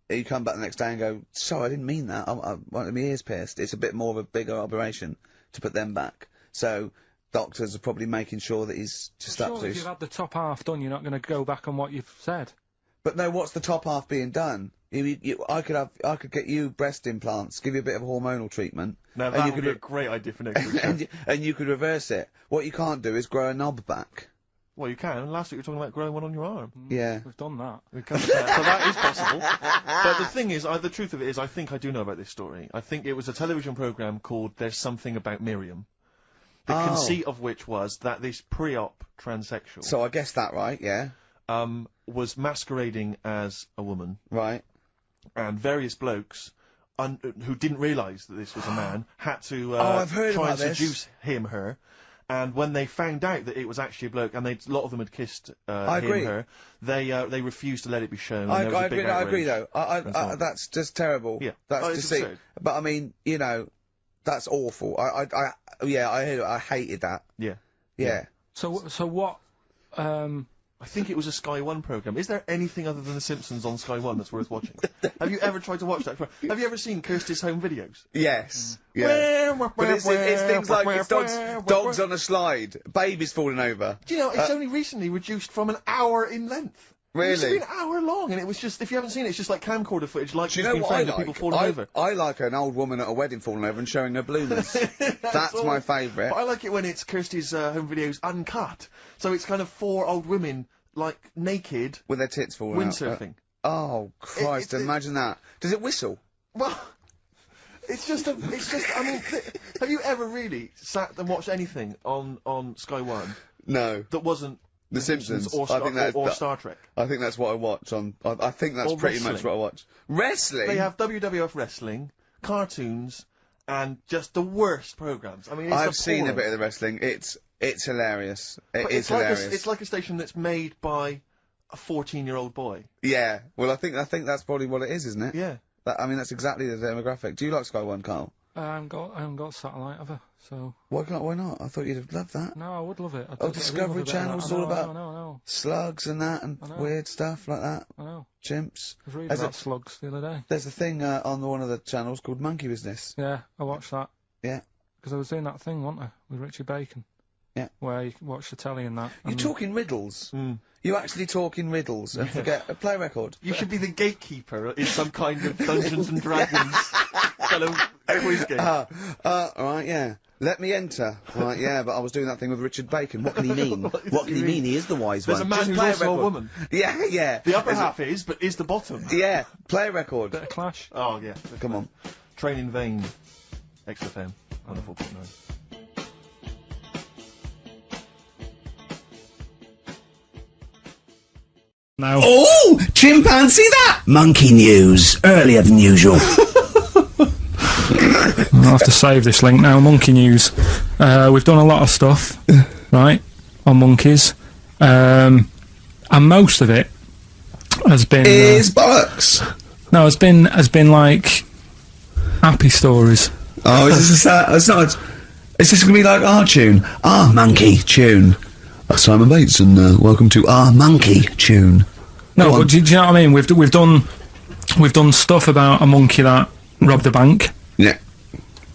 you come back the next day and go, sorry, I didn't mean that. I wanted my ears pierced. It's a bit more of a bigger operation to put them back. So doctors are probably making sure that he's just up to... Surely if you've had the top half done, you're not going to go back on what you've said. But no, what's the top half being done? I could get you breast implants, give you a bit of hormonal treatment. Now that would be a great idea for next week. and you could reverse it. What you can't do is grow a knob back. Well, you can. Last week we were talking about growing one on your arm. Yeah. We've done that. So that is possible. But the thing is, the truth of it is, I think I do know about this story. I think it was a television programme called There's Something About Miriam. The conceit of which was that this pre-op transsexual... So I guessed that right, yeah. Was masquerading as a woman. Right. And various blokes who didn't realise that this was a man had to I've heard try about and this. seduce her. And when they found out that it was actually a bloke, and a lot of them had kissed I agree. her, they refused to let it be shown. I and there was a big agree though. outrage and so on. That's just terrible. Yeah. That's Oh, it's deceit. absurd. But I mean, you know, that's awful. I heard it. I hated that. Yeah. Yeah. So what? I think it was a Sky One programme. Is there anything other than The Simpsons on Sky One that's worth watching? Have you ever tried to watch that? Have you ever seen Kirsty's home videos? Yes. Yeah. But it's things like it's dogs on a slide, babies falling over. Do you know, it's only recently reduced from an hour in length. It used to Really? be an hour long, and it was just, if you haven't seen it, it's just like camcorder footage, like Do you know what I like? people falling over. I like an old woman at a wedding falling over and showing her bloomers. That's all. my favourite. But I like it when it's Kirsty's home videos uncut. So it's kind of 4 old women, like, naked. With their tits falling out. Windsurfing. Oh, Christ, imagine that. Does it whistle? Well, I mean, have you ever really sat and watched anything on Sky One? No. That wasn't The Simpsons or Star Trek. I think that's what I watch on. I think that's Or pretty much wrestling. what I watch. Wrestling. They have WWF wrestling, cartoons, and just the worst programs. I mean, it's I've seen a appalling. bit of the wrestling. It's hilarious. But It's like hilarious. it's like a station that's made by a 14-year-old boy. Yeah. Well, I think that's probably what it is, isn't it? Yeah. I mean, that's exactly the demographic. Do you like Sky One, Carl? I haven't got satellite ever, so. Why not? I thought you'd have loved that. No, I would love it. Discovery Channel's all about no. slugs and that and weird stuff like that. I know. Chimps. I was reading about slugs the other day. There's a thing on one of the channels called Monkey Business. Yeah, I watched that. Yeah. Because I was doing that thing, wasn't I, with Richie Bacon. Yeah. Where you watch the telly and that. You're talking riddles. You actually talk in riddles and forget a play record. You should be the gatekeeper in some kind of Dungeons and Dragons kind of quiz game. Right, yeah. Let me enter. Right, yeah, but I was doing that thing with Richard Bacon. What can he mean? What can he mean? He is the wise There's one. a man Just who's play also a record. woman. Yeah, yeah. The upper half is, but is the bottom. Yeah, play a record. Bit of Clash. Oh, yeah. Come on. Train in Vain. XFM. 104.9. Now. Oh! Chimpanzee that! Monkey news. Earlier than usual. I'll have to save this link now. Monkey news. We've done a lot of stuff, right, on monkeys. And most of it has been... Is bollocks! No, has been like happy stories. Oh, is this it's not... Is this going to be like our tune? Our monkey tune. Simon Bates and welcome to our monkey tune. No, but do you know what I mean? We've done stuff about a monkey that robbed a bank. Yeah.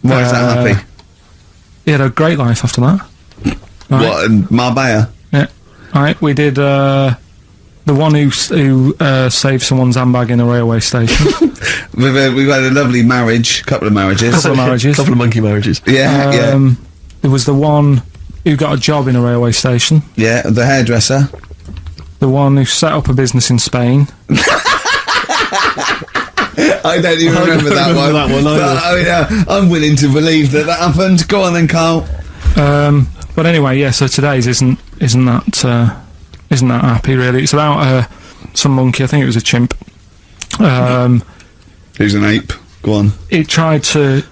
Why is that happy? He had a great life after that. Right? What, in Marbella? Yeah. Right, we did the one who saved someone's handbag in a railway station. We've had a lovely marriage, couple of marriages. Couple of monkey marriages. Yeah, There was the one who got a job in a railway station. Yeah, the hairdresser. The one who set up a business in Spain. I don't even remember that one. But, I'm willing to believe that happened. Go on then, Carl. But anyway, yeah. So today's isn't that happy really. It's about some monkey. I think it was a chimp. Who's an ape? Go on. It tried to.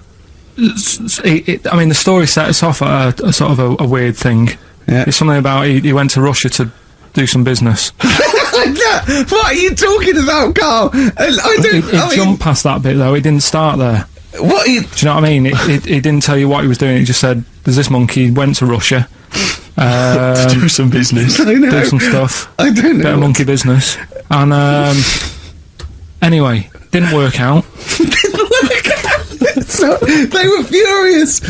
I mean, the story set us off at a sort of a weird thing. Yeah. It's something about he went to Russia to do some business. What are you talking about, Carl? It jumped past that bit though. It didn't start there. What? Do you know what I mean? It didn't tell you what he was doing. It just said, "There's this monkey went to Russia to do some business, do some stuff. I don't know. Bit of monkey business." And anyway, didn't work out. So, they were furious.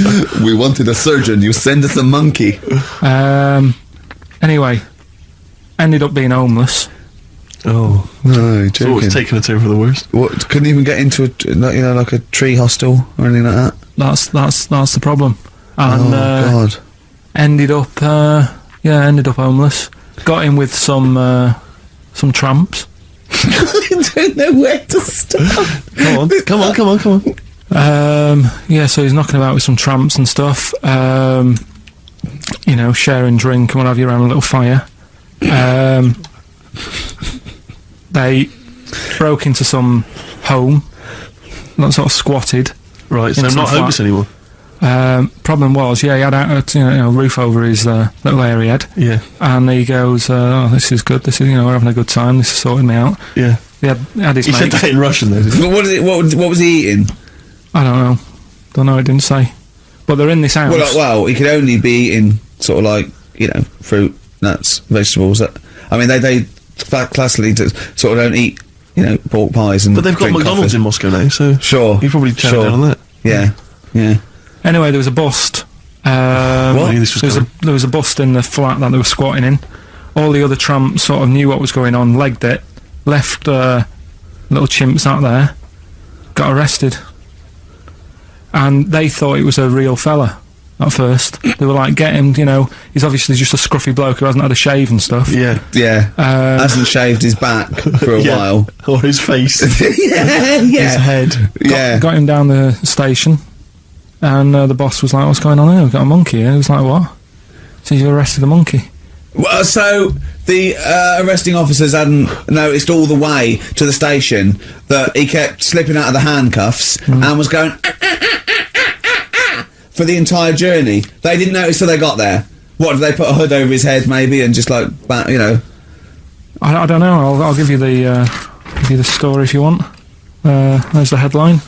We wanted a surgeon. You send us a monkey. Anyway, ended up being homeless. Oh no! So it's taken a turn for the worst. What? Couldn't even get into like a tree hostel or anything like that. That's the problem. And God! Ended up homeless. Got in with some tramps. I don't know where to start. Come on. Yeah, so he's knocking about with some tramps and stuff. Sharing drink and what have you around a little fire. They broke into some home sort of squatted. Right, so not homeless anymore. Problem was, he had a roof over his little area head. Yeah. And he goes, "Oh, this is good. This is, we're having a good time. This is sorting me out." Yeah. He had his He mate. said that in Russian, though. But what was he eating? I don't know. Don't know. It didn't say. But they're in this house. Well, he could only be eating sort of like fruit, nuts, vegetables. I mean, they classically sort of don't eat pork pies and. But they've got drink McDonald's coffee. in Moscow now, so sure, you probably chow down on that. Yeah, yeah. Anyway, there was a bust. What? There was a bust in the flat that they were squatting in. All the other tramps sort of knew what was going on, legged it, left little chimps out there, got arrested. And they thought it was a real fella at first. They were like, get him, he's obviously just a scruffy bloke who hasn't had a shave and stuff. Yeah. Yeah. Hasn't shaved his back for a while. Or his face. Yeah. His head. Got him down the station, and the boss was like, "What's going on here? We've got a monkey here." He was like, "What?" So you arrested a monkey. Well, so the arresting officers hadn't noticed all the way to the station that he kept slipping out of the handcuffs and was going for the entire journey. They didn't notice till they got there. What, did they put a hood over his head maybe and just like, I don't know. I'll give you the story if you want. There's the headline.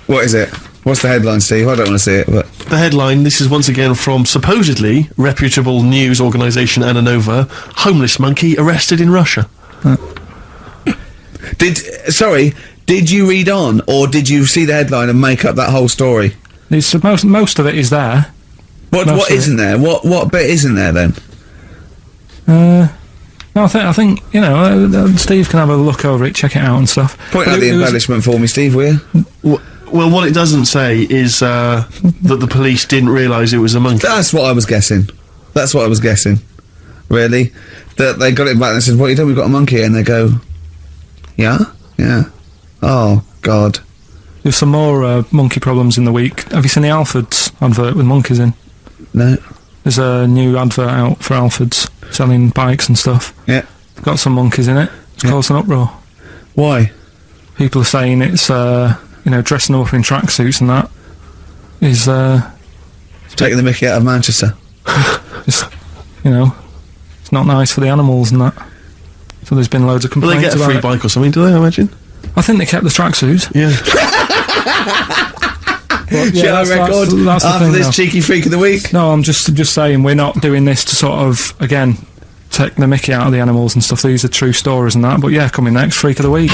What is it? What's the headline, Steve? I don't want to see it, but... The headline, this is once again from supposedly reputable news organisation Ananova, homeless monkey arrested in Russia. Did you read on, or did you see the headline and make up that whole story? Most of it is there. What isn't there? What bit isn't there then? No, I think Steve can have a look over it, check it out and stuff. Point out the embellishment for me, Steve, will you? Well, what it doesn't say is that the police didn't realise it was a monkey. That's what I was guessing. Really? That they got it back and said, "What are you doing? We've got a monkey," and they go, "Yeah, yeah." Oh God. There's some more monkey problems in the week. Have you seen the Alfords advert with monkeys in? No. There's a new advert out for Alfords selling bikes and stuff. Yeah. Got some monkeys in it. It's caused an uproar. Why? People are saying it's dressing them up in tracksuits and that is taking the mickey out of Manchester. It's not nice for the animals and that. So there's been loads of complaints. Will they get a free bike or something? Do they? I imagine. I think they kept the tracksuits. Yeah. Shall I record that's the after thing this now. cheeky freak of the week? No, I'm just saying we're not doing this to sort of again take the mickey out of the animals and stuff. These are true stories and that. But yeah, coming next, freak of the week.